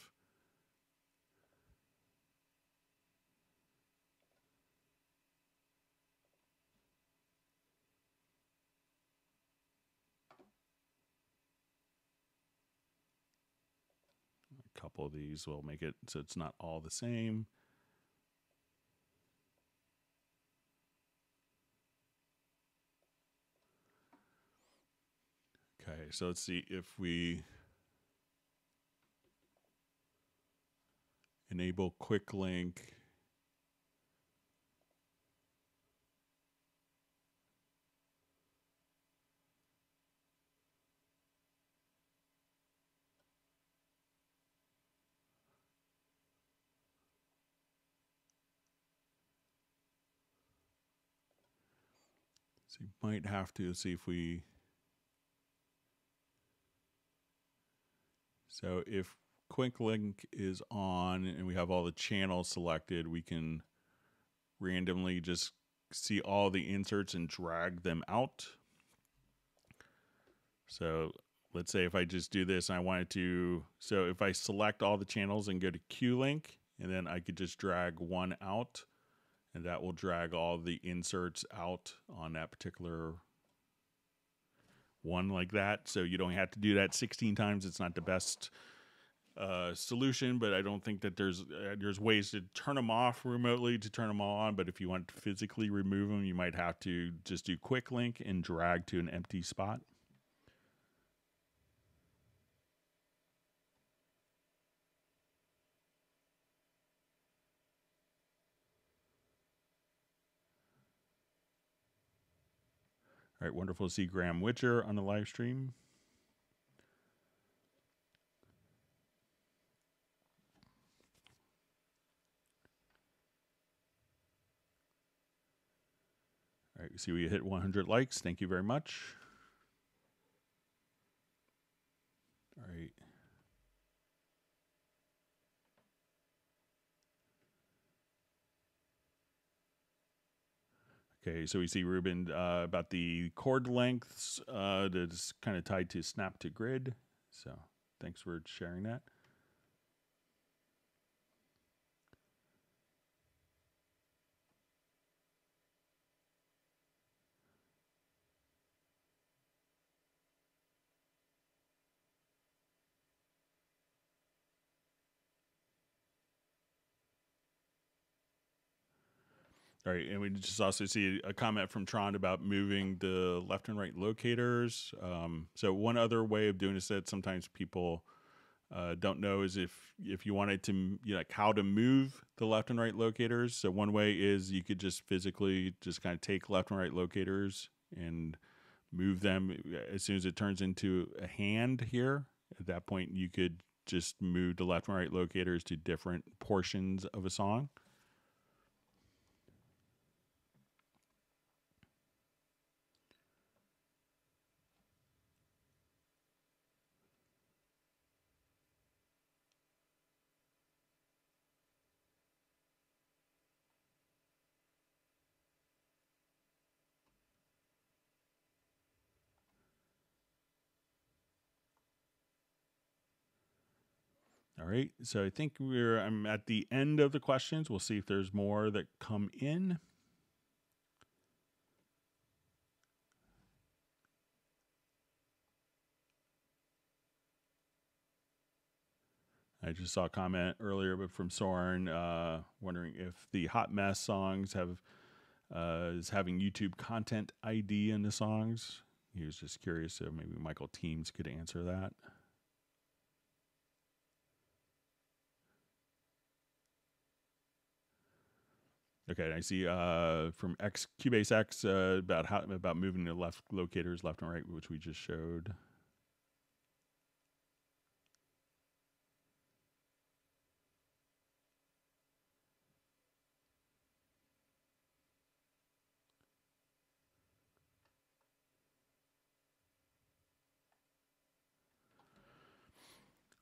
A couple of these will make it so it's not all the same. Okay, so let's see if we enable quick link. So you might have to see if we, so if quick link is on and we have all the channels selected, we can randomly just see all the inserts and drag them out. So let's say if I just do this and I wanted to, so if I select all the channels and go to Q link, and then I could just drag one out, and that will drag all the inserts out on that particular one like that. So you don't have to do that 16 times. It's not the best solution, but I don't think that there's ways to turn them off remotely to turn them all on. But if you want to physically remove them, you might have to just do quick link and drag to an empty spot. All right, wonderful to see Graham Witcher on the live stream. All right, we see we hit 100 likes. Thank you very much. All right. Okay, so we see Ruben about the chord lengths that's kind of tied to snap to grid. So thanks for sharing that. All right, and we just also see a comment from Tron about moving the left and right locators. So one other way of doing this that sometimes people don't know is if you wanted to, like how to move the left and right locators. So one way is you could just physically just kind of take left and right locators and move them as soon as it turns into a hand here. At that point, you could just move the left and right locators to different portions of a song. All right, so I think I'm at the end of the questions. We'll see if there's more that come in. I just saw a comment earlier, but from Soren, wondering if the Hot Mess songs have is having YouTube content ID in the songs. He was just curious, so maybe Michael Teams could answer that. Okay, I see from Cubase X about moving the left locators left and right, which we just showed.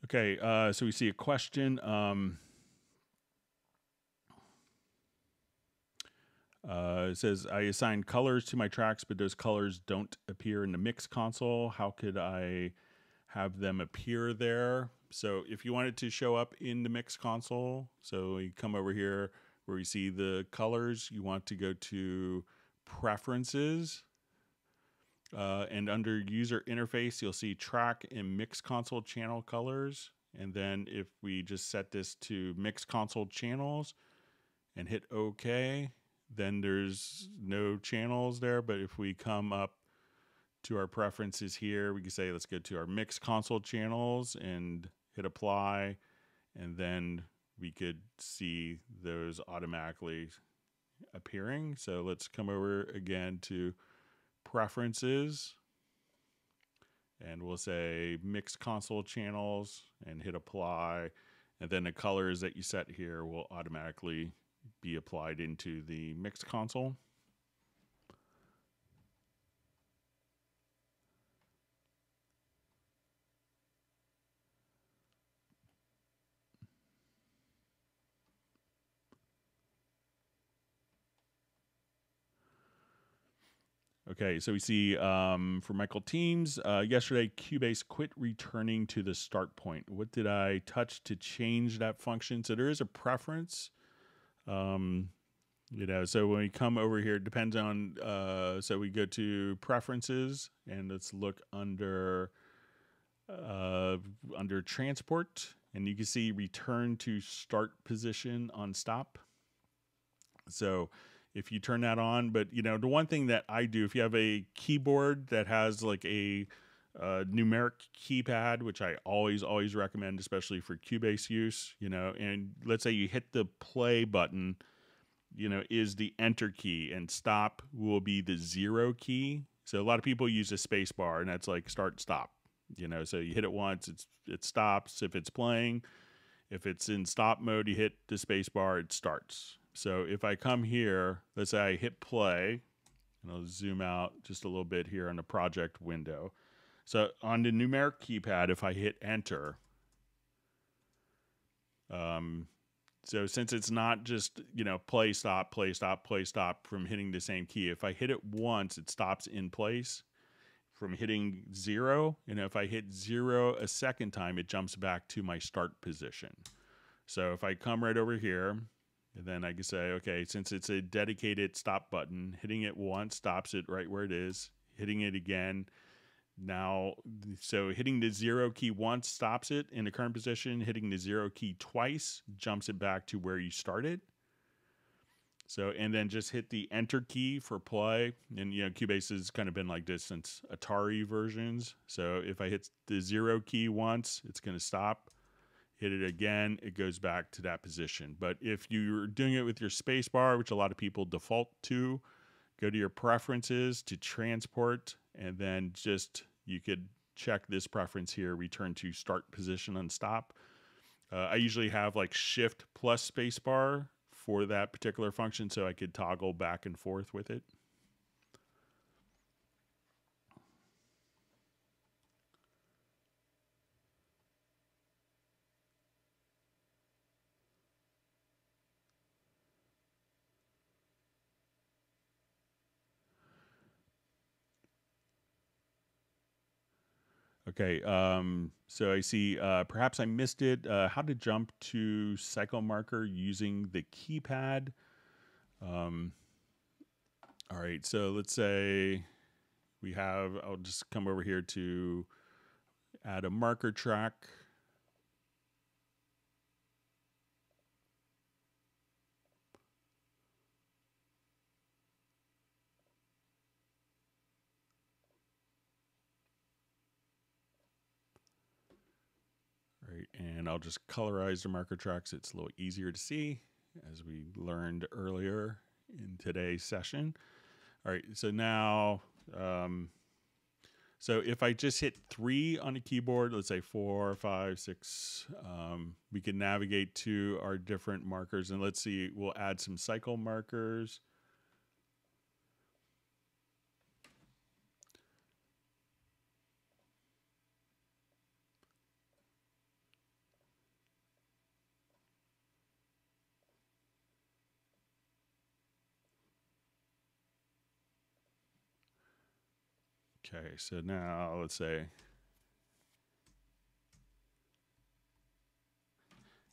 Okay, so we see a question. It says, I assign colors to my tracks, but those colors don't appear in the mix console. How could I have them appear there? So if you want it to show up in the mix console, so you come over here where you see the colors, you want to go to Preferences. And under User Interface, you'll see Track and Mix Console Channel Colors. And then if we just set this to Mix Console Channels and hit OK, then there's no channels there. But if we come up to our preferences here, we can say, let's go to our Mix Console Channels and hit Apply. And then we could see those automatically appearing. So let's come over again to Preferences. And we'll say Mix Console Channels and hit Apply. And then the colors that you set here will automatically be applied into the mix console. Okay, so we see for Michael Teams, yesterday Cubase quit returning to the start point. What did I touch to change that function? So there is a preference. So when we come over here, it depends on, so we go to Preferences, and let's look under Transport, and you can see Return to Start Position on Stop. So if you turn that on, but the one thing that I do, if you have a keyboard that has like a numeric keypad, which I always recommend, especially for Cubase use, and let's say you hit the play button, is the enter key, and stop will be the 0 key. So a lot of people use a space bar, and that's like start, stop. So you hit it once, it stops. If it's playing, if it's in stop mode, you hit the space bar, it starts. So if I come here, let's say I hit play, and I'll zoom out just a little bit here on the project window. So on the numeric keypad, if I hit enter, so since it's not just, play, stop, play, stop, play, stop from hitting the same key, if I hit it once, it stops in place from hitting 0. And if I hit 0 a second time, it jumps back to my start position. So if I come right over here, and then I can say, okay, since it's a dedicated stop button, hitting it once stops it right where it is, hitting it again. Now, so hitting the 0 key once stops it in the current position. Hitting the 0 key twice jumps it back to where you started. So, and then just hit the enter key for play. And, Cubase has kind of been like this since Atari versions. So if I hit the 0 key once, it's going to stop. Hit it again, it goes back to that position. But if you're doing it with your space bar, which a lot of people default to, go to your preferences to transport, and then you could check this preference here, return to start position on stop. I usually have like shift plus space bar for that particular function, so I could toggle back and forth with it. Okay, so I see perhaps I missed it. How to jump to cycle marker using the keypad. All right, so let's say I'll just come over here to add a marker track. Right, and I'll just colorize the marker tracks. It's a little easier to see, as we learned earlier in today's session. All right, so now, so if I just hit 3 on the keyboard, let's say 4, 5, 6, we can navigate to our different markers. And let's see, we'll add some cycle markers. Okay, so now let's say,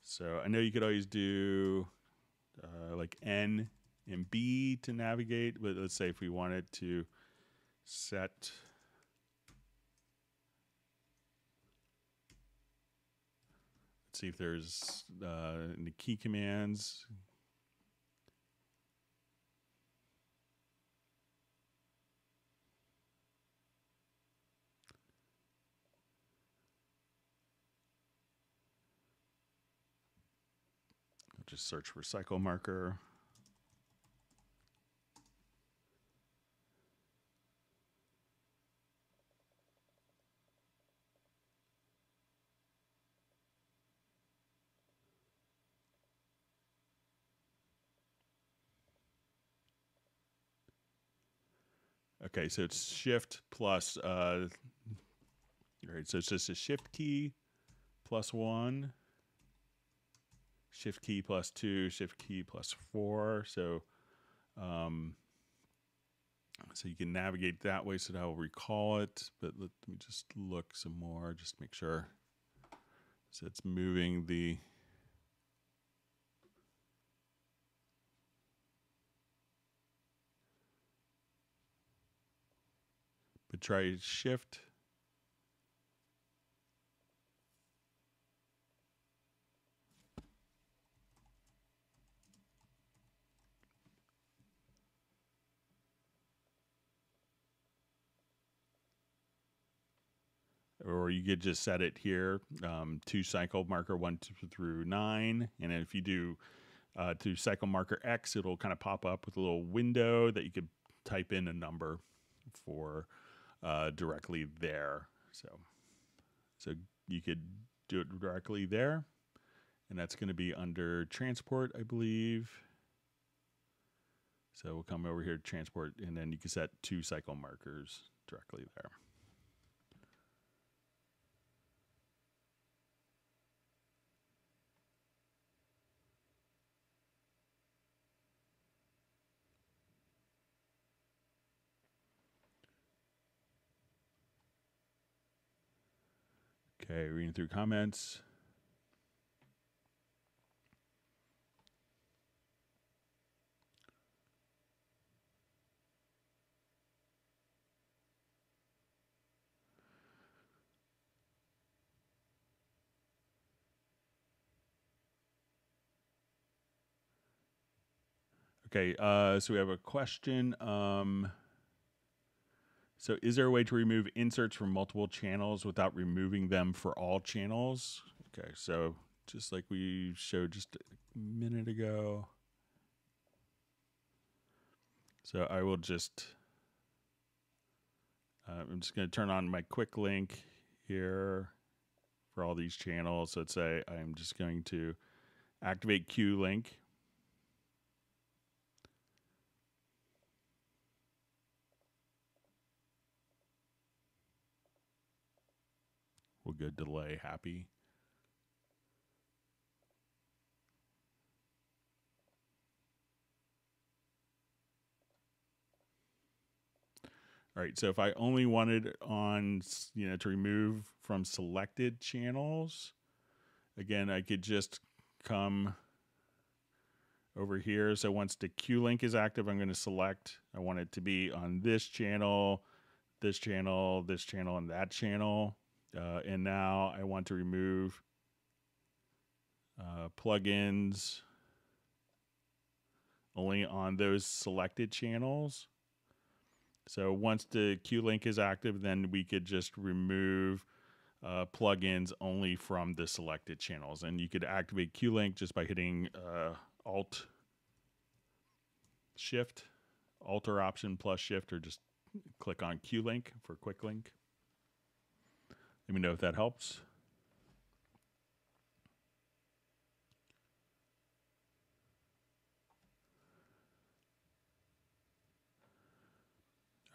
so I know you could always do like N and B to navigate, but let's say if we wanted to set, let's see if there's in the key commands. Just search for cycle marker. Okay, so it's shift plus, all right, so it's just a shift key plus 1. Shift key plus 2, shift key plus 4. So, so you can navigate that way. So that will recall it. But let me just look some more, just make sure. So it's moving the. But try shift. Or you could just set it here to cycle marker 1 through 9. And if you do to cycle marker X, it'll kind of pop up with a little window that you could type in a number. for directly there. So you could do it directly there, and that's going to be under transport, I believe. So we'll come over here to transport, and then you can set 2 cycle markers directly there. Okay, reading through comments. Okay, so we have a question. So is there a way to remove inserts from multiple channels without removing them for all channels? Okay, so just like we showed just a minute ago. So I will just, I'm just going to turn on my quick link here for all these channels. So let's say I'm just going to activate Q link. We'll go delay happy. All right, so if I only wanted on, to remove from selected channels, again, I could just come over here. So once the Q link is active, I'm going to select, I want it to be on this channel, this channel, this channel, and that channel. And now I want to remove plugins only on those selected channels. So once the Q link is active, then we could just remove plugins only from the selected channels. And you could activate Q link just by hitting Alt Shift, Alt or Option plus Shift, or just click on Q link for quick link. Let me know if that helps.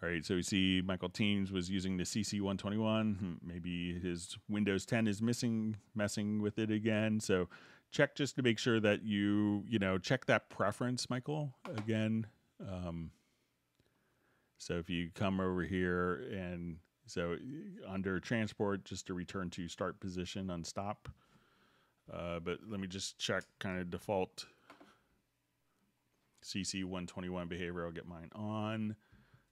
All right, so we see Michael Teams was using the CC121. Maybe his Windows 10 is messing with it again. So check just to make sure that you check that preference, Michael, again. So if you come over here and so under transport, just to return to start position on stop. But let me just check kind of default CC121 behavior. I'll get mine on.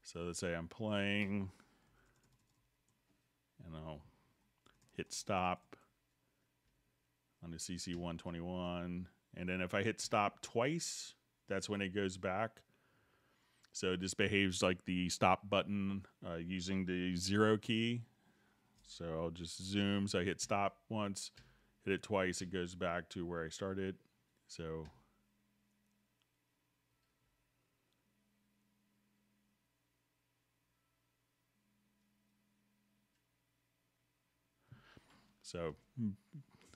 So let's say I'm playing, and I'll hit stop on the CC121. And then if I hit stop twice, that's when it goes back. So this behaves like the stop button using the 0 key. So I'll just zoom. So I hit stop once, hit it twice, it goes back to where I started. So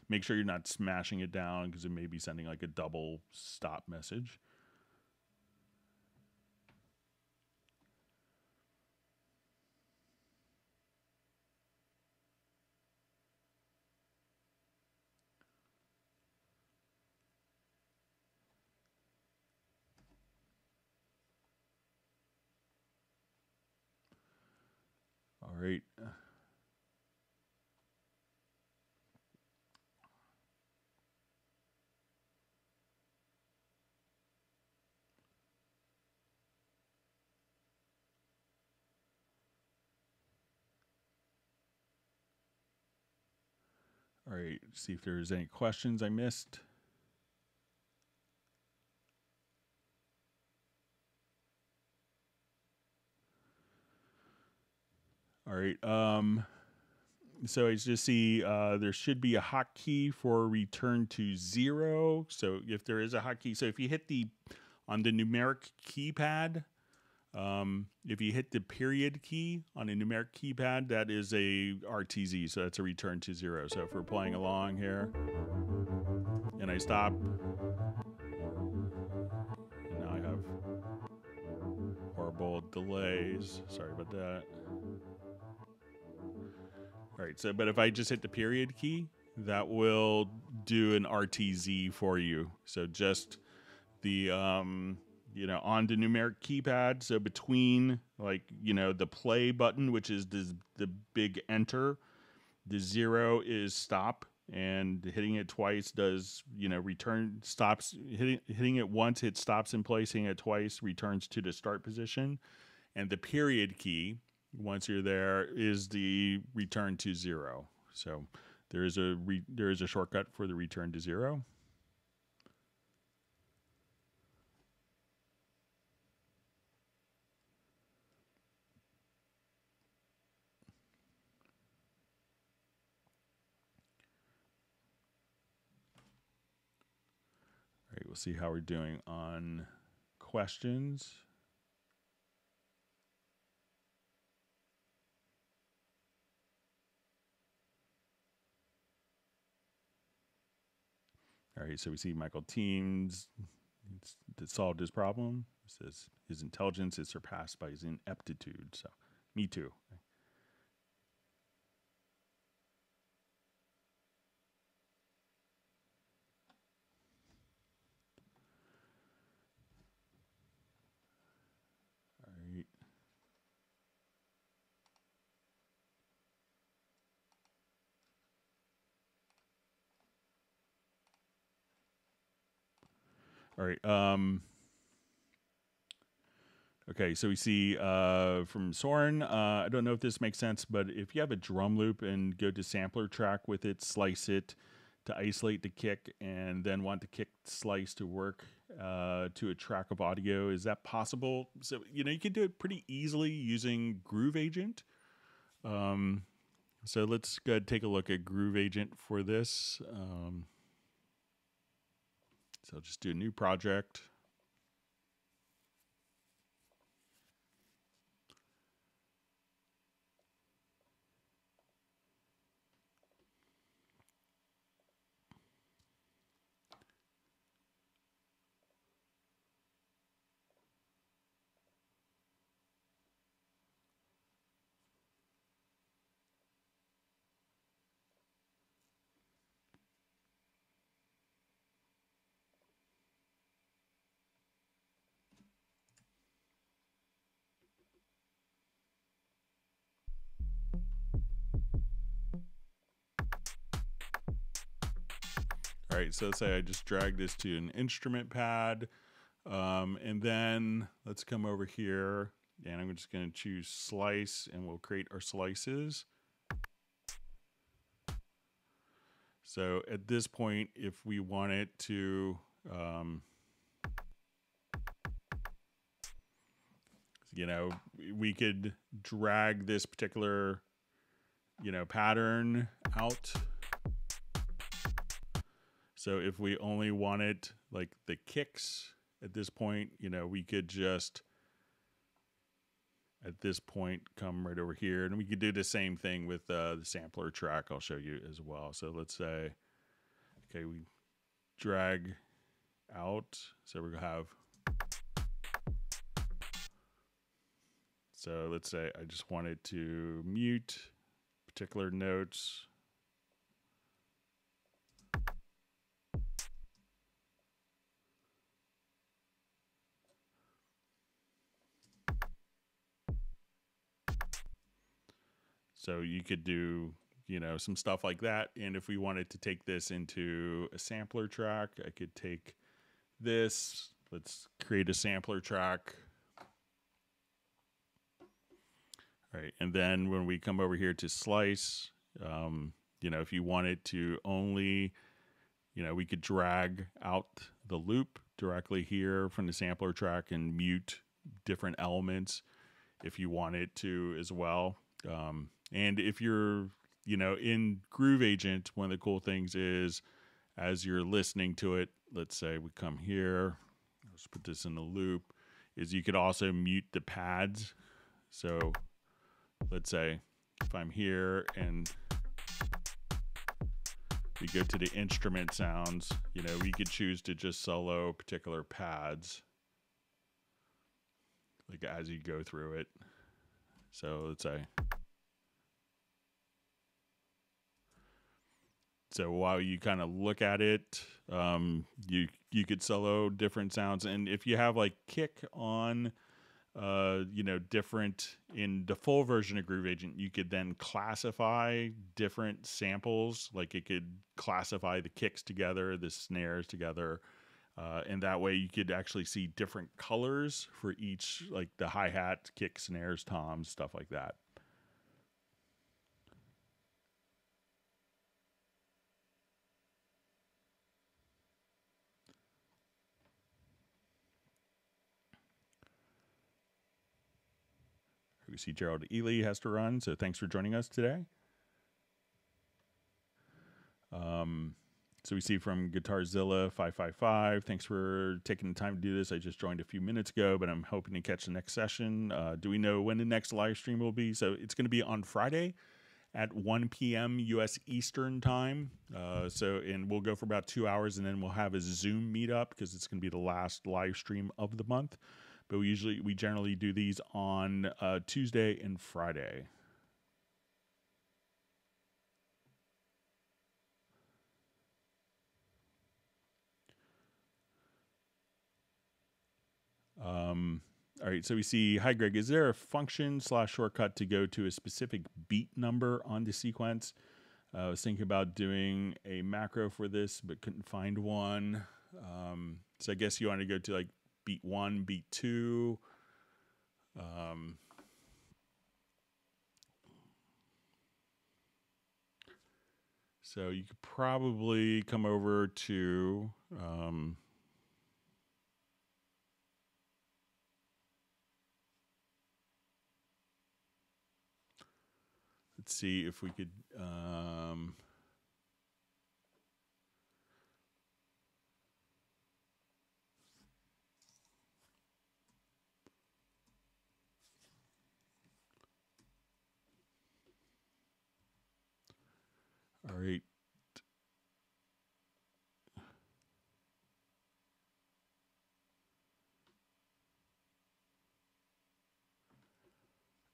make sure you're not smashing it down because it may be sending like a double stop message. All right. All right, see if there's any questions I missed. All right, so I just see there should be a hotkey for return to 0. So if there is a hotkey, so if you hit on the numeric keypad If you hit the period key on a numeric keypad, that is a RTZ, so that's a return to 0. So if we're playing along here, and I stop, and now I have horrible delays. Sorry about that. All right, so but if I just hit the period key, that will do an RTZ for you. So just the you know, on the numeric keypad, so between, like, you know, the play button, which is the big enter, the 0 is stop, and hitting it twice does, you know, return, stops, hitting it once, it stops in place, hitting it twice returns to the start position, and the period key, once you're there, is the return to 0. So there is a shortcut for the return to 0. All right, we'll see how we're doing on questions. All right, so we see Michael Teams solved his problem. It says his intelligence is surpassed by his ineptitude. So, me too. All right. All right. Okay, so we see from Soren, I don't know if this makes sense, but if you have a drum loop and go to sampler track with it, slice it to isolate the kick, and then want the kick slice to work to a track of audio, is that possible? So, you know, you can do it pretty easily using Groove Agent. So let's go ahead and take a look at Groove Agent for this. So I'll just do a new project. All right, so let's say I just drag this to an instrument pad, and then let's come over here, and I'm just going to choose slice, and we'll create our slices. So at this point, if we wanted to, you know, we could drag this particular, you know, pattern out. So if we only wanted like the kicks at this point, you know, we could just at this point come right over here, and we could do the same thing with the sampler track. I'll show you as well. So let's say, okay, we drag out. So we're gonna have, so let's say I just wanted to mute particular notes. So you could do, you know, some stuff like that. And if we wanted to take this into a sampler track, I could take this. Let's create a sampler track. All right. And then when we come over here to slice, you know, if you wanted to only, you know, we could drag out the loop directly here from the sampler track and mute different elements if you wanted to as well. And if you're, you know, in Groove Agent, one of the cool things is as you're listening to it, let's say we come here, let's put this in a loop. is you could also mute the pads. So let's say if I'm here and we go to the instrument sounds, you know, we could choose to just solo particular pads, like as you go through it. So let's say, so while you kind of look at it, you could solo different sounds, and if you have like kick on, you know, different in the full version of Groove Agent, you could then classify different samples. Like it could classify the kicks together, the snares together, and that way you could actually see different colors for each, like the hi-hat, kick, snares, toms, stuff like that. We see Gerald Ely has to run, so thanks for joining us today. So we see from Guitarzilla 555, thanks for taking the time to do this. I just joined a few minutes ago, but I'm hoping to catch the next session. Do we know when the next live stream will be? So it's going to be on Friday at 1 p.m. U.S. Eastern time. And we'll go for about 2 hours, and then we'll have a Zoom meetup because it's going to be the last live stream of the month. But we generally do these on Tuesday and Friday. All right, so we see, hi Greg, is there a function / shortcut to go to a specific beat number on the sequence? I was thinking about doing a macro for this, but couldn't find one. So I guess you want to go to like beat 1, beat 2. So you could probably come over to let's see if we could all right.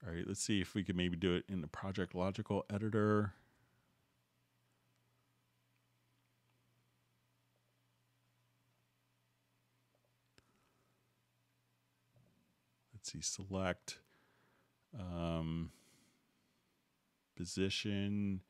All right, let's see if we could maybe do it in the Project Logical editor. Let's see, select position.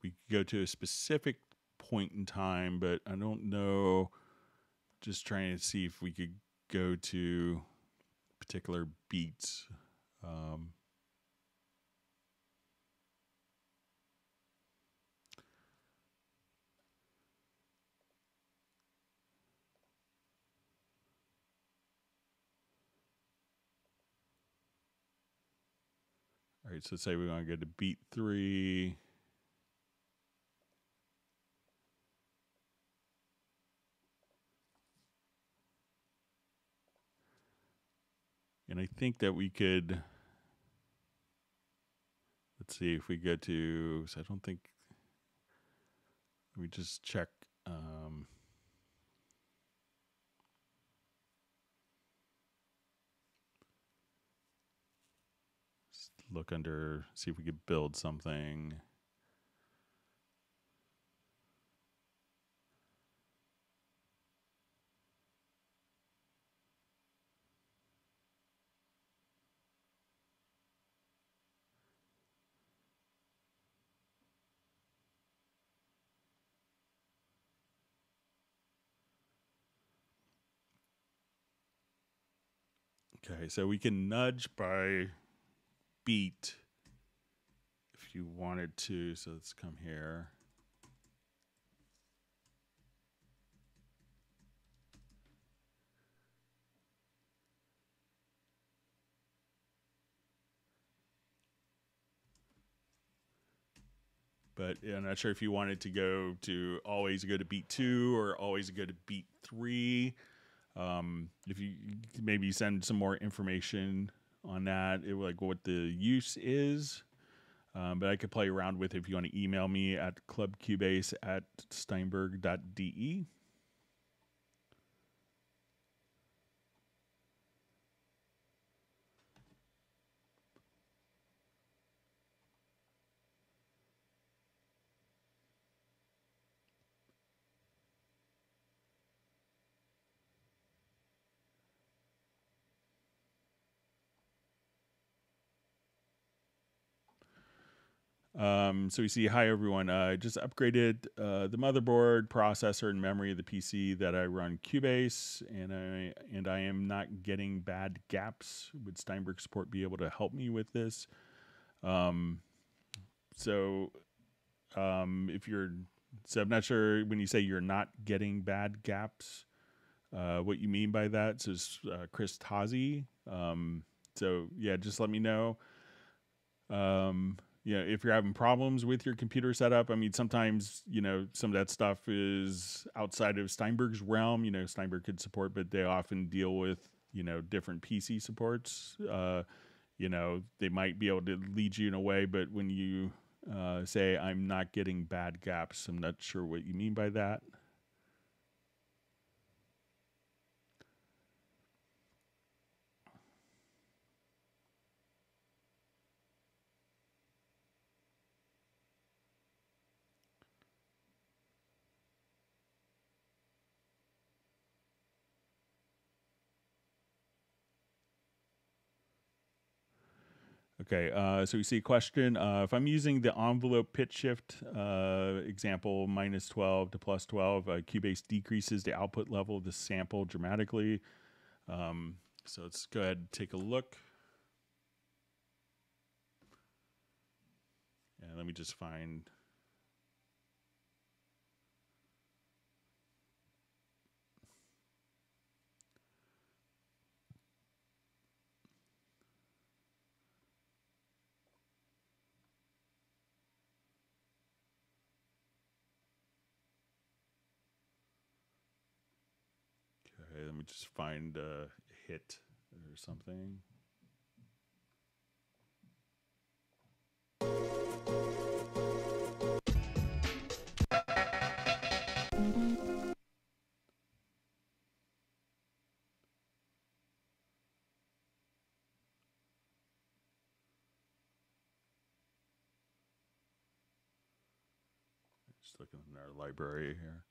We could go to a specific point in time, but I don't know. Just trying to see if we could go to particular beats. All right, so say we want to go to beat 3. And I think that we could, let's see if we go to, so I don't think, we just check. Look under, see if we could build something. Okay, so we can nudge by beat if you wanted to. So let's come here. But yeah, I'm not sure if you wanted to go to always go to beat 2 or always go to beat 3. If you maybe send some more information on that, like what the use is. But I could play around with it if you want to email me at clubcubase@steinberg.de. So we see, hi everyone. I just upgraded the motherboard, processor, and memory of the PC that I run Cubase, and I am not getting bad gaps. Would Steinberg support be able to help me with this? If you're, I'm not sure when you say you're not getting bad gaps, what you mean by that. So it's Chris Tazi. So yeah, just let me know. If you're having problems with your computer setup, I mean, sometimes, some of that stuff is outside of Steinberg's realm. Steinberg could support, but they often deal with, different PC supports. They might be able to lead you in a way, but when you say I'm not getting bad gaps, I'm not sure what you mean by that. Okay, so we see a question. If I'm using the envelope pitch shift example, -12 to +12, Cubase decreases the output level of the sample dramatically. So let's go ahead and take a look. And let me just find... Okay, let me just find a hit or something. Just looking in our library here.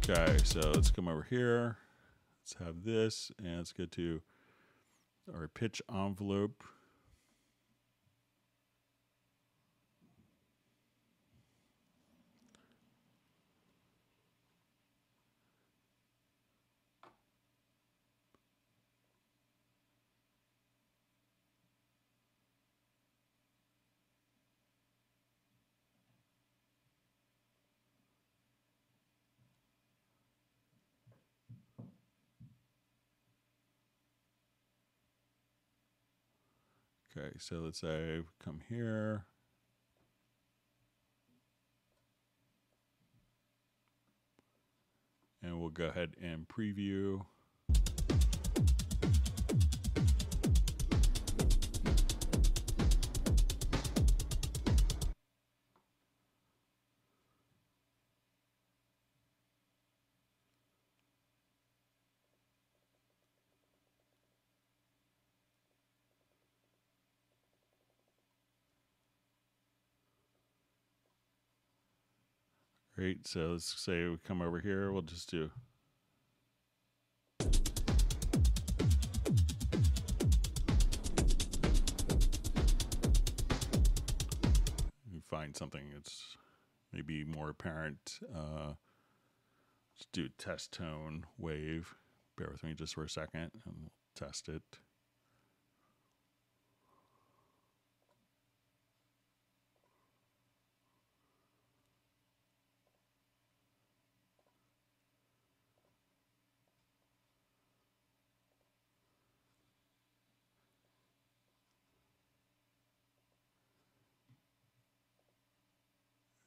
Okay, so let's come over here. Let's have this, and let's go to our pitch envelope. Okay, so let's say come here. And we'll go ahead and preview. Great, so let's say we come over here, we'll just do. We find something that's maybe more apparent. Let's do test tone wave. Bear with me just for a second and we'll test it.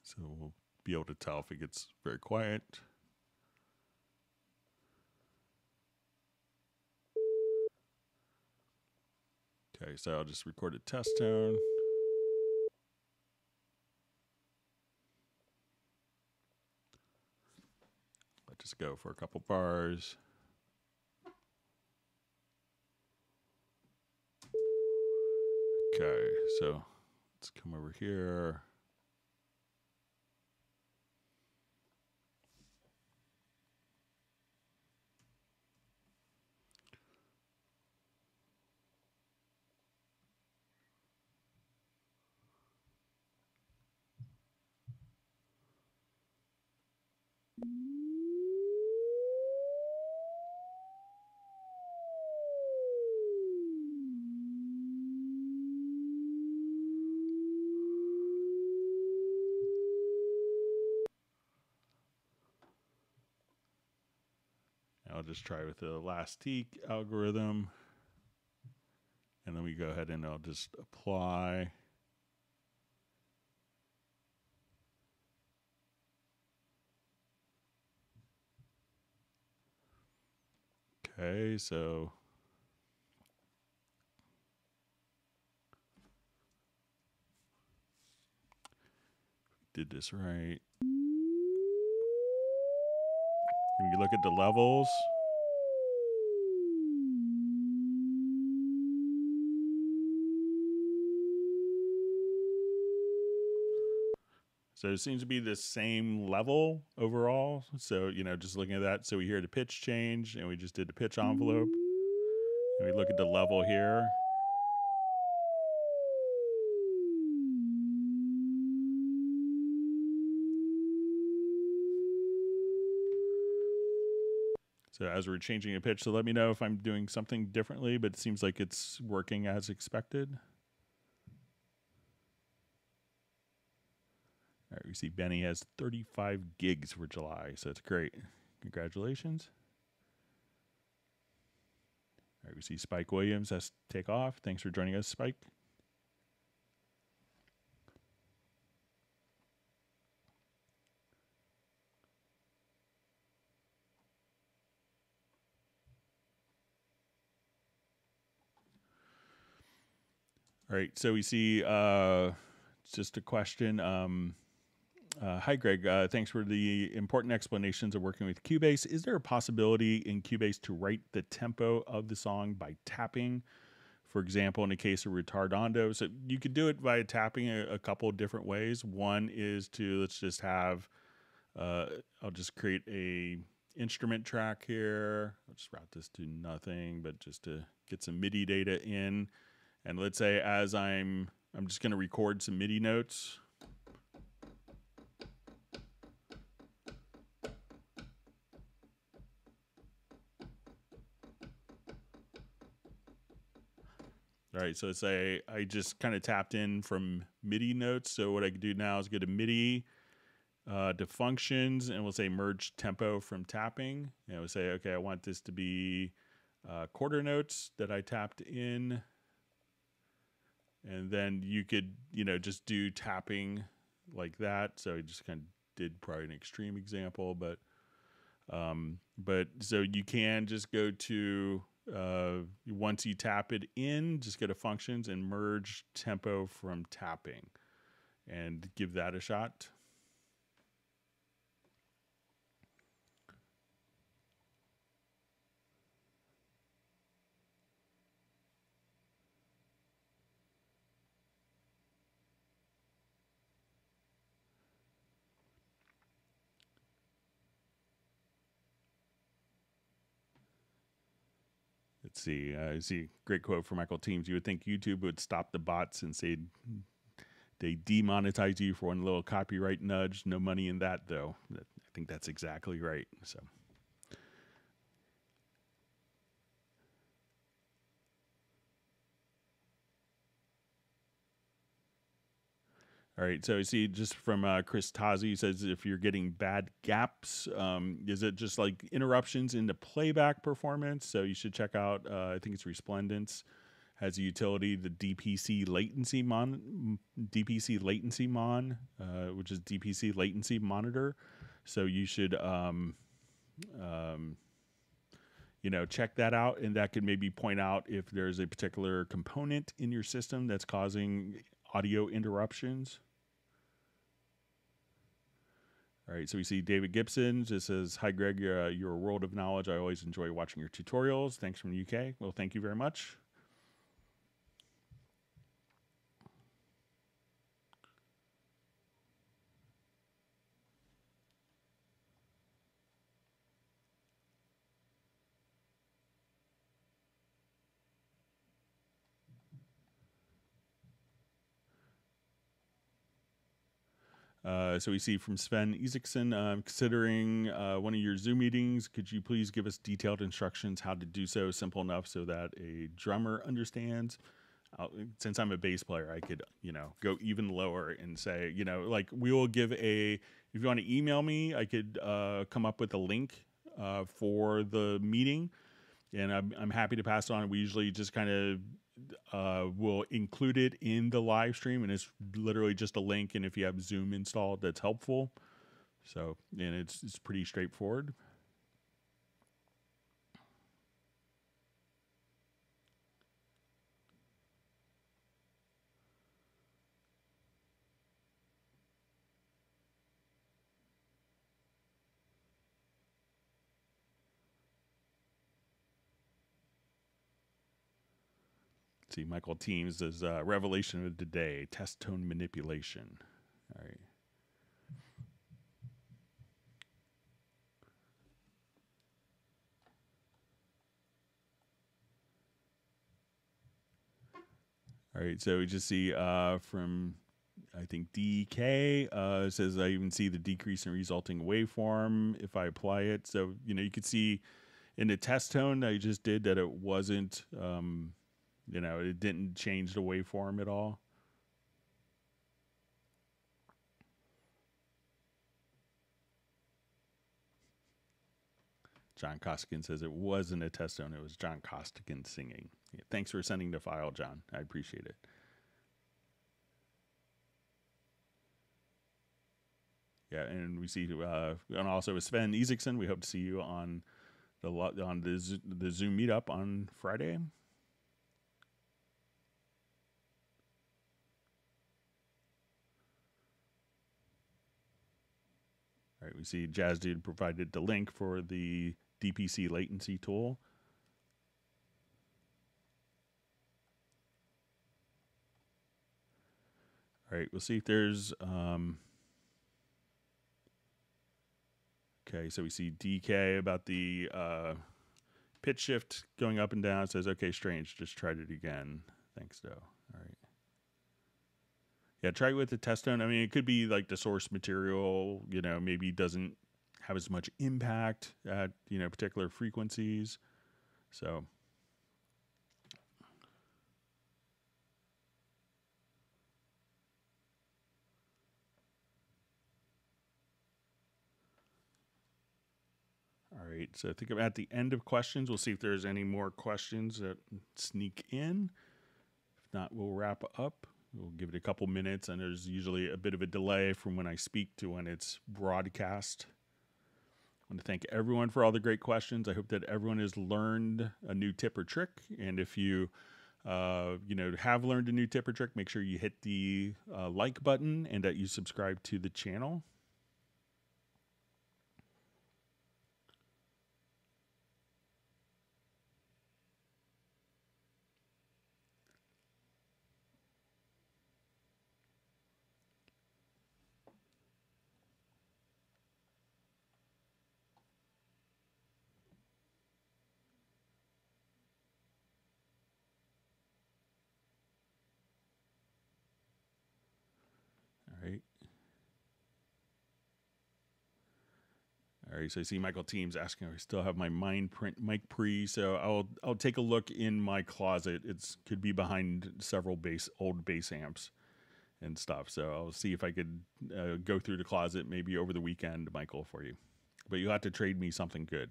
So we'll be able to tell if it gets very quiet. Okay, so I'll just record a test tone. Let's just go for a couple bars. Okay, so let's come over here. I'll just try with the last teak algorithm. And then we go ahead and I'll just apply. Okay, so did this right. When you look at the levels, so it seems to be the same level overall. So, you know, just looking at that. So we hear the pitch change and we just did the pitch envelope. And we look at the level here. So as we're changing a pitch, so let me know if I'm doing something differently, but it seems like it's working as expected. All right, we see Benny has 35 gigs for July, so it's great. Congratulations. All right, we see Spike Williams has to take off. Thanks for joining us, Spike. All right, so we see just a question. Hi, Greg. Thanks for the important explanations of working with Cubase. Is there a possibility in Cubase to write the tempo of the song by tapping? For example, in the case of Retardando, so you could do it by tapping a couple of different ways. One is to, let's just have, I'll just create a instrument track here. I'll just route this to nothing, but just to get some MIDI data in. And let's say as I'm just going to record some MIDI notes. All right, so say I just kind of tapped in from MIDI notes. So what I can do now is go to MIDI to functions, and we'll say merge tempo from tapping. And we'll say, okay, I want this to be quarter notes that I tapped in. And then you could, you know, just do tapping like that. So I just kind of did probably an extreme example, but so you can just go to, once you tap it in, just go to functions and merge tempo from tapping and give that a shot. Let's see. I see a great quote from Michael Teams. You would think YouTube would stop the bots and say they demonetize you for one little copyright nudge. No money in that, though. I think that's exactly right. So. All right, so I see just from Chris Tazi says if you're getting bad gaps, is it just like interruptions in the playback performance? So you should check out, I think it's Resplendence, has a utility, the DPC latency which is DPC latency monitor. So you should, check that out, and that could maybe point out if there's a particular component in your system that's causing audio interruptions. All right, so we see David Gibson just says, "Hi, Greg, you're a world of knowledge. I always enjoy watching your tutorials. Thanks from the UK." Well, thank you very much. So we see from Sven Isaacson, considering one of your Zoom meetings, could you please give us detailed instructions how to do so, simple enough so that a drummer understands? Since I'm a bass player, I could, go even lower and say, like we will give if you want to email me, I could come up with a link for the meeting, and I'm happy to pass it on. We usually just kind of we'll include it in the live stream, and it's literally just a link, and if you have Zoom installed, that's helpful. So, and it's pretty straightforward. See, Michael Teams is revelation of the day, test tone manipulation. All right. All right, so we just see from, I think, DK, says, I even see the decrease in resulting waveform if I apply it. So, you could see in the test tone I just did that it wasn't, it didn't change the waveform at all. John Costigan says it wasn't a test tone, it was John Costigan singing. Yeah, thanks for sending the file, John. I appreciate it. Yeah, and we see, and also with Sven Isaacson, we hope to see you on the Zoom meetup on Friday. All right, we see Jazz Dude provided the link for the DPC latency tool. All right, we'll see if there's, okay, so we see DK about the pitch shift going up and down. It says, okay, strange, just tried it again. Thanks, though. All right. Yeah, try it with the test tone. I mean, it could be like the source material, maybe doesn't have as much impact at, particular frequencies. So. All right, so I think I'm at the end of questions. We'll see if there's any more questions that sneak in. If not, we'll wrap up. We'll give it a couple minutes, and there's usually a bit of a delay from when I speak to when it's broadcast. I want to thank everyone for all the great questions. I hope that everyone has learned a new tip or trick. And if you, have learned a new tip or trick, make sure you hit the like button and that you subscribe to the channel. All right, so I see Michael Teams asking, I still have my Mindprint mic pre, so I'll take a look in my closet. It could be behind several old bass amps and stuff. So I'll see if I could go through the closet maybe over the weekend, Michael, for you. But you'll have to trade me something good.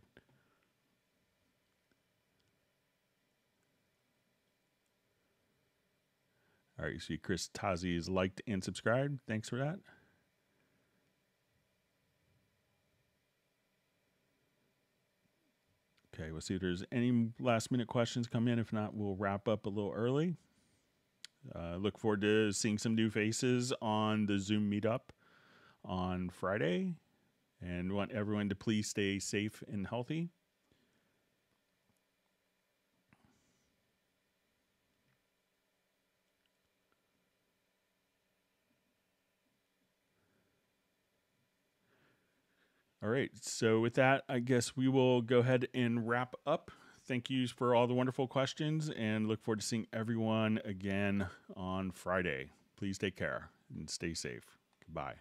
All right, you see Chris Tazi is liked and subscribed. Thanks for that. Okay, we'll see if there's any last minute questions come in. If not, we'll wrap up a little early. Look forward to seeing some new faces on the Zoom meetup on Friday, and want everyone to please stay safe and healthy. All right, so with that, I guess we will go ahead and wrap up. Thank you for all the wonderful questions, and look forward to seeing everyone again on Friday. Please take care and stay safe. Goodbye.